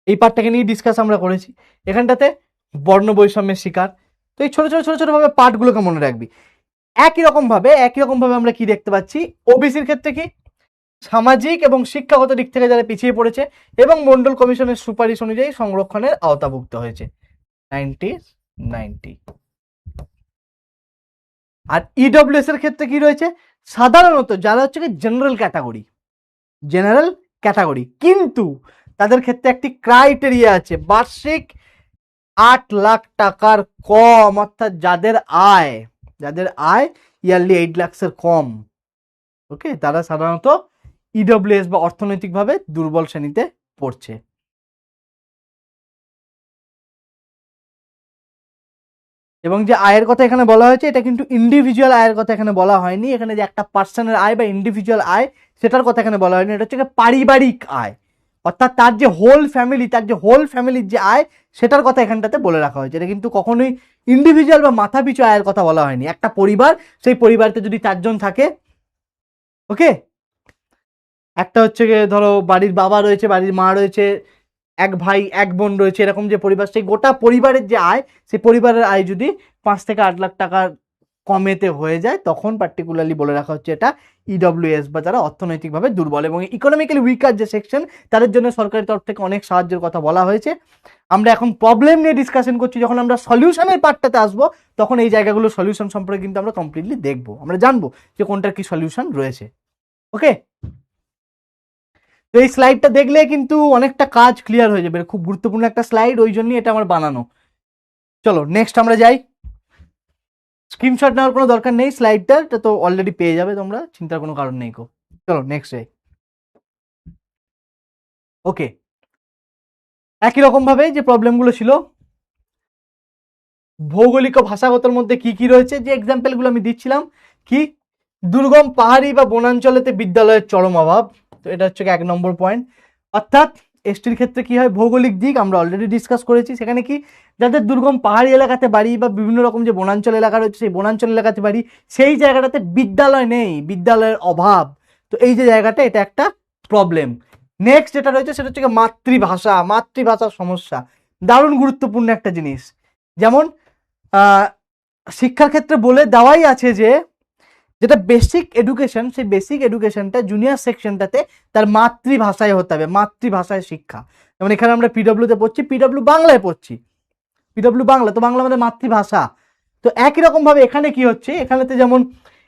এই পার্টটাকে নিয়ে ডিসকাস আমরা করেছি। এখানটাতে বর্ণ বৈষম্যের শিকার। তো এই ছোট ছোট ছোট ছোট ভাবে পার্টগুলোকে মনে রাখবি। একই রকম ভাবে আমরা কি দেখতে পাচ্ছি, ওবিসির ক্ষেত্রে কি সামাজিক এবং শিক্ষাগত দিক থেকে যারা পিছিয়ে পড়েছে এবং মন্ডল কমিশনের সুপারিশ অনুযায়ী সংরক্ষণের আওতাভুক্ত হয়েছে 90। আর ইডব্লিউএস এর ক্ষেত্রে কি রয়েছে, সাধারণত যারা হচ্ছে জেনারেল ক্যাটাগরি, কিন্তু তাদের ক্ষেত্রে একটি ক্রাইটেরিয়া আছে, বার্ষিক 8 লাখ টাকার কম, অর্থাৎ যাদের আয় ইয়ারলি 8 লাখের কম, ওকে, তারা সাধারণত ইডব্লিউএস বা অর্থনৈতিকভাবে দুর্বল শ্রেণীতে পড়ছে। এবং যে আয়ের কথা এখানে বলা হয়েছে এটা কিন্তু ইন্ডিভিজুয়াল আয়ের কথা এখানে বলা হয়নি, এখানে যে একটা পার্সনের আয় বা ইন্ডিভিজুয়াল আয় সেটার কথা এখানে বলা হয়নি, এটা হচ্ছে পারিবারিক আয়, অর্থাৎ তার যে হোল ফ্যামিলির যে আয় সেটার কথা এখানটাতে বলে রাখা হয়েছে। এটা কিন্তু কখনোই ইন্ডিভিজুয়াল বা মাথাপিছু আয়ের কথা বলা হয়নি। একটা পরিবার, সেই পরিবারতে যদি 4 জন থাকে, ওকে, একটা হচ্ছে ধরো বাড়ির বাবা রয়েছে, বাড়ির মা রয়েছে, এক ভাই এক বোন রয়েছে, এরকম যে পরিবার, সেই গোটা পরিবারের যে আয়, সেই পরিবারের আয় যদি 5 থেকে 8 লাখ টাকার কমেতে হয়ে যায়, তখন পার্টিকুলারলি বলে রাখা হচ্ছে এটা ইডব্লিউএস বা যারা অর্থনৈতিকভাবে দুর্বল। এবং ইকোনমিক্যালি উইকার যে সেকশন, তাদের জন্য সরকারের তরফ থেকে অনেক সাহায্যের কথা বলা হয়েছে। আমরা এখন প্রবলেম নিয়ে ডিসকাশন করছি, যখন আমরা সলিউশনের পার্টটাতে আসবো তখন এই জায়গাগুলো সলিউশন সম্পর্কে কিন্তু আমরা কমপ্লিটলি দেখবো, আমরা জানবো যে কোনটার কি সলিউশন রয়েছে। ওকে, তো এই স্লাইডটা দেখলে কিন্তু অনেকটা কাজ ক্লিয়ার হয়ে যাবে, খুব গুরুত্বপূর্ণ একটা স্লাইড, ওই জন্যই এটা আমার বানানো। চলো নেক্সট আমরা যাই। স্ক্রিনশট নেওয়ার কোনো দরকার নেই, স্লাইডটা তো অলরেডি পেয়ে যাবে তোমরা, চিন্তার কোনো কারণ নেই। চলো নেক্সট যাই। ওকে, একই রকম ভাবে যে প্রবলেমগুলো ছিল ভৌগোলিক ও ভাষাগতর মধ্যে কি কি রয়েছে, যে এক্সাম্পলগুলো আমি দিচ্ছিলাম, কি দুর্গম পাহাড়ি বা বনাঞ্চলেতে বিদ্যালয়ের চরম অভাব, তো এটা হচ্ছে 1 নম্বর পয়েন্ট। অর্থাৎ এসটির ক্ষেত্রে কি হয়, ভৌগোলিক দিক আমরা অলরেডি ডিসকাস করেছি, সেখানে কি যাদের দুর্গম পাহাড়ি এলাকাতে বাড়ি বা বিভিন্ন রকম যে বনাঞ্চল এলাকা রয়েছে সেই বনাঞ্চল এলাকাতে বাড়ি, সেই জায়গাটাতে বিদ্যালয় নেই, বিদ্যালয়ের অভাব, তো এই যে জায়গাটা এটা একটা প্রবলেম। নেক্সট যেটা রয়েছে সেটা হচ্ছে মাতৃভাষার সমস্যা, দারুণ গুরুত্বপূর্ণ একটা জিনিস। যেমন শিক্ষার ক্ষেত্রে বলে দেওয়াই আছে যে যেটা বেসিক এডুকেশন, সেই বেসিক এডুকেশনটা জুনিয়র সেকশনটাতে তার মাতৃভাষায় হতে হবে, মাতৃভাষায় শিক্ষা। যেমন এখানে আমরা পিডব্লিউতে পড়ছি, পিডব্লিউ বাংলায় পড়ছি, পিডব্লিউ বাংলা, তো বাংলা আমাদের মাতৃভাষা। তো একই রকম ভাবে এখানে কি হচ্ছে, এখানেতে যেমন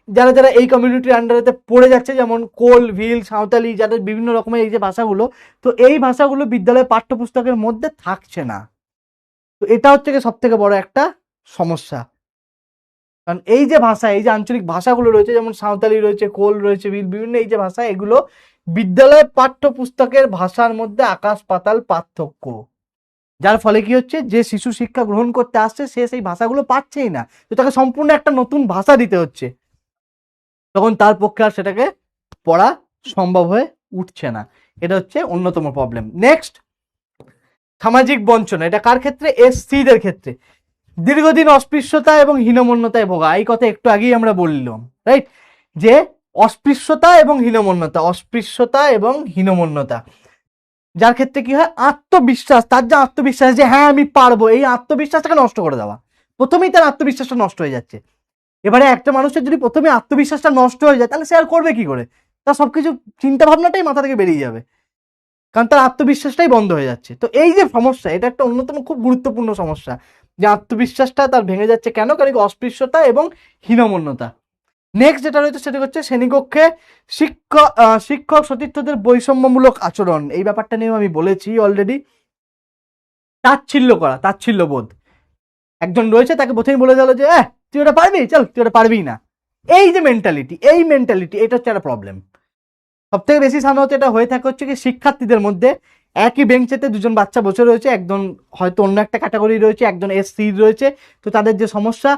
যারা যারা এই কমিউনিটির আন্ডারেতে পড়ে যাচ্ছে, যেমন কোল, ভিল, সাঁওতালি, যাদের বিভিন্ন রকমের এই যে ভাষাগুলো, তো এই ভাষাগুলো বিদ্যালয়ের পাঠ্যপুস্তকের মধ্যে থাকছে না। তো এটা হচ্ছে সব থেকে বড় একটা সমস্যা, কারণ এই যে ভাষা, এই যে আঞ্চলিক ভাষাগুলো রয়েছে, যেমন সাঁওতালি রয়েছে, কোল রয়েছে, বিভিন্ন এই যে ভাষা, এগুলো বিদ্যালয়ের পাঠ্যপুস্তকের ভাষার মধ্যে আকাশ পাতাল পার্থক্য, যার ফলে কি হচ্ছে, যে শিশু শিক্ষা গ্রহণ করতে আসছে সে সেই ভাষাগুলো পাচ্ছেই না, তো তাকে সম্পূর্ণ একটা নতুন ভাষা দিতে হচ্ছে, তখন তার পক্ষে আর সেটাকে পড়া সম্ভব হয়ে উঠছে না। এটা হচ্ছে অন্যতম প্রবলেম। নেক্সট, সামাজিক বঞ্চনা, এটা কার ক্ষেত্রে, এসসিদের ক্ষেত্রে। দীর্ঘদিন অস্পৃশ্যতা এবং হীনমন্যতায় ভোগা, এই কথা একটু আগেই আমরা বললাম, রাইট, যে অস্পৃশ্যতা এবং হীনমন্যতা, যার ক্ষেত্রে কি হয়, আত্মবিশ্বাস, তার যে আত্মবিশ্বাস যে হ্যাঁ আমি পারবো, এই আত্মবিশ্বাসটাকে নষ্ট করে দেওয়া, প্রথমেই তার আত্মবিশ্বাসটা নষ্ট হয়ে যাচ্ছে। এবারে একটা মানুষের যদি প্রথমে আত্মবিশ্বাসটা নষ্ট হয়ে যায়, তাহলে সে আর করবে কি করে, তার সবকিছু চিন্তা ভাবনাটাই মাথা থেকে বেরিয়ে যাবে, কারণ তার আত্মবিশ্বাসটাই বন্ধ হয়ে যাচ্ছে। তো এই যে সমস্যা, এটা একটা অন্যতম খুব গুরুত্বপূর্ণ সমস্যা, যে আত্মবিশ্বাসটা তার ভেঙে যাচ্ছে কেন, কারণ অস্পৃশ্যতা এবং হীনমন্যতা। নেক্সট যেটা রয়েছে সেটা হচ্ছে শ্রেণীকক্ষে শিক্ষক সতীর্থদের বৈষম্যমূলক আচরণ, এই ব্যাপারটা নিয়েও আমি বলেছি অলরেডি। তাচ্ছিল্য বোধ, একজন রয়েছে তাকে প্রথমেই বলে দিল যে তুই ওটা পারবি, চল তুই ওটা পারবি না, এই যে মেন্টালিটি, এটা হচ্ছে একটা প্রবলেম। সব থেকে বেশি সাধারণত এটা হয়ে থাকে হচ্ছে কি শিক্ষার্থীদের মধ্যে, একই বেঞ্চেতে দুজন বাচ্চা বসে রয়েছে, একজন হয়তো অন্য একটা ক্যাটাগরি রয়েছে, একজন এসসি রয়েছে, তো তাদের যে সমস্যা,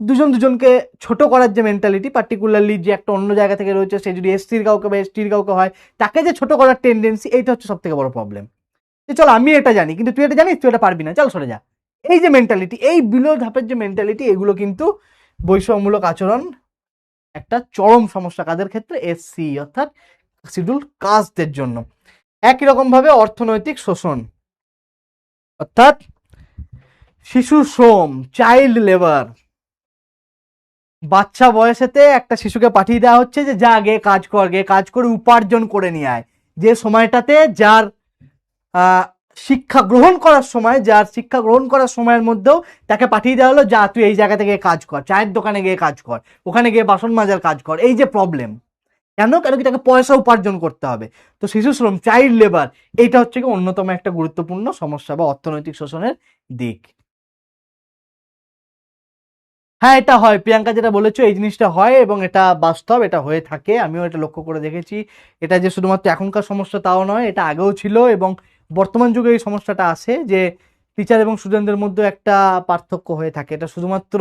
দুজনকে ছোট করার যে মেন্টালিটি, পার্টিকুলারলি যে একটা অন্য জায়গা থেকে রয়েছে, সে যদি এসসির কাউকে বা এসটির কাউকে হয়, তাকে যে ছোট করার টেন্ডেন্সি, এইটা হচ্ছে সব থেকে বড় প্রবলেম। যে চল আমি এটা জানি, কিন্তু তুই এটা জানিস, তুই এটা পারবি না, চল সরে যা, এই যে মেন্টালিটি, এই বিলো ধাপের যে মেন্টালিটি, এগুলো কিন্তু বৈষম্যমূলক আচরণ একটা চরম সমস্যা কাদের ক্ষেত্রে, এসসি অর্থাৎ শিডিউল কাস্টদের জন্য। একই রকম ভাবে অর্থনৈতিক শোষণ, অর্থাৎ শিশু শ্রম, চাইল্ড লেবার, বাচ্চা বয়সেতে একটা শিশুকে পাঠিয়ে দেওয়া হচ্ছে যে যা গে কাজ করে উপার্জন করে নিয়ে আয়, যে সময়টাতে যার শিক্ষা গ্রহণ করার সময়ের মধ্যেও তাকে পাঠিয়ে দেওয়া হলো, যা তুই এই জায়গা থেকে কাজ কর, চায়ের দোকানে গিয়ে কাজ কর, ওখানে গিয়ে বাসন মাজার কাজ কর, এই যে প্রবলেম, কেন কি তাকে পয়সা উপার্জন করতে হবে। তো শিশু শ্রম, চাইল্ড লেবার, এইটা হচ্ছে কি অন্যতম একটা গুরুত্বপূর্ণ সমস্যা বা অর্থনৈতিক শোষণের দিক। হ্যাঁ, এটা হয়, প্রিয়াঙ্কা যেটা বলেছো এই জিনিসটা হয় এবং এটা বাস্তব, এটা হয়ে থাকে, আমিও এটা লক্ষ্য করে দেখেছি। এটা যে শুধুমাত্র এখনকার সমস্যা তাও নয়, এটা আগেও ছিল এবং বর্তমান যুগে এই সমস্যাটা আসে যে টিচার এবং স্টুডেন্টদের মধ্যে একটা পার্থক্য হয়ে থাকে। এটা শুধুমাত্র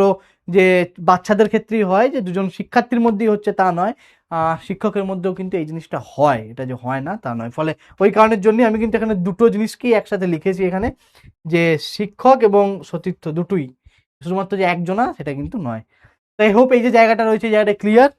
যে বাচ্চাদের ক্ষেত্রেই হয়, যে দুজন শিক্ষার্থীর মধ্যেই হচ্ছে তা নয়, শিক্ষকের মধ্যেও কিন্তু এই জিনিসটা হয়, এটা যে হয় না তা নয়। ফলে ওই কারণের জন্যই আমি কিন্তু এখানে দুটো জিনিসকেই একসাথে লিখেছি এখানে, যে শিক্ষক এবং সতীর্থ দুটোই, শুধুমাত্র যে একজনা সেটা কিন্তু নয়। তো আই হোপ এই যে জায়গাটা রয়েছে, এই জায়গাটা ক্লিয়ার।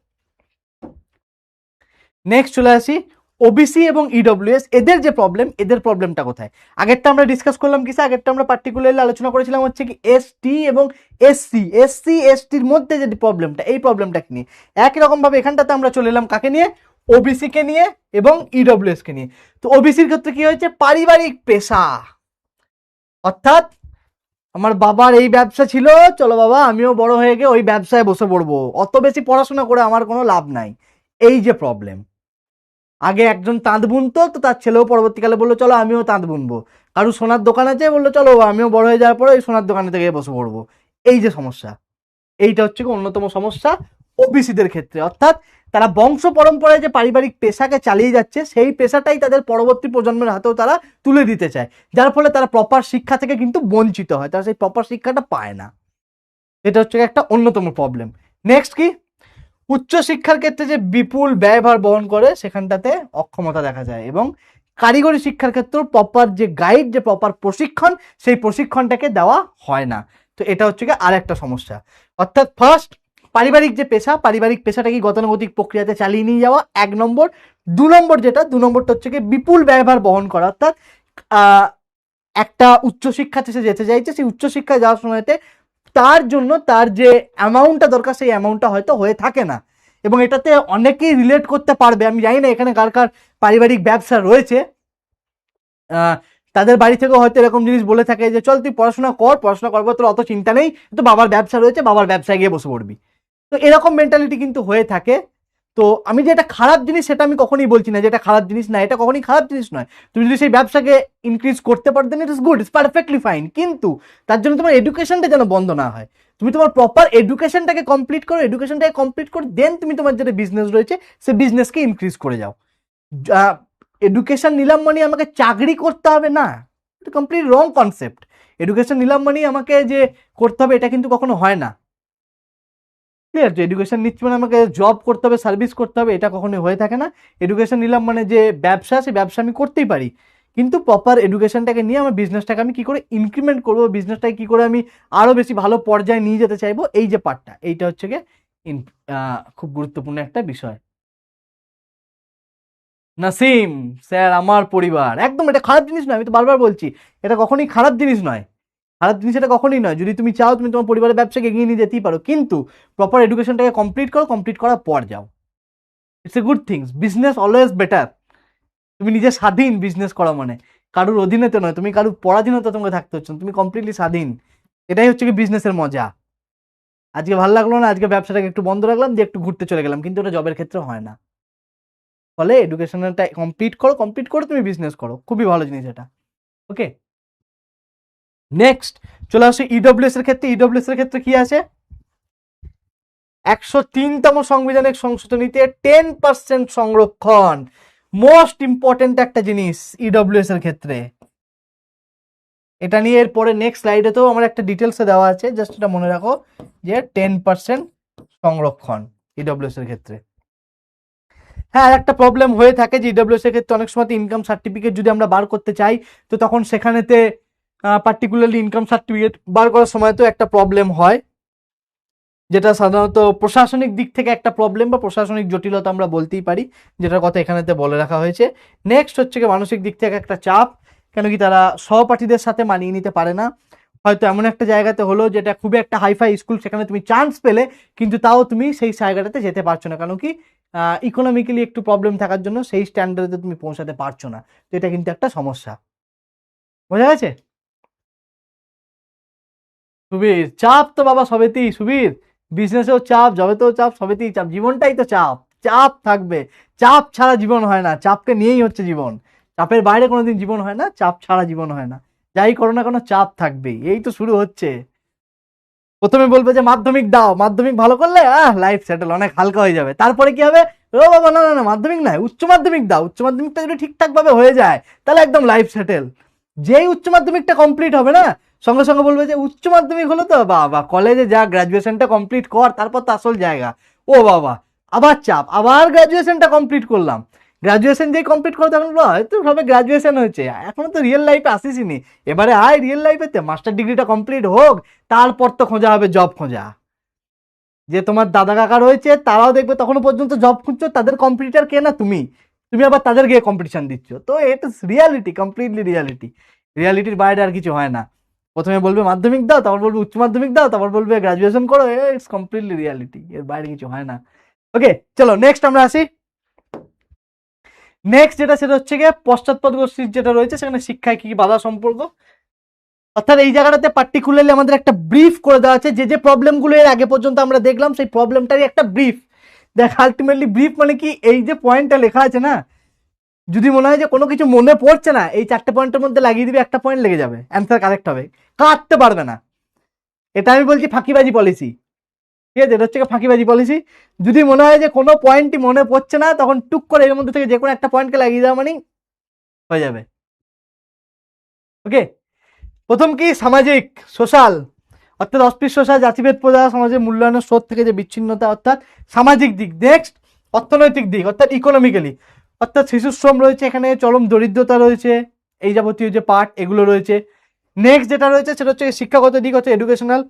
নেক্সট চলে আসি ওবিসি এবং ইডব্লিউএস, এদের যে প্রবলেম, এদের প্রবলেমটা কোথায়? আগেরটা আমরা ডিসকাস করলাম কিসে? আগেরটা আমরা পার্টিকুলারলি আলোচনা করেছিলাম হচ্ছে কি এসটি এবং এসসি এসটির মধ্যে যে প্রবলেমটা, এই প্রবলেমটাকে নিয়ে। একই রকম ভাবে এখানটাতে আমরা চলে এলাম কাকে নিয়ে? ওবিসি কে নিয়ে এবং ইডব্লিউএস কে নিয়ে। তো ওবিসির ক্ষেত্রে কি হয়েছে? পারিবারিক পেশা, অর্থাৎ আমার বাবার এই ব্যবসা ছিল, চলো বাবা আমিও বড় হয়ে গিয়ে ওই ব্যবসায় বসে পড়বো, অত বেশি পড়াশোনা করে আমার কোনো লাভ নাই, এই যে প্রবলেম। আগে একজন তাঁত বুনতো, তো তার ছেলেও পরবর্তীকালে বললো চলো আমিও তাঁত বুনবো। কারু সোনার দোকান আছে, বললো চলো আমিও বড় হয়ে যাওয়ার পরে ওই সোনার দোকানে থেকে বসে পড়বো। এই যে সমস্যা, এইটা হচ্ছে কি অন্যতম সমস্যা ওবিসিদের ক্ষেত্রে। অর্থাৎ তারা বংশ পরম্পরায় যে পারিবারিক পেশাকে চালিয়ে যাচ্ছে, সেই পেশাটাই তাদের পরবর্তী প্রজন্মের হাতেও তারা তুলে দিতে চায়, যার ফলে তারা প্রপার শিক্ষা থেকে কিন্তু বঞ্চিত হয়, তারা সেই প্রপার শিক্ষাটা পায় না। এটা হচ্ছে একটা অন্যতম প্রবলেম। নেক্সট কি? উচ্চশিক্ষার ক্ষেত্রে যে বিপুল ব্যয়ভার বহন করে সেখানটাতে অক্ষমতা দেখা যায়, এবং কারিগরি শিক্ষার ক্ষেত্রেও প্রপার যে গাইড, যে প্রপার প্রশিক্ষণ, সেই প্রশিক্ষণটাকে দেওয়া হয় না। তো এটা হচ্ছে কি আর একটা সমস্যা। অর্থাৎ ফার্স্ট, পারিবারিক যে পেশা, পারিবারিক পেশাটাকে গতানুগতিক প্রক্রিয়াতে চালিয়ে নিয়ে যাওয়া, 1 নম্বর। 2 নম্বর যেটা, 2 নম্বরটা হচ্ছে কি বিপুল ব্যয়ভার বহন করা। অর্থাৎ একটা উচ্চশিক্ষাতে সে যেতে চাইছে, সেই উচ্চশিক্ষায় যাওয়ার সময়তে তার জন্য তার যে অ্যামাউন্টটা দরকার সেই অ্যামাউন্টটা হয়তো হয়ে থাকে না। এবং এটাতে অনেকেই রিলেট করতে পারবে, আমি জানি না এখানে কার কার পারিবারিক ব্যবসা রয়েছে, তাদের বাড়ি থেকেও হয়তো এরকম জিনিস বলে থাকে যে চল তুই পড়াশোনা কর, পড়াশোনা করবো, তোর অত চিন্তা নেই, তো বাবার ব্যবসা রয়েছে, বাবার ব্যবসায় গিয়ে বসে পড়বি। তো এরকম মেন্টালিটি কিন্তু হয়ে থাকে। তো আমি যে এটা খারাপ জিনিস সেটা আমি কখনোই বলছি না, যে এটা খারাপ জিনিস না, এটা কখনোই খারাপ জিনিস নয়। তুমি যদি সেই ব্যবসাকে ইনক্রিজ করতে পারো then it is good, it's perfectly fine, কিন্তু তার জন্য তোমার এডুকেশনটা যেন বন্ধ না হয়। তুমি তোমার প্রপার এডুকেশনটাকে কমপ্লিট করো, এডুকেশনটাকে কমপ্লিট করে দেন তুমি তোমার যেটা বিজনেস রয়েছে সেই বিজনেসকে ইনক্রিজ করে যাও। এডুকেশন নিলাম মানে আমাকে চাকরি করতে হবে না, এটা কমপ্লিট রং কনসেপ্ট। এডুকেশন নিলাম মানে আমাকে যে করতে হবে, এটা কিন্তু কখনো হয় না। ক্লিয়ার? যে এডুকেশন নিচ্ছি মানে আমাকে জব করতে হবে, সার্ভিস করতে হবে, এটা কখনোই হয়ে থাকে না। এডুকেশন নিলাম মানে যে ব্যবসা, সেই ব্যবসা আমি করতেই পারি, কিন্তু প্রপার এডুকেশনটাকে নিয়ে আমার বিজনেসটাকে আমি কি করে ইনক্রিমেন্ট করবো, বিজনেসটাকে কি করে আমি আরো বেশি ভালো পর্যায়ে নিয়ে যেতে চাইবো, এই যে পার্টটা, এইটা হচ্ছে গিয়ে খুব গুরুত্বপূর্ণ একটা বিষয়। নাসিম স্যার, আমার পরিবার একদম এটা খারাপ জিনিস নয়, আমি তো বারবার বলছি এটা কখনোই খারাপ জিনিস নয়। খারাপ জিনিস এটা কখনোই নয়, যদি তুমি চাও তুমি তোমার পরিবারের ব্যবসাকে এগিয়ে নিয়ে যেতেই পারো, কিন্তু প্রপার এডুকেশনটাকে কমপ্লিট করো, কমপ্লিট করার পর যাও। It's a good things, business always better. তুমি নিজে স্বাধীন, বিজনেস করা মানে কারুর অধীনেতে নয়, তুমি কারুর পরাধীনতা তোমাকে থাকতে হচ্ছে না, তুমি কমপ্লিটলি স্বাধীন। এটাই হচ্ছে কি বিজনেসের মজা। আজকে ভালো লাগলো না, আজকে ব্যবসাটাকে একটু বন্ধ রাখলাম, দিয়ে একটু ঘুরতে চলে গেলাম, কিন্তু ওটা জবের ক্ষেত্রে হয় না। ফলে এডুকেশনটা কমপ্লিট করো, কমপ্লিট করে তুমি বিজনেস করো, খুবই ভালো জিনিস এটা। ওকে, নেক্সট চলে আসে ইডব্লিউএস এর ক্ষেত্রে। ইডব্লিউএস এর ক্ষেত্রে কি আছে? 103তম সাংবিধানিক সংশোধনীতে 10% সংরক্ষণ, মোস্ট ইম্পর্টেন্ট একটা জিনিস ইডব্লিউএস এর ক্ষেত্রে। এটা নিয়ে এরপরে নেক্সট স্লাইডে তো আমার একটা ডিটেলসে দেওয়া আছে, জাস্ট এটা মনে রাখো যে 10% সংরক্ষণ ইডব্লিউএস এর ক্ষেত্রে। হ্যাঁ, আর একটা প্রবলেম হয়ে থাকে যে ইডব্লিউএস এর ক্ষেত্রে অনেক সময় ইনকাম সার্টিফিকেট যদি আমরা বার করতে চাই, তো তখন সেখানেতে পার্টিকুলারলি ইনকাম সার্টিফিকেট বার করার সময় তো একটা প্রবলেম হয়, যেটা সাধারণত প্রশাসনিক দিক থেকে একটা প্রবলেম বা প্রশাসনিক জটিলতা আমরা বলতেই পারি, যেটার কথা এখানেতে বলে রাখা হয়েছে। নেক্সট হচ্ছে কি মানসিক দিক থেকে একটা চাপ, কেন কি তারা সহপাঠীদের সাথে মানিয়ে নিতে পারে না। হয়তো এমন একটা জায়গাতে হলো যেটা খুবই একটা হাইফাই স্কুল, সেখানে তুমি চান্স পেলে, কিন্তু তাও তুমি সেই জায়গাটাতে যেতে পারছো না, কারণ কি ইকোনমিক্যালি একটু প্রবলেম থাকার জন্য সেই স্ট্যান্ডার্ডে তুমি পৌঁছাতে পারছো না। তো এটা কিন্তু একটা সমস্যা, বোঝা গেছে? সুবীর, চাপ তো বাবা সবেতেই সুবীর, বিজনেসেও চাপ, জবেতেও চাপ, সবেতেই চাপ, জীবনটাই তো চাপ, চাপ থাকবে। চাপ ছাড়া জীবন হয় না, চাপকে নিয়েই হচ্ছে জীবন। চাপের বাইরে কোনোদিন জীবন হয় না, চাপ ছাড়া জীবন হয় না। যাই করো না কোনো চাপ থাকবেই, এই তো শুরু হচ্ছে। প্রথমে বলবে যে মাধ্যমিক দাও, মাধ্যমিক ভালো করলে লাইফ সেটেল, অনেক হালকা হয়ে যাবে। তারপরে কি হবে, ও বাবা না না না মাধ্যমিক নয়, উচ্চ মাধ্যমিক দাও, উচ্চ মাধ্যমিকটা যদি ঠিকঠাক ভাবে হয়ে যায় তাহলে একদম লাইফ সেটেল। যেই উচ্চ মাধ্যমিকটা কমপ্লিট হবে না, সঙ্গে সঙ্গে বলবে যে উচ্চ মাধ্যমিক হলো তো বাবা, কলেজে যা, গ্রাজুয়েশনটা কমপ্লিট কর, তারপর তো আসল জায়গা। ও বাবা, আবার চাপ, আবার গ্রাজুয়েশনটা কমপ্লিট করলাম, গ্রাজুয়েশন যেই কমপ্লিট করো তখন হয়তো ভাবে গ্রাজুয়েশন হয়েছে, এখনো তো রিয়েল লাইফে আসিসনি, এবারে আয় রিয়েল লাইফেতে, মাস্টার ডিগ্রিটা কমপ্লিট হোক, তারপর তো খোঁজা হবে জব খোঁজা। যে তোমার দাদা কাকা রয়েছে তারাও দেখবে তখনও পর্যন্ত জব খুঁজছো, তাদের কম্পিটিটার কে না তুমি, তুমি আবার তাদের গিয়ে কম্পিটিশন দিচ্ছ। তো এটা রিয়ালিটি, কমপ্লিটলি রিয়ালিটি, রিয়ালিটির বাইরে আর কিছু হয় না। প্রথমে বলবে মাধ্যমিক দাও, তারপর বলবে উচ্চ মাধ্যমিক দাও, তারপর বলবে গ্রাজুয়েশন করো, ইটস কমপ্লিটলি রিয়ালিটি, এর বাইরে কিছু হয় না। ওকে চলো নেক্সট আমরা আসি। নেক্সট যেটা সেটা হচ্ছে গিয়ে পশ্চাৎপদ গোষ্ঠীর যেটা রয়েছে, সেখানে শিক্ষায় কি কি বাধা সম্পর্ক। অর্থাৎ এই জায়গাটাতে পার্টিকুলারলি আমাদের একটা ব্রিফ করে দেওয়া আছে, যে যে প্রবলেমগুলো এর আগে পর্যন্ত আমরা দেখলাম সেই প্রবলেমটারই একটা ব্রিফ। দেখ আলটিমেটলি ব্রিফ মানে কি, এই যে পয়েন্টটা লেখা আছে না, যদি মনে হয় যে কোনো কিছু মনে পড়ছে না, এই 4টে পয়েন্টের মধ্যে লাগিয়ে দিবি, একটা পয়েন্ট লেগে যাবে, অ্যান্সার কারেক্ট হবে, কাটতে পারবে না। এটা আমি বলছি ফাঁকিবাজি পলিসি, ঠিক আছে, এটা হচ্ছে ফাঁকিবাজি পলিসি। যদি মনে হয় যে কোনো পয়েন্টই মনে পড়ছে না, তখন টুক করে এর মধ্যে থেকে যে কোনো একটা পয়েন্টকে লাগিয়ে দেওয়া মানেই হয়ে যাবে। ওকে, প্রথম কি সামাজিক, সোশ্যাল, অর্থাৎ অস্পৃশ্যতা, জাতিভেদ প্রজা সমাজের মূল্যায়নের স্রোত থেকে যে বিচ্ছিন্নতা, অর্থাৎ সামাজিক দিক। নেক্সট অর্থনৈতিক দিক, অর্থাৎ ইকোনমিক্যালি, অর্থাৎ শিশুশ্রম রয়েছে, এখানে চরম দরিদ্রতা রয়েছে, এই যাবতীয় যে পার্ট এগুলো রয়েছে। নেক্সট যেটা রয়েছে সেটা হচ্ছে শিক্ষাগত দিক, হচ্ছে এডুকেশনাল।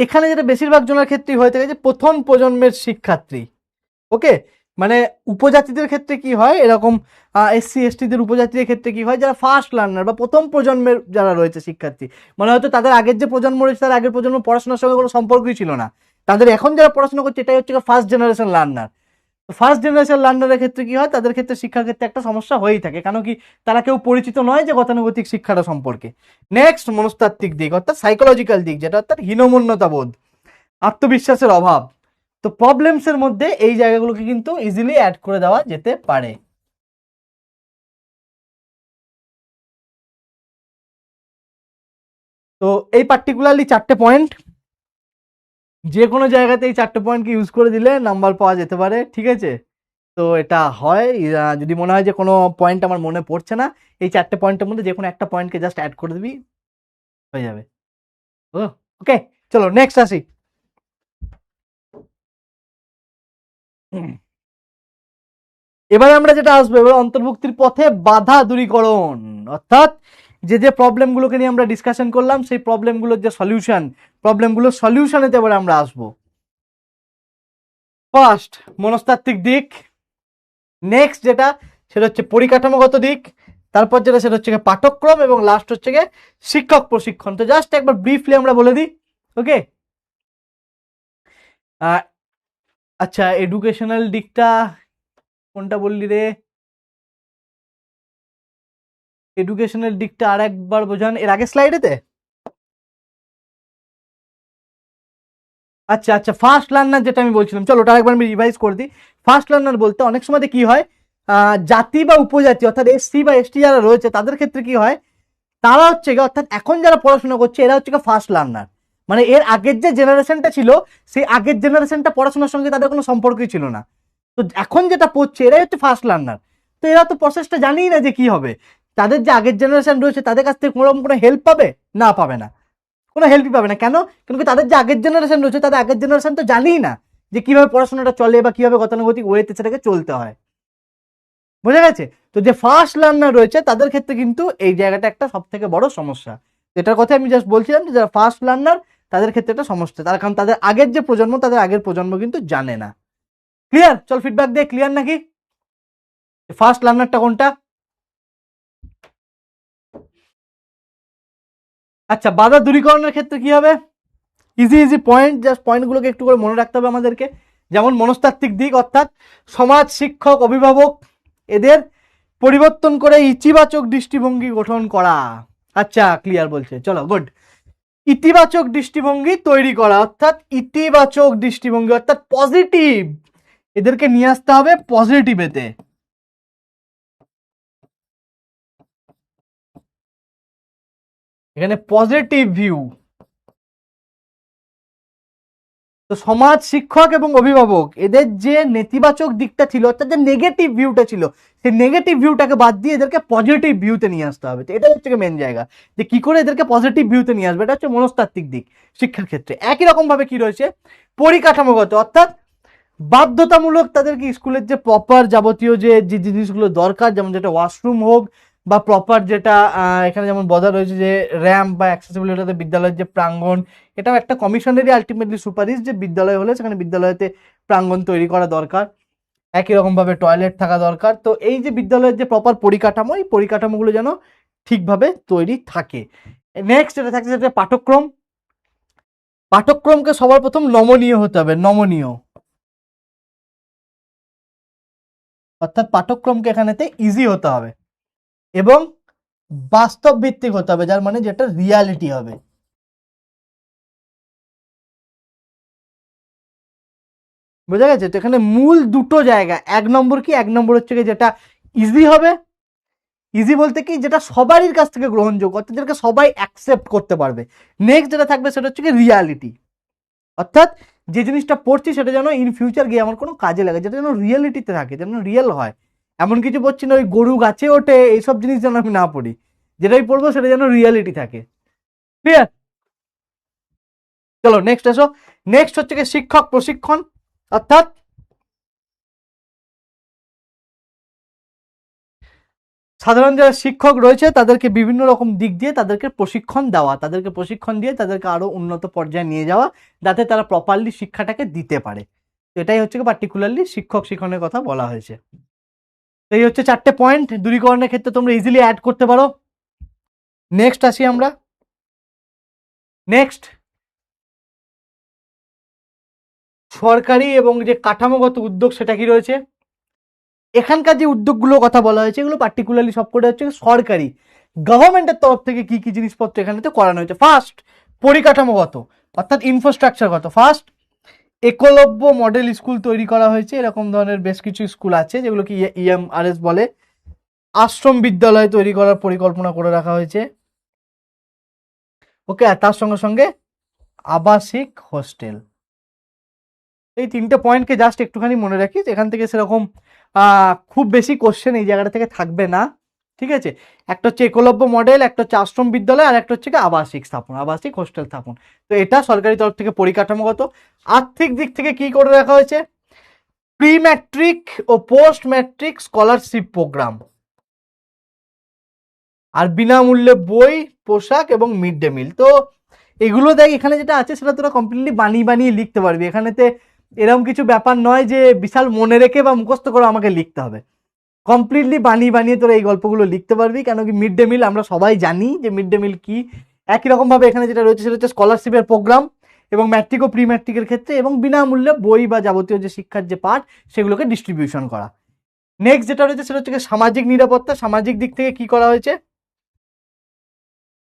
এখানে যেটা বেশিরভাগ জনের ক্ষেত্রেই হয়ে থাকে যে প্রথম প্রজন্মের শিক্ষার্থী। ওকে, মানে উপজাতিদের ক্ষেত্রে কি হয় এরকম, এসসি এসটিদের উপজাতিদের ক্ষেত্রে কি হয়, যারা ফার্স্ট লার্নার বা প্রথম প্রজন্মের যারা রয়েছে শিক্ষার্থী, মানে হয়তো তাদের আগের যে প্রজন্ম রয়েছে তার আগের প্রজন্ম পড়াশোনার সঙ্গে কোনো সম্পর্কই ছিল না, তাদের এখন যারা পড়াশোনা করছে এটাই হচ্ছে first generation learner. First generation লার্নারের ক্ষেত্রে কি হয়, তাদের ক্ষেত্রে শিক্ষার ক্ষেত্রে একটা সমস্যা হয়েই থাকে, কেন কি তারা কেউ পরিচিত নয় যে গতানুগতিক শিক্ষাটা সম্পর্কে। নেক্সট মনস্তাত্ত্বিক দিক, অর্থাৎ সাইকোলজিক্যাল দিক, যেটা অর্থাৎ হীনমন্যতা বোধ, আত্মবিশ্বাসের অভাব। তো প্রবলেমস এর মধ্যে এই জায়গাগুলোকে কিন্তু ইজিলি অ্যাড করে দেওয়া যেতে পারে। তো এই পার্টিকুলারলি 4টে পয়েন্ট, যে কোনো জায়গাতে এই 4টে পয়েন্টকে ইউজ করে দিলে নাম্বার পাওয়া যেতে পারে, ঠিক আছে। তো এটা হয়, যদি মনে হয় যে কোনো পয়েন্ট আমার মনে পড়ছে না, এই 4টে পয়েন্টের মধ্যে যে কোনো একটা পয়েন্টকে জাস্ট অ্যাড করে দিবি, হয়ে যাবে। ও ওকে, চলো নেক্সট আসি। এবারে আমরা যেটা আসবো, এবার অন্তর্ভুক্তির পথে বাধা দূরীকরণ, অর্থাৎ যে যে প্রবলেমগুলোকে নিয়ে আমরা ডিসকাশন করলাম সেই প্রবলেমগুলোর যে সলিউশন, প্রবলেমগুলোর সলিউশনেতে এবারে আমরা আসবো। ফার্স্ট মনস্তাত্ত্বিক দিক, নেক্সট যেটা সেটা হচ্ছে পরিকাঠামোগত দিক, তারপর যেটা সেটা হচ্ছে পাঠ্যক্রম, এবং লাস্ট হচ্ছে গিয়ে শিক্ষক প্রশিক্ষণ। তো জাস্ট একবার ব্রিফলি আমরা বলে দিই। ওকে, আচ্ছা এডুকেশনাল দিকটা কোনটা বললি রে, এডুকেশনাল দিকটা আর একবার বোঝান, এর আগে স্লাইডেতে। আচ্ছা আচ্ছা, ফার্স্ট লার্নার যেটা আমি বলছিলাম, চলো ওটা একবার আমি রিভাইজ করে দিই। ফার্স্ট লার্নার বলতে অনেক সময় কি হয়, জাতি বা উপজাতি, অর্থাৎ এসসি বা এসটি যারা রয়েছে তাদের ক্ষেত্রে কি হয়, তারা হচ্ছে গিয়ে, অর্থাৎ এখন যারা পড়াশোনা করছে এরা হচ্ছে ফার্স্ট লার্নার, মানে এর আগের যে জেনারেশনটা ছিল সেই আগের জেনারেশনটা পড়াশোনার সঙ্গে তাদের কোনো সম্পর্কই ছিল না। তো এখন যেটা পড়ছে এরাই হচ্ছে ফার্স্ট লার্নার। তো এরা তো প্রসেসটা জানিই না যে কি হবে, তাদের যে আগের জেনারেশন রয়েছে তাদের কাছ থেকে কোনো হেল্প পাবে না, পাবে না, কোনো হেল্পই পাবে না। কেন? কিন্তু তাদের যে আগের জেনারেশন রয়েছে তাদের আগের জেনারেশন তো জানিই না যে কিভাবে পড়াশোনাটা চলে বা কিভাবে গতানুগতিক ওয়েতে সেটাকে চলতে হয়। বোঝা গেছে? তো যে ফার্স্ট লার্নার রয়েছে তাদের ক্ষেত্রে কিন্তু এই জায়গাটা একটা সব থেকে বড় সমস্যা। এটার কথা আমি জাস্ট বলছিলাম যে যারা ফার্স্ট লার্নার তাদের ক্ষেত্রে একটা সমস্যা, তার কারণ তাদের আগের যে প্রজন্ম তাদের আগের প্রজন্ম কিন্তু জানে না। ক্লিয়ার? চল ফিডব্যাক দে, ক্লিয়ার নাকি? ফার্স্ট লার্নারটা কোনটা? আচ্ছা, বাধা দূরীকরণের ক্ষেত্রে কি হবে? ইজি ইজি পয়েন্ট, জাস্ট পয়েন্টগুলোকে একটু করে মনে রাখতে হবে আমাদেরকে। যেমন মনস্তাত্ত্বিক দিক, অর্থাৎ সমাজ, শিক্ষক, অভিভাবক এদের পরিবর্তন করে ইতিবাচক দৃষ্টিভঙ্গি গঠন করা। আচ্ছা ক্লিয়ার বলছে, চলো গুড। ইতিবাচক দৃষ্টিভঙ্গি তৈরি করা, অর্থাৎ ইতিবাচক দৃষ্টিভঙ্গি অর্থাৎ পজিটিভ, এদেরকে নিয়ে আসতে হবে পজিটিভেতে। এখানে পজিটিভ ভিউ, তো সমাজ, শিক্ষক এবং অভিভাবক এদের যে নেতিবাচক দিকটা ছিল, অর্থাৎ যে নেগেটিভ ভিউটা ছিল, সেই নেগেটিভ ভিউটাকে বাদ দিয়ে এদেরকে পজিটিভ ভিউতে নিয়ে আসতে হবে। তো এটা হচ্ছে মেন জায়গা, যে কি করে এদেরকে পজিটিভ ভিউতে নিয়ে আসবে, এটা হচ্ছে মনস্তাত্ত্বিক দিক শিক্ষার ক্ষেত্রে। একই রকম ভাবে কি রয়েছে পরিকাঠামোগত, অর্থাৎ বাধ্যতামূলক তাদেরকে স্কুলের যে প্রপার যাবতীয় যে যে জিনিসগুলো দরকার, যেমন যেটা ওয়াশরুম হোক বা প্রপার যেটা এখানে যেমন বলা রয়েছে যে র্যাম্প বা অ্যাক্সেসিবিলিটি, বিদ্যালয়ের যে প্রাঙ্গণ, এটাও একটা কমিশনেরই আলটিমেটলি সুপারিশ, যে বিদ্যালয় হলে সেখানে বিদ্যালয়তে প্রাঙ্গণ তৈরি করা দরকার। একই রকম ভাবে টয়লেট থাকা দরকার। তো এই যে বিদ্যালয়ের যে প্রপার পরিকাঠামো, এই পরিকাঠামোগুলো যেন ঠিকভাবে তৈরি থাকে। নেক্সট যেটা থাকছে সেটা পাঠ্যক্রম। পাঠ্যক্রমকে সবার প্রথম নমনীয় হতে হবে, নমনীয়, অর্থাৎ পাঠ্যক্রমকে এখানেতে ইজি হতে হবে এবং বাস্তব ভিত্তিক হতে হবে, যার মানে যেটা রিয়ালিটি হবে। বোঝা গেছে? তো এখানে মূল দুটো জায়গা, এক নম্বর কি, এক নম্বর হচ্ছে কি যেটা ইজি হবে, ইজি বলতে কি যেটা সবারই কাছ থেকে গ্রহণযোগ্য, অর্থাৎ যেটাকে সবাই অ্যাকসেপ্ট করতে পারবে। নেক্সট যেটা থাকবে সেটা হচ্ছে কি রিয়ালিটি, অর্থাৎ যে জিনিসটা পড়ছি সেটা যেন ইন ফিউচার গিয়ে আমার কোনো কাজে লাগে, যেটা যেন রিয়েলিটিতে থাকে, যেন রিয়েল হয়। এমন কিছু পড়ছি না ওই গরু গাছে ওঠে এইসব জিনিস যেন আমি না পড়ি, যেটাই পড়বো সেটা যেন রিয়েলিটি থাকে। ক্লিয়ার? চলো নেক্সট এসো। নেক্সট হচ্ছে কি শিক্ষক প্রশিক্ষণ, অর্থাৎ সাধারণ যারা শিক্ষক রয়েছে তাদেরকে বিভিন্ন রকম দিক দিয়ে তাদেরকে প্রশিক্ষণ দেওয়া, তাদেরকে প্রশিক্ষণ দিয়ে তাদেরকে আরো উন্নত পর্যায়ে নিয়ে যাওয়া, যাতে তারা প্রপারলি শিক্ষাটাকে দিতে পারে। এটাই হচ্ছে পার্টিকুলারলি শিক্ষক শিক্ষণের কথা বলা হয়েছে। এই হচ্ছে 4টে পয়েন্ট, দূরীকরণের ক্ষেত্রে তোমরা ইজিলি অ্যাড করতে পারো। নেক্সট আসি আমরা। নেক্সট সরকারি এবং যে কাঠামোগত উদ্যোগ সেটা কি রয়েছে। এখানকার যে উদ্যোগগুলো কথা বলা হয়েছে এগুলো পার্টিকুলারলি সবকটা হচ্ছে সরকারি, গভর্নমেন্টের তরফ থেকে কি কি জিনিসপত্র এখানেতে করানো হয়েছে। ফার্স্ট পরিকাঠামোগত, অর্থাৎ ইনফ্রাস্ট্রাকচারগত। ফার্স্ট একলব্য মডেল স্কুল তৈরি করা হয়েছে, এরকম ধরনের বেশ কিছু স্কুল আছে যেগুলো কি ইএমআরএস বলে। আশ্রম বিদ্যালয় তৈরি করার পরিকল্পনা করে রাখা হয়েছে। ওকে, আর তার সঙ্গে সঙ্গে আবাসিক হোস্টেল। এই 3টে পয়েন্টকে জাস্ট একটুখানি মনে রাখিস, এখান থেকে সেরকম খুব বেশি কোশ্চেন এই জায়গাটা থেকে থাকবে না, ঠিক আছে। একটা হচ্ছে একলব্য মডেল, একটা হচ্ছে আশ্রম বিদ্যালয়, আর একটা হচ্ছে কি আবাসিক স্থাপন, আবাসিক হোস্টেল স্থাপন। তো এটা সরকারি তরফ থেকে পরিকাঠামোগত। আর্থিক দিক থেকে কি করে রাখা হয়েছে, প্রি ম্যাট্রিক ও পোস্ট ম্যাট্রিক স্কলারশিপ প্রোগ্রাম, আর বিনামূল্যে বই, পোশাক এবং মিড ডে মিল। তো এগুলো দেখ এখানে যেটা আছে সেটা তোরা কমপ্লিটলি বানিয়ে বানিয়ে লিখতে পারবি। এখানেতে এরকম কিছু ব্যাপার নয় যে বিশাল মনে রেখে বা মুখস্থ করে আমাকে লিখতে হবে, কমপ্লিটলি বানিয়ে বানিয়ে তোরা এই গল্পগুলো লিখতে পারবি। কেন কি মিড ডে মিল আমরা সবাই জানি যে মিড ডে মিল কি। একই রকম ভাবে এখানে যেটা রয়েছে সেটা হচ্ছে স্কলারশিপের প্রোগ্রাম এবং ম্যাট্রিক ও প্রি ম্যাট্রিকের ক্ষেত্রে, এবং বিনামূল্যে বই বা যাবতীয় যে শিক্ষার যে পাঠ সেগুলোকে ডিস্ট্রিবিউশন করা। নেক্সট যেটা রয়েছে সেটা হচ্ছে সামাজিক নিরাপত্তা। সামাজিক দিক থেকে কি করা হয়েছে,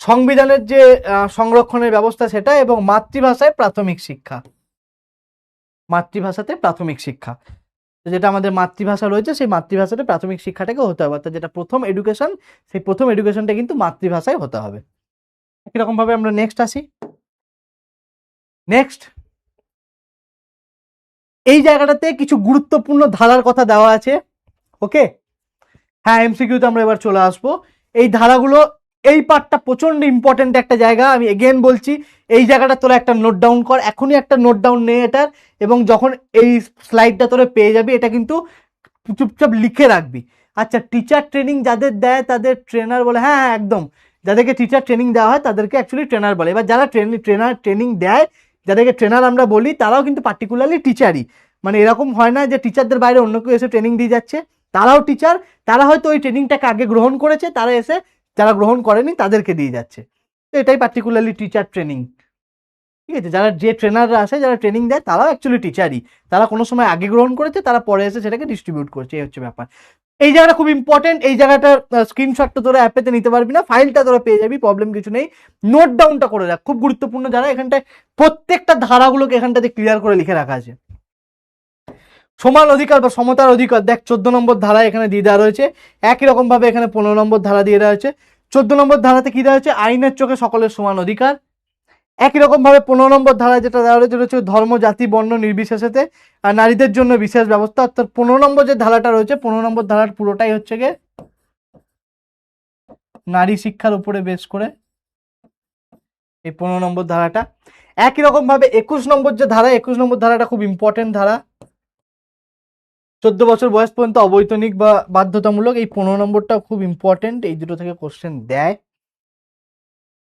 সংবিধানের যে সংরক্ষণের ব্যবস্থা সেটা, এবং মাতৃভাষায় প্রাথমিক শিক্ষা, মাতৃভাষাতে প্রাথমিক শিক্ষা, যেটা আমাদের মাতৃভাষা রয়েছে সেই মাতৃভাষাতে প্রাথমিক শিক্ষাটাকে হতে হবে, অর্থাৎ যেটা প্রথম এডুকেশন সেই প্রথম এডুকেশনটা কিন্তু মাতৃভাষায় হতে হবে। একই রকম ভাবে আমরা নেক্সট আসি। নেক্সট এই জায়গাটাতে কিছু গুরুত্বপূর্ণ ধারার কথা দেওয়া আছে। ওকে, হ্যাঁ এমসিকিউতে আমরা এবার চলে আসবো। এই ধারাগুলো, এই পার্টটা প্রচন্ড ইম্পর্টেন্ট একটা জায়গা, আমি এগেন বলছি এই জায়গাটা তোরা একটা নোট ডাউন কর, এখনই একটা নোট ডাউন নে এটার, এবং যখন এই স্লাইডটা তোরা পেয়ে যাবি এটা কিন্তু চুপচাপ লিখে রাখবি। আচ্ছা, টিচার ট্রেনিং যাদের দেয় তাদের ট্রেনার বলে, হ্যাঁ হ্যাঁ একদম, যাদেরকে টিচার ট্রেনিং দেওয়া হয় তাদেরকে অ্যাকচুয়ালি ট্রেনার বলে। এবার যারা ট্রেনিং দেয়, যাদেরকে ট্রেনার আমরা বলি, তারাও কিন্তু পার্টিকুলারলি টিচারই, মানে এরকম হয় না যে টিচারদের বাইরে অন্য কেউ এসে ট্রেনিং দিয়ে যাচ্ছে, তারাও টিচার। তারা হয়তো ওই ট্রেনিংটাকে আগে গ্রহণ করেছে, তারা এসে যারা গ্রহণ করেনি তাদেরকে দিয়ে যাচ্ছে। তো এটাই পার্টিকুলারলি টিচার ট্রেনিং, ঠিক আছে। যারা যে ট্রেনাররা আসে, যারা ট্রেনিং দেয়, তারাও অ্যাকচুয়ালি টিচারই, তারা কোনো সময় আগে গ্রহণ করেছে, তারা পরে এসে সেটাকে ডিস্ট্রিবিউট করছে, এই হচ্ছে ব্যাপার। এই জায়গাটা খুব ইম্পর্টেন্ট, এই জায়গাটার স্ক্রিনশটটা তোরা অ্যাপেতে নিতে পারবি না, ফাইলটা তোরা পেয়ে যাবি, প্রবলেম কিছু নেই। নোট ডাউনটা করে রাখ, খুব গুরুত্বপূর্ণ যারা, এখানটায় প্রত্যেকটা ধারাগুলোকে এখানটাতে ক্লিয়ার করে লিখে রাখা আছে। সমান অধিকার বা সমতার অধিকার, দেখ 14 নম্বর ধারা এখানে দিয়ে দেওয়া রয়েছে। একই রকম ভাবে এখানে 15 নম্বর ধারা দিয়ে দেওয়া হয়েছে। 14 নম্বর ধারাতে কি দেওয়া হয়েছে, আইনের চোখে সকলের সমান অধিকার। একই রকম ভাবে 15 নম্বর ধারা যেটা দেওয়া রয়েছে হচ্ছে ধর্ম, জাতি, বর্ণ নির্বিশেষেতে আর নারীদের জন্য বিশেষ ব্যবস্থা। অর্থাৎ 15 নম্বর যে ধারাটা রয়েছে, 15 নম্বর ধারার পুরোটাই হচ্ছে গিয়ে নারী শিক্ষার উপরে বেস করে এই 15 নম্বর ধারাটা। একই রকম ভাবে 21 নম্বর যে ধারা, 21 নম্বর ধারাটা খুব ইম্পর্টেন্ট ধারা। 14 বছর বয়স পর্যন্ত অবৈতনিক বা বাধ্যতামূলক, এই 15 নম্বরটাও খুব ইম্পর্টেন্ট, এই দুটো থেকে কোশ্চেন দেয়।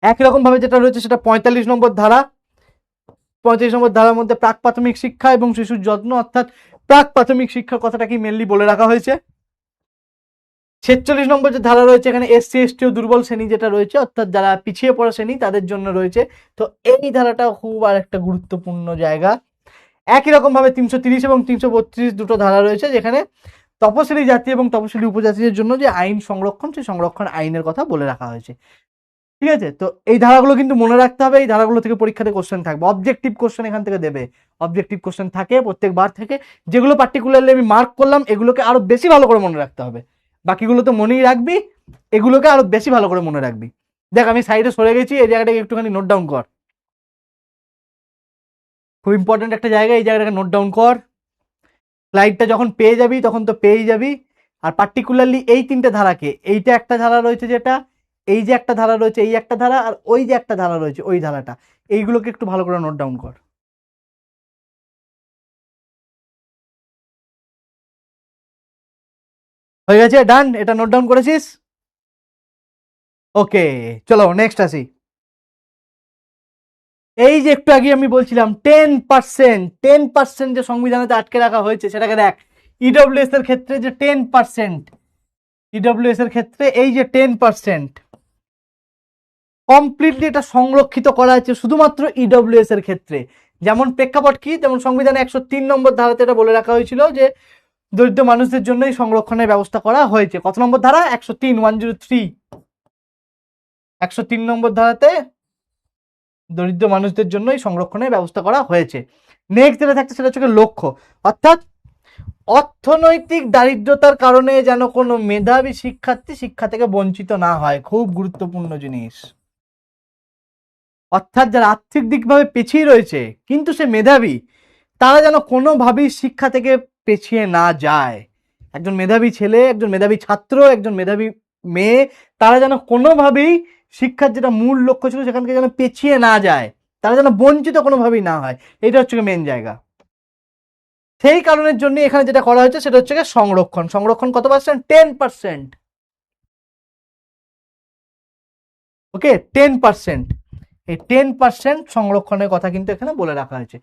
একই রকম ভাবে যেটা রয়েছে সেটা 45 নম্বর ধারা। 35 নম্বর ধারার মধ্যে প্রাক প্রাথমিক শিক্ষা এবং শিশুর যত্ন, অর্থাৎ প্রাক প্রাথমিক শিক্ষার কথাটা কি মেনলি বলে রাখা হয়েছে। 46 নম্বর যে ধারা রয়েছে এখানে এসসি এসটি ও দুর্বল শ্রেণী যেটা রয়েছে, অর্থাৎ যারা পিছিয়ে পড়া শ্রেণী তাদের জন্য রয়েছে। তো এই ধারাটাও খুব আর একটা গুরুত্বপূর্ণ জায়গা। একই রকম ভাবে 330 এবং 332 দুটো ধারা রয়েছে যেখানে তপশিলি জাতি এবং তপশিলি উপজাতিদের জন্য যে আইন সংরক্ষণ, সেই সংরক্ষণ আইনের কথা বলে রাখা হয়েছে। ঠিক আছে, তো এই ধারাগুলো কিন্তু মনে রাখতে হবে, এই ধারাগুলো থেকে পরীক্ষাতে কোশ্চেন থাকবে, অবজেক্টিভ কোশ্চেন এখান থেকে দেবে, অবজেক্টিভ কোশ্চেন থাকে প্রত্যেকবার থেকে। যেগুলো পার্টিকুলারলি আমি মার্ক করলাম এগুলোকে আরো বেশি ভালো করে মনে রাখতে হবে, বাকিগুলো তো মনেই রাখবি, এগুলোকে আরো বেশি ভালো করে মনে রাখবি। দেখ আমি সাইডে সরে গেছি, এই জায়গাটাকে একটুখানি নোট ডাউন কর, খুব ইম্পর্টেন্ট একটা জায়গা, এই জায়গাটাকে নোট ডাউন কর। স্লাইডটা যখন পেয়ে যাবি তখন তো পেয়েই যাবি। আর পার্টিকুলারলি এই তিনটে ধারাকে, এইটা একটা ধারা রয়েছে যেটা, এই যে একটা ধারা রয়েছে এই একটা ধারা, আর ওই যে একটা ধারা রয়েছে ওই ধারাটা, এইগুলোকে একটু ভালো করে নোট ডাউন কর। হয়ে গেছে, ডান, এটা নোট ডাউন করেছিস? ওকে, চলো নেক্সট আসি। এই যে একটু আগে আমি বলছিলাম 10% যে সংবিধানেতে আটকে রাখা হয়েছে সেটাকে দেখ। ইডব্লিউএস এর ক্ষেত্রে যে 10%, ইডব্লিউএস এর ক্ষেত্রে এই যে 10% কমপ্লিটলি এটা সংরক্ষিত করা আছে শুধুমাত্র ইডব্লিউএস এর ক্ষেত্রে। যেমন প্রেক্ষাপট কি, যেমন সংবিধানে 103 নম্বর ধারাতে এটা বলে রাখা হয়েছিল যে দরিদ্র মানুষদের জন্যই সংরক্ষণের ব্যবস্থা করা হয়েছে। কত নম্বর ধারা? 103, 103, 103 নম্বর ধারাতে দরিদ্র মানুষদের জন্যই সংরক্ষণের ব্যবস্থা করা হয়েছে। নেক্সট যেটা থাকছে সেটা হচ্ছে লক্ষ্য, অর্থাৎ অর্থনৈতিক দারিদ্রতার কারণে যেন কোনো মেধাবী শিক্ষার্থী শিক্ষা থেকে বঞ্চিত না হয়, খুব গুরুত্বপূর্ণ জিনিস। অর্থাৎ যারা আর্থিক দিকভাবে পিছিয়ে রয়েছে কিন্তু সে মেধাবী, তারা যেন কোনোভাবেই শিক্ষা থেকে পিছিয়ে না যায়। একজন মেধাবী ছেলে, একজন মেধাবী ছাত্র, একজন মেধাবী মেয়ে, তারা যেন কোনোভাবেই শিক্ষার যেটা মূল লক্ষ্য ছিল সেখান থেকে যেন পিছিয়ে না যায়, তারা যেন বঞ্চিত কোনোভাবেই না হয়, এটা হচ্ছে মেন জায়গা। সেই কারণের জন্য এখানে যেটা করা হয়েছে সেটা হচ্ছে সংরক্ষণ। সংরক্ষণ কত পার্সেন্ট? 10%। ওকে, 10%, এই 10% সংরক্ষণের কথা কিন্তু এখানে বলে রাখা হয়েছে।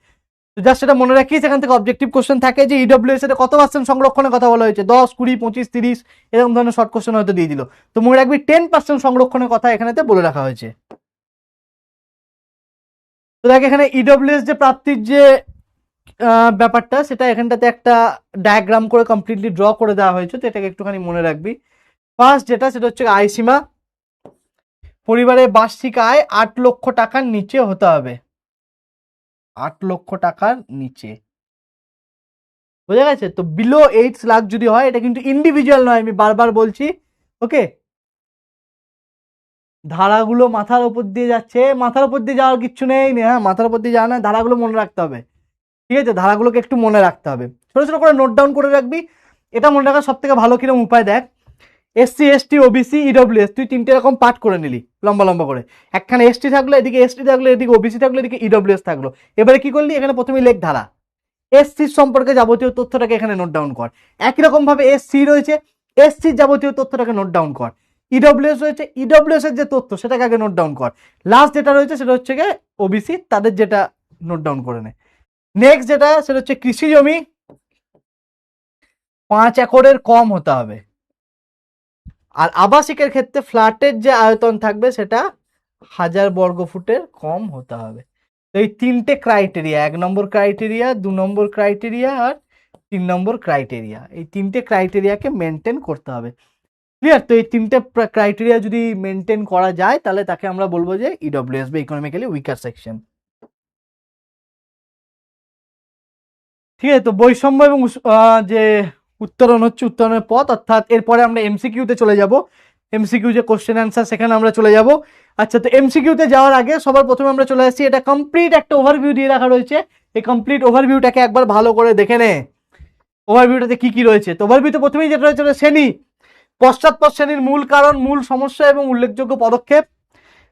তো জাস্ট সেটা মনে রাখিস, এখান থেকে অবজেক্টিভ কোশ্চেন থাকে যে ইডব্লিউএস এর কত পার্সেন্ট সংরক্ষণের কথা বলা হয়েছে, 10, 20, 25, 30 এরকম ধরনের শর্ট কোশ্চেন হয়তো দিয়ে দিল। তো মনে রাখবি 10% সংরক্ষণের কথা এখানেতে বলে রাখা হয়েছে। তো দেখ এখানে ইডব্লিউএস যে প্রাপ্তির যে ব্যাপারটা, সেটা এখানটাতে একটা ডায়াগ্রাম করে কমপ্লিটলি ড্র করে দেওয়া হয়েছে, তো এটাকে একটুখানি মনে রাখবি। ফার্স্ট যেটা সেটা হচ্ছে আয় সীমা, পরিবারের বার্ষিক আয় 8 লক্ষ টাকার নিচে হতে হবে, 8 লক্ষ টাকার নিচে, বোঝা গেছে? তো বিলো 8 লাখ যদি হয়, এটা কিন্তু ইন্ডিভিজুয়াল নয়, আমি বারবার বলছি। ওকে, ধারাগুলো মাথার উপর দিয়ে যাচ্ছে, মাথার উপর দিয়ে যাওয়ার কিচ্ছু নেই, হ্যাঁ মাথার উপর দিয়ে যাওয়া না, ধারাগুলো মনে রাখতে হবে। ঠিক আছে, ধারাগুলোকে একটু মনে রাখতে হবে, ছোট ছোট করে নোট ডাউন করে রাখবি। এটা মনে রাখার সব থেকে ভালো কিরকম উপায় দেখ, এসসি এসটি ওবিসি ইডব্লিউএস, তুই তিনটে রকম পার্ট করে নিলি লম্বা লম্বা করে। একখানে এসটি থাকলো, এদিকে এসটি থাকলো, এদিকে ওবিসি থাকলো, এদিকে ইডব্লিউএস থাকলো। এবারে কি করলি, এখানে প্রথমে লেখ ধারা, এসসি সম্পর্কে যাবতীয় তথ্যটাকে এখানে নোট ডাউন কর। একই রকম ভাবে এসসি রয়েছে, এসসির যাবতীয় তথ্যটাকে নোট ডাউন কর। ইডব্লিউএস রয়েছে, ইডব্লিউএস এর যে তথ্য সেটাকে আগে নোট ডাউন কর। লাস্ট যেটা রয়েছে সেটা হচ্ছে গিয়ে ওবিসি, তাদের যেটা নোট ডাউন করে নে। নেক্সট যেটা সেটা হচ্ছে কৃষি জমি 5 একরের কম হতে হবে। আর আবাসিকের ক্ষেত্রে ফ্ল্যাটের যে আয়তন থাকবে সেটা 1000 বর্গফুটের কম হতে হবে। তো এই তিনটে ক্রাইটেরিয়া, 1 নম্বর ক্রাইটেরিয়া, 2 নম্বর ক্রাইটেরিয়া আর 3 নম্বর ক্রাইটেরিয়া, এই তিনটে ক্রাইটেরিয়াকে মেনটেন করতে হবে। ক্লিয়ার? তো এই তিনটে ক্রাইটেরিয়া যদি মেনটেন করা যায় তাহলে তাকে আমরা বলবো যে ইডব্লিউএস বা ইকোনমিক্যালি উইকার সেকশন। ঠিক আছে, তো বৈষম্য এবং যে উত্তরণ হচ্ছে উত্তরণের পথ, অর্থাৎ এরপরে আমরা এমসিকিউতে চলে যাব। এমসিকিউ যে কোশ্চেন অ্যান্সার সেখানে আমরা চলে যাব। আচ্ছা, তো এমসিকিউতে যাওয়ার আগে সবার প্রথমে আমরা চলে আসছি, এটা কমপ্লিট একটা ওভারভিউ দিয়ে রাখা রয়েছে, এই কমপ্লিট ওভারভিউটাকে একবার ভালো করে দেখে নে। ওভারভিউটাতে কি কি রয়েছে? তো ওভারভিউতে প্রথমেই যেটা রয়েছে শ্রেণী, পশ্চাৎপদ শ্রেণীর মূল কারণ, মূল সমস্যা এবং উল্লেখযোগ্য পদক্ষেপ।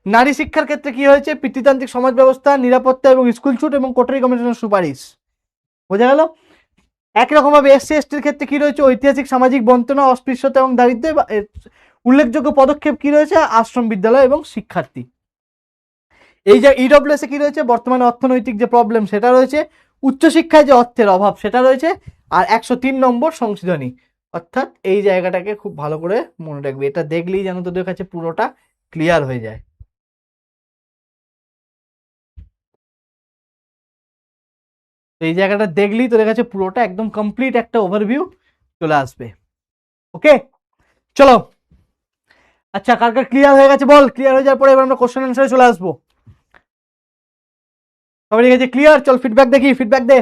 নারী শিক্ষার ক্ষেত্রে কি হয়েছে, পিতৃতান্ত্রিক সমাজ ব্যবস্থা, নিরাপত্তা এবং স্কুল ছুট এবং কোটারি কমিশনের সুপারিশ। বোঝা গেল? একই রকম ভাবে এসসি এসটির ক্ষেত্রে কি রয়েছে, ঐতিহাসিক সামাজিক বঞ্চনা, অস্পৃশ্যতা এবং দারিদ্র্য। উল্লেখযোগ্য পদক্ষেপ কি রয়েছে, আশ্রম বিদ্যালয় এবং শিক্ষার্থী। এই যে ইডব্লিউএস এ কি রয়েছে, বর্তমানে অর্থনৈতিক যে প্রবলেম সেটা রয়েছে, উচ্চশিক্ষায় যে অর্থের অভাব সেটা রয়েছে, আর 103 নম্বর সংশোধনী। অর্থাৎ এই জায়গাটাকে খুব ভালো করে মনে রাখবি, এটা দেখলেই যেন তোদের কাছে পুরোটা ক্লিয়ার হয়ে যায়। এই জায়গাটা দেখলেই তোদের কাছে পুরোটা একদম কমপ্লিট একটা ওভারভিউ চলে আসবে। ওকে, চলো। আচ্ছা, কার কার ক্লিয়ার হয়ে গেছে বল। ক্লিয়ার হয়ে যাওয়ার পরে এবার আমরা কোশ্চেন অ্যান্সারে চলে আসবো। সবাই ঠিক আছে? ক্লিয়ার? চল ফিডব্যাক দেখি, ফিডব্যাক দে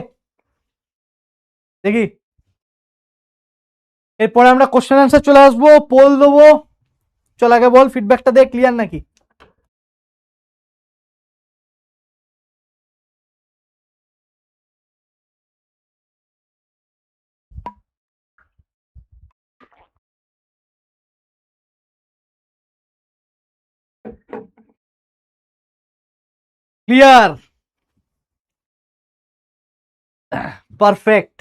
দেখি। এরপরে আমরা কোশ্চেন অ্যান্সার চলে আসবো, পোল দেবো। চল আগে বল ফিডব্যাকটা দে, ক্লিয়ার নাকি? ক্লিয়ার? পারফেক্ট।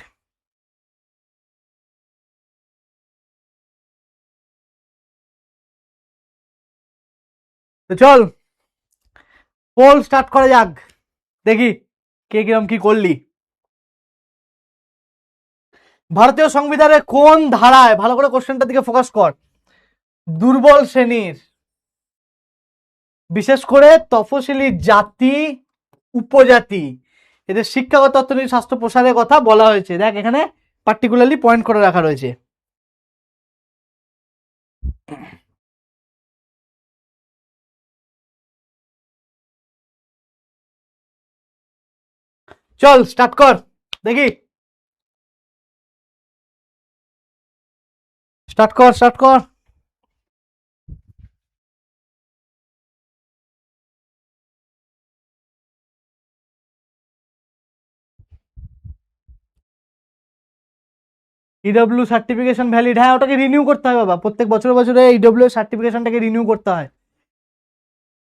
তো চল পোল স্টার্ট করা যাক, দেখি কে কিরম কি করলি। ভারতীয় সংবিধানের কোন ধারায়, ভালো করে কোশ্চেনটার দিকে ফোকাস কর, দুর্বল শ্রেণীর, বিশেষ করে তফসিলি জাতি, উপজাতি, এদের শিক্ষাগত অর্থনৈতিক স্বাস্থ্য প্রসারের কথা বলা হয়েছে। দেখ এখানে পার্টিকুলারলি পয়েন্ট করে রাখা রয়েছে। চল স্টার্ট কর দেখি, স্টার্ট কর, স্টার্ট কর। ইডব্লিউ সার্টিফিকেশন ভ্যালিড, হ্যাঁ ওটাকে রিনিউ করতে হয় বাবা, প্রত্যেক বছরে বছরে ইডব্লিউ সার্টিফিকেশনটাকে রিনিউ করতে হয়।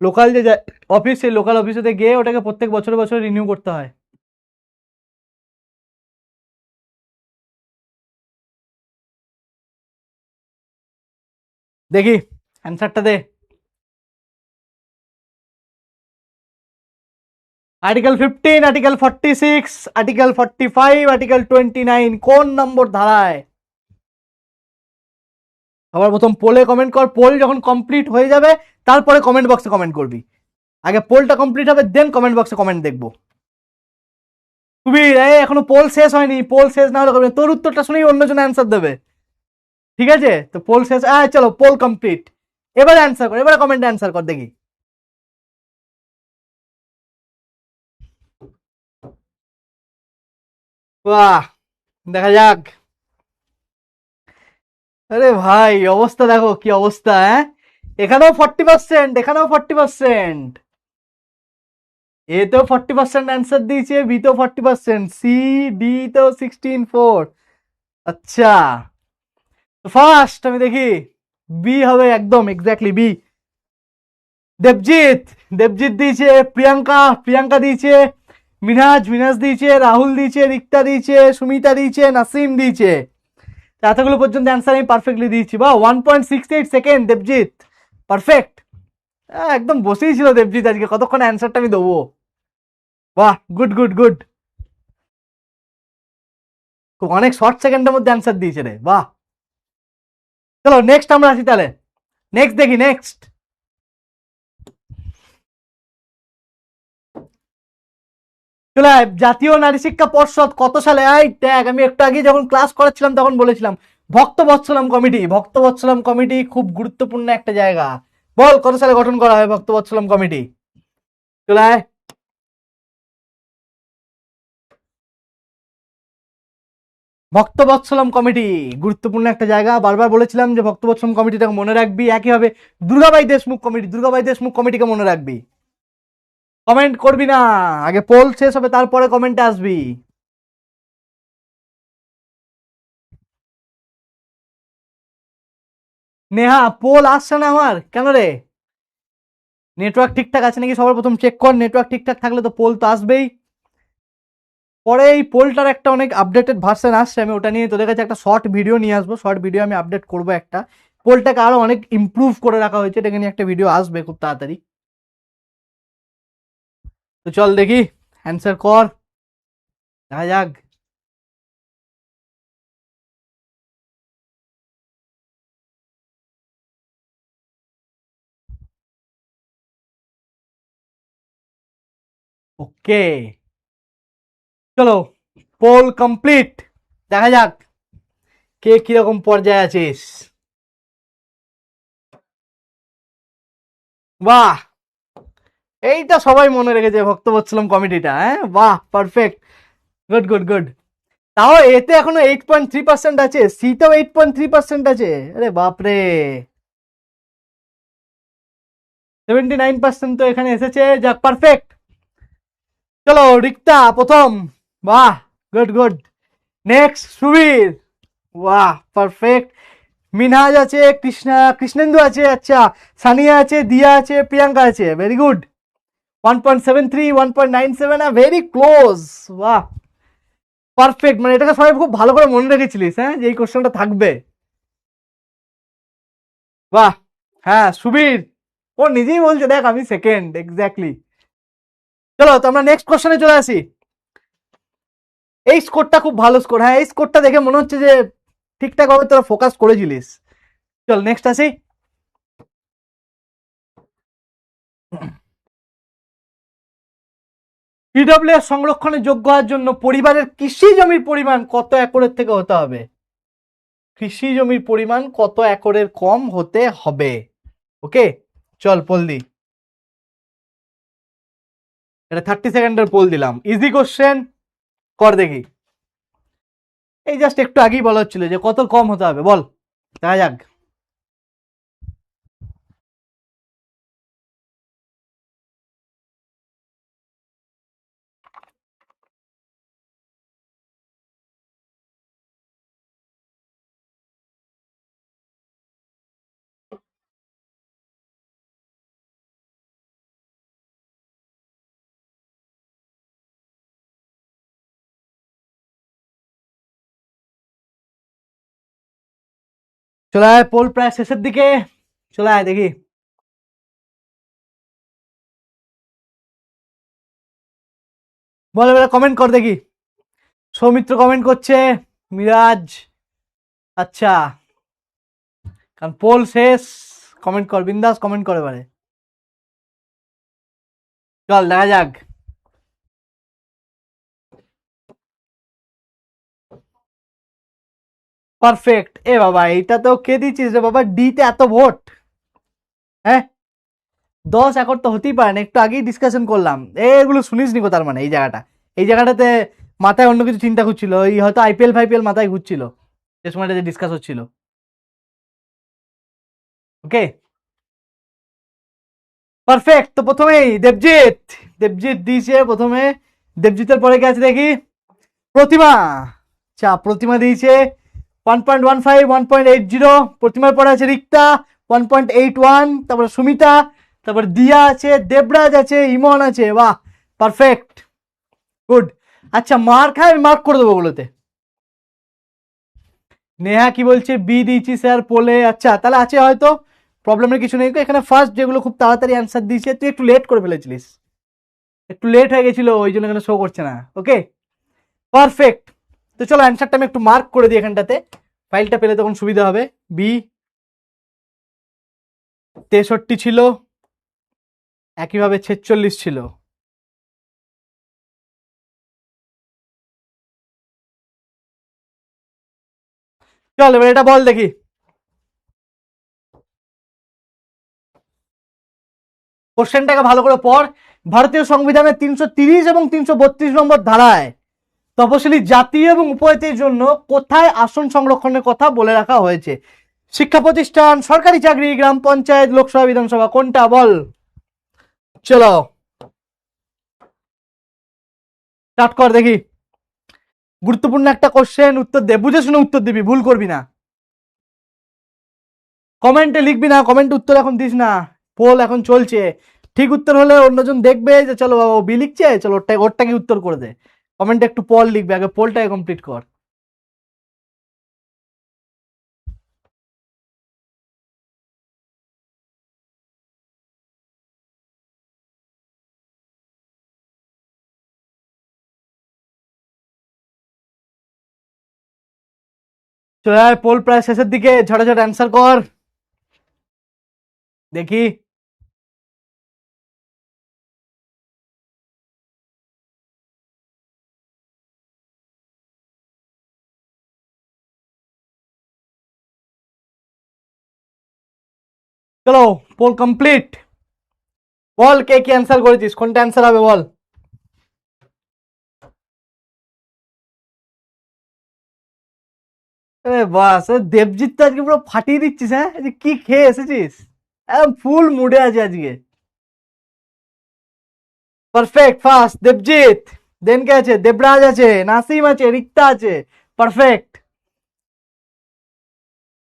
লোকাল যে অফিস, সেই লোকাল অফিসে গিয়ে ওটাকে প্রত্যেক বছরে বছরে রিনিউ করতে হয়। দেখি অ্যান্সারটা দে। আর্টিকেল 15, আর্টিকেল 46, আর্টিকেল 45, আর্টিকেল 29 কোন নম্বর ধারায়? সবার প্রথম পোলে কমেন্ট কর, পোল যখন কমপ্লিট হয়ে যাবে তারপরে কমেন্ট বক্সে কমেন্ট করবি। আগে পোলটা কমপ্লিট হবে, দেন কমেন্ট বক্সে কমেন্ট দেখবো। সুবীর, এখনো পোল শেষ হয়নি, পোল শেষ না হলে করবে, তোর উত্তরটা শুনেই অন্যজন অ্যান্সার দেবে, ঠিক আছে? তো পোল শেষ, চলো পোল কমপ্লিট, এবারে অ্যান্সার কর, এবারে কমেন্টে অ্যান্সার কর দেখি। বাহ, দেখা যাক। আরে ভাই অবস্থা দেখো কি অবস্থা, এখানেও 40%, এখানেও 40%, এতেও 40% অ্যান্সার দিয়েছে, বিতেও 40%, সি ডি তেও 16-4। আচ্ছা, ফার্স্ট আমি দেখি, বি হবে একদম এক্স্যাক্টলি বি। দেবজিৎ, দেবজিৎ দিয়েছে, প্রিয়াঙ্কা, প্রিয়াঙ্কা দিয়েছে, মিনহাজ, মিনহাজ দিয়েছে, রাহুল দিয়েছে, রিক্তা দিয়েছে, সুমিতা দিয়েছে, নাসিম দিয়েছে। এতগুলো পর্যন্ত অ্যান্সার আমি পারফেক্টলি দিয়েছি, বা 1.68 সেকেন্ড দেবজিৎ, পারফেক্ট। একদম বসেই ছিল দেবজিৎ আজকে, কতক্ষণ অ্যান্সারটা আমি দেবো। বাহ, গুড গুড গুড, খুব অনেক শর্ট সেকেন্ডের মধ্যে অ্যান্সার দিয়েছে রে, বাহ। চলো নেক্সট আমরা আসি তাহলে, নেক্সট দেখি, নেক্সট। চলে জাতীয় নারী শিক্ষা পর্ষদ কত সালে, আমি একটু আগে যখন ক্লাস করাচ্ছিলাম তখন বলেছিলাম, ভক্তবৎসলম কমিটি, ভক্তবৎসলম কমিটি খুব গুরুত্বপূর্ণ একটা জায়গা। বল কত সালে গঠন করা হয় ভক্তবৎসলম কমিটি? চলে ভক্তবৎসলম কমিটি গুরুত্বপূর্ণ একটা জায়গা, বারবার বলেছিলাম যে ভক্তবৎসলম কমিটিটাকে মনে রাখবি। একইভাবে দুর্গাবাই দেশমুখ কমিটি, দুর্গাবাই দেশমুখ কমিটিকে মনে রাখবি। কমেন্ট করবি না, আগে পোল শেষ হবে তারপরে কমেন্টে আসবি। নেহা পোল আসছে না আমার, কেন রে? নেটওয়ার্ক ঠিকঠাক আছে নাকি সবার প্রথম চেক কর, নেটওয়ার্ক ঠিকঠাক থাকলে তো পোল তো আসবেই। পরে এই পোলটার একটা অনেক আপডেটেড ভার্সন আসছে, আমি ওটা নিয়ে তোদের কাছে একটা শর্ট ভিডিও নিয়ে আসবো, শর্ট ভিডিও আমি আপডেট করবো একটা। পোলটাকে আরো অনেক ইমপ্রুভ করে রাখা হয়েছে, এটাকে নিয়ে একটা ভিডিও আসবে খুব তাড়াতাড়ি। তো চল দেখি, অ্যান্সার কর, দেখা যাক। ওকে চলো, পোল কমপ্লিট, দেখা যাক কে কিরকম পর্যায়ে আছিস। বাহ, এইটা সবাই মনে রেখেছে ভক্তবৎসলম কমিটিটা, হ্যাঁ বাহ পারফেক্ট, গুড গুড গুড। তাও এতে এখনো 8.3% আছে, সিতেও 8.3% আছে, আরে বাপরে। 79% তো এখানে এসেছে, যাক পারফেক্ট। চলো রিক্তা প্রথম, বাহ গুড গুড। নেক্সট সুবীর, বাহ পারফেক্ট। মিনহাজ আছে, কৃষ্ণেন্দু আছে, আচ্ছা সানিয়া আছে, দিয়া আছে, প্রিয়াঙ্কা আছে, ভেরি গুড। 1.73, 1.97, ভেরি ক্লোজ, বাহ পারফেক্ট। মানে এটাকে সবাই খুব ভালো করে মনে রেখেছিলিস, হ্যাঁ যে এই কোশ্চেনটা থাকবে, বাহ। হ্যাঁ সুবীর, ও নিজেই বলছে দেখ আমি সেকেন্ড, এক্স্যাক্টলি। চলো তো আমরা নেক্সট কোশ্চেনে চলে আসি। এই স্কোরটা খুব ভালো স্কোর, হ্যাঁ এই স্কোরটা দেখে মনে হচ্ছে যে ঠিকঠাক ভাবে তোরা ফোকাস করেছিলিস। চল নেক্সট আসি। পিডব্লিউএস সংরক্ষণের যোগ্য হওয়ার জন্য পরিবারের কৃষি জমির পরিমাণ কত একরের থেকে হতে হবে? কৃষি জমির পরিমাণ কত একরের কম হতে হবে? ওকে চল পোল দি, এটা 30 সেকেন্ডের পোল দিলাম, ইজি কোশ্চেন, কর দেখি। এই জাস্ট একটু আগেই বলা হচ্ছিল যে কত কম হতে হবে, বল দেখা যাক। চলে আয়, পোল প্রায় শেষের দিকে, চলে আয় দেখি। বল এবার কমেন্ট কর দেখি। সৌমিত্র কমেন্ট করছে, মিরাজ, আচ্ছা কারণ পোল শেষ, কমেন্ট কর বিন্দাস, কমেন্ট করে এবারে, চল দেখা যাক। পারফেক্ট, এ বাবা এইটা তো কে দিচ্ছিস রে বাবা, ডি তে এত ভোট, হ্যাঁ 10 একর তো হতেই পারে না, একটু আগেই ডিসকাশন করলাম, এগুলো শুনিস নি তার মানে এই জায়গাটাতে মাথায় অন্য কিছু চিন্তা ঘুরছিল, ওই হয়তো আইপিএল ফাইপিএল মাথায় ঘুরছিল যে সময়টা যে ডিসকাস হচ্ছিল। ওকে পারফেক্ট, তো প্রথমেই দেবজিৎ, দেবজিৎ দিয়েছে প্রথমে, দেবজিতের পরে কে আছে দেখি, প্রতিমা, আচ্ছা প্রতিমা দিয়েছে 1.15, 1.80, প্রতিমার পরে আছে রিক্তা 1.81, তারপরে সুমিতা, তারপরে দিয়া আছে, দেবরাজ আছে, ইমন আছে, বাহ পারফেক্ট গুড। আচ্ছা মার্ক, হ্যাঁ আমি মার্ক করে দেবো বলতে। নেহা কি বলছে, বি দিয়েছি স্যার পোলে, আচ্ছা তাহলে আছে হয়তো, প্রবলেমের কিছু নেই। এখানে ফার্স্ট যেগুলো খুব তাড়াতাড়ি অ্যান্সার দিয়েছে, তুই একটু লেট করে ফেলেছিলিস, একটু লেট হয়ে গেছিল ওই জন্য এখানে শো করছে না। ওকে পারফেক্ট, তো চলো অ্যান্সারটা আমি একটু মার্ক করে দিই এখানটাতে, ফাইলটা পেলে তখন সুবিধা হবে। বি 63 ছিল, একইভাবে 46 ছিল। চল এবার এটা বল দেখি, কোশ্চেনটাকে ভালো করে পড়। ভারতীয় সংবিধানের 330 এবং 332 নম্বর ধারায় তপশিলি জাতি এবং উপজাতির জন্য কোথায় আসন সংরক্ষণের কথা বলে রাখা হয়েছে? শিক্ষা প্রতিষ্ঠান, সরকারি চাকরি, গ্রাম পঞ্চায়েত, লোকসভা, বিধানসভা, কোনটা বল? চলো স্টার্ট কর দেখি। গুরুত্বপূর্ণ একটা কোশ্চেন, উত্তর দে, বুঝে শুনে উত্তর দিবি, ভুল করবি না। কমেন্টে লিখবি না, কমেন্টে উত্তর এখন দিস না, পোল এখন চলছে। ঠিক উত্তর হলে অন্যজন দেখবে যে চলো বাবা ও বি লিখছে, চলো ওরটাকে উত্তর করে দে। কমেন্টে একটু পোল লিখবে, আগে পোলটাকে কমপ্লিট কর। চলে আয়, পোল প্রায় শেষের দিকে, ঝটাঝট অ্যান্সার কর দেখি। চলো পোল কমপ্লিট। বল কে কি অ্যান্সার করেছিস, কোনটা অ্যান্সার হবে বল। আরে বাস, দেবজিৎ তো আজকে পুরো ফাটিয়ে দিচ্ছিস। হ্যাঁ, এই যে কি খেয়ে এসেছিস, একদম ফুল মুডে আছে আজকে। Perfect, first Debjit. দেন কে আছে? দেবরাজ আছে, নাসিম আছে, রিক্তা আছে। পারফেক্ট।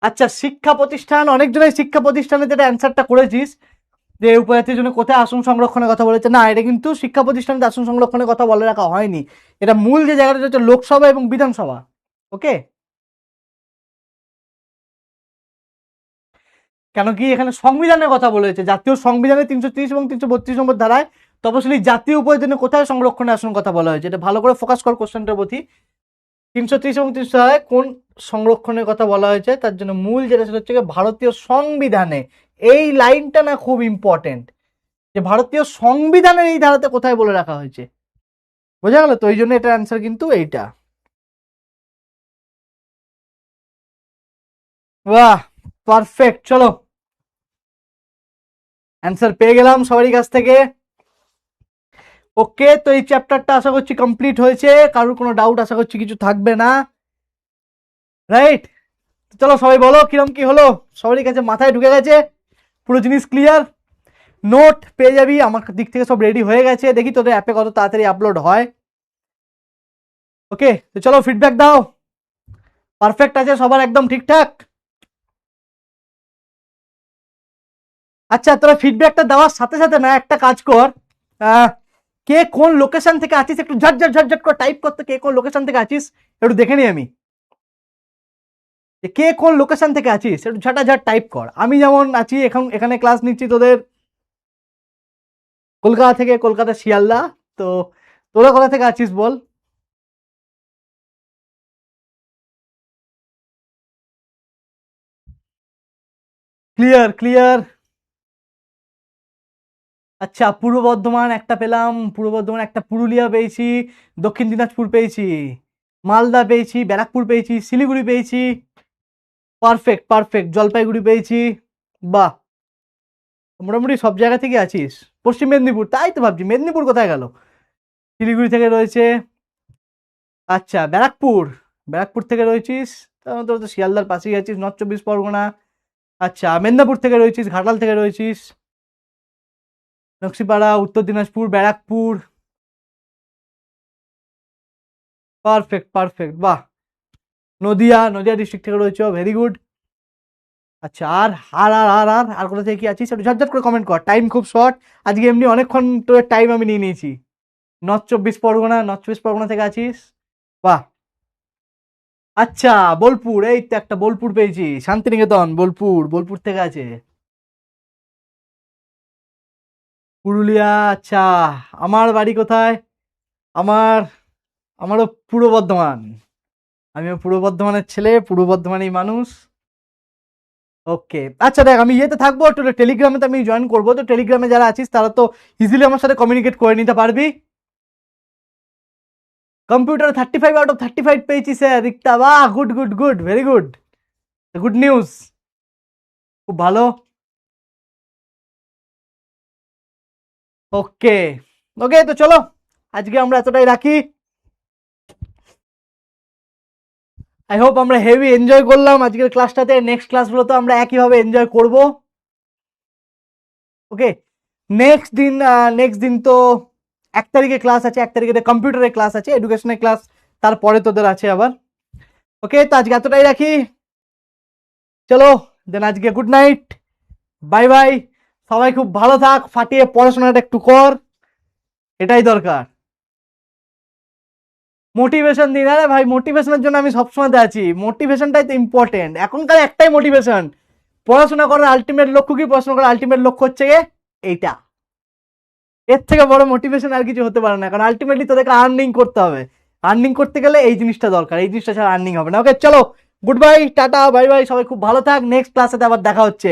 আচ্ছা, শিক্ষা প্রতিষ্ঠান, অনেকজনের শিক্ষা প্রতিষ্ঠানে যেটা অ্যান্সারটা করেছিস যে উপজাতির জন্য কোথায় আসন সংরক্ষণের কথা বলেছে, না এটা কিন্তু শিক্ষা প্রতিষ্ঠানে আসন সংরক্ষণের কথা বলে রাখা হয়নি। এটা মূল যে জায়গাটা হচ্ছে লোকসভা এবং বিধানসভা। ওকে, কেন কি এখানে সংবিধানের কথা বলেছে, জাতীয় সংবিধানের 330 এবং 332 নম্বর ধারায় তপশিলি জাতীয় উপজাতির কোথায় সংরক্ষণের আসন কথা বলা হয়েছে। এটা ভালো করে ফোকাস কর কোশ্চেনটার প্রতি। 330 এবং 300 ধারায় কোন সংরক্ষণের কথা বলা হয়েছে, তার জন্য মূল যেটা সেটা হচ্ছে ভারতীয় সংবিধানে। এই লাইনটা না খুব ইম্পর্টেন্ট, যে ভারতীয় সংবিধানের এই ধারাতে কোথায় বলে রাখা হয়েছে। বোঝা গেল তো? ওই জন্য এটার অ্যান্সার কিন্তু এইটা। বাহ, পারফেক্ট। চলো অ্যান্সার পেয়ে গেলাম সবারই কাছ থেকে। ওকে, তো এই চ্যাপ্টারটা আশা করছি কমপ্লিট হয়েছে, কারোর কোনো ডাউট আশা করছি কিছু থাকবে না, রাইট? চলো সবাই বলো কিরম কি হলো, সবারই কাছে মাথায় ঢুকে গেছে পুরো জিনিস, ক্লিয়ার? নোট পেয়ে যাবি, আমার দিক থেকে সব রেডি হয়ে গেছে, দেখি তোদের অ্যাপে কত তাড়াতাড়ি আপলোড হয়। ওকে, তো চলো ফিডব্যাক দাও। পারফেক্ট আছে সবার, একদম ঠিকঠাক? আচ্ছা, তোরা ফিডব্যাকটা দেওয়ার সাথে সাথে না একটা কাজ কর, আহ, কে কোন লোকেশন থেকে আছিস একটু ঝটঝট ঝটঝট করে টাইপ করতে, কে কোন লোকেশন থেকে আছিস একটু দেখে নি আমি। যে কে কোন লোকেশন থেকে আছিস একটু ঝটাঝট টাইপ কর। আমি যেমন আছি এখন, এখানে ক্লাস নিচ্ছি তোদের কলকাতা থেকে, কলকাতা শিয়ালদা। তো তোরা কোথা থেকে আছিস বল? Clear clear. আচ্ছা, পূর্ব বর্ধমান একটা পেলাম, পূর্ব বর্ধমান একটা, পুরুলিয়া পেয়েছি, দক্ষিণ দিনাজপুর পেয়েছি, মালদা পেয়েছি, ব্যারাকপুর পেয়েছি, শিলিগুড়ি পেয়েছি। পারফেক্ট পারফেক্ট, জলপাইগুড়ি পেয়েছি। বাহ, মোটামুটি সব জায়গা থেকে আছিস। পশ্চিম মেদিনীপুর, তাই তো ভাবছি মেদিনীপুর কোথায় গেল। শিলিগুড়ি থেকে রয়েছে। আচ্ছা, ব্যারাকপুর, ব্যারাকপুর থেকে রয়েছিস, তাহলে তো শিয়ালদার পাশেই আছিস। নর্থ 24 পরগনা। আচ্ছা, মেদিনীপুর থেকে রয়েছিস, ঘাটাল থেকে রয়েছিস, নকশিপাড়া, উত্তর দিনাজপুর, ব্যারাকপুর। পারফেক্ট পারফেক্ট, বাহ। নদিয়া, নদিয়া ডিস্ট্রিক্ট থেকে রয়েছে, ভেরি গুড। আচ্ছা, আর আর আর আর আর আর কোথা থেকে কি আছিস একটু ঝটঝট করে কমেন্ট কর, টাইম খুব শর্ট আজকে, এমনি অনেকক্ষণ তোর টাইম আমি নিয়ে নিয়েছি। নর্থ 24 পরগনা, নর্থ 24 পরগনা থেকে আছিস, বাহ। আচ্ছা, বোলপুর, এই তো একটা বোলপুর পেয়েছি, শান্তিনিকেতন, বোলপুর, বোলপুর থেকে আছে। পুরুলিয়া, আচ্ছা, আমার বাড়ি কোথায়? আমার, আমারও পূর্ব বর্ধমান, আমিও পূর্ব বর্ধমানের ছেলে, পূর্ব বর্ধমানেই মানুষ। ওকে, আচ্ছা দেখ, আমি ইয়েতে থাকবো একটু, টেলিগ্রামে তো আমি জয়েন করবো, তো টেলিগ্রামে যারা আছিস তারা তো ইজিলি আমার সাথে কমিউনিকেট করে নিতে পারবি। কম্পিউটার 35 আউট অফ 35 পেয়েছি স্যার, রিক্তা, বাহ, good good good, very good, good news, খুব ভালো। ওকে, ওকে, তো চলো আজকে আমরা এতটাই রাখি। আই হোপ আমরা হেভি এনজয় করলাম আজকের ক্লাসটাতে। নেক্সট ক্লাসগুলোতে আমরা একইভাবে এনজয় করব। ওকে, নেক্সট দিন তো 1 তারিখে ক্লাস আছে, 1 তারিখে কম্পিউটারের ক্লাস আছে, এডুকেশনের ক্লাস তারপরে তোদের আছে আবার। ওকে, তো আজকে এতটাই রাখি, চলো দেন আজকে গুড নাইট, বাই বাই। সবাই খুব ভালো থাক, ফাটিয়ে পড়াশোনাটা একটু কর, এটাই দরকার। মোটিভেশন দিন, আরে ভাই মোটিভেশনের জন্য আমি সবসময় আছি, মোটিভেশনটাই তো ইম্পর্টেন্ট। এখনকার একটাই মোটিভেশন, পড়াশোনা করার আলটিমেট লক্ষ্য কি? পড়াশোনা করার আলটিমেট লক্ষ্য হচ্ছে গিয়ে এইটা। এর থেকে বড় মোটিভেশন আর কিছু হতে পারে না, কারণ আলটিমেটলি তোদেরকে আর্নিং করতে হবে। আর্নিং করতে গেলে এই জিনিসটা দরকার, এই জিনিসটা ছাড়া আর্নিং হবে না। ওকে চলো, good bye, tata, bye bye, সবাই খুব ভালো থাক। নেক্সট ক্লাসে আবার দেখা হচ্ছে।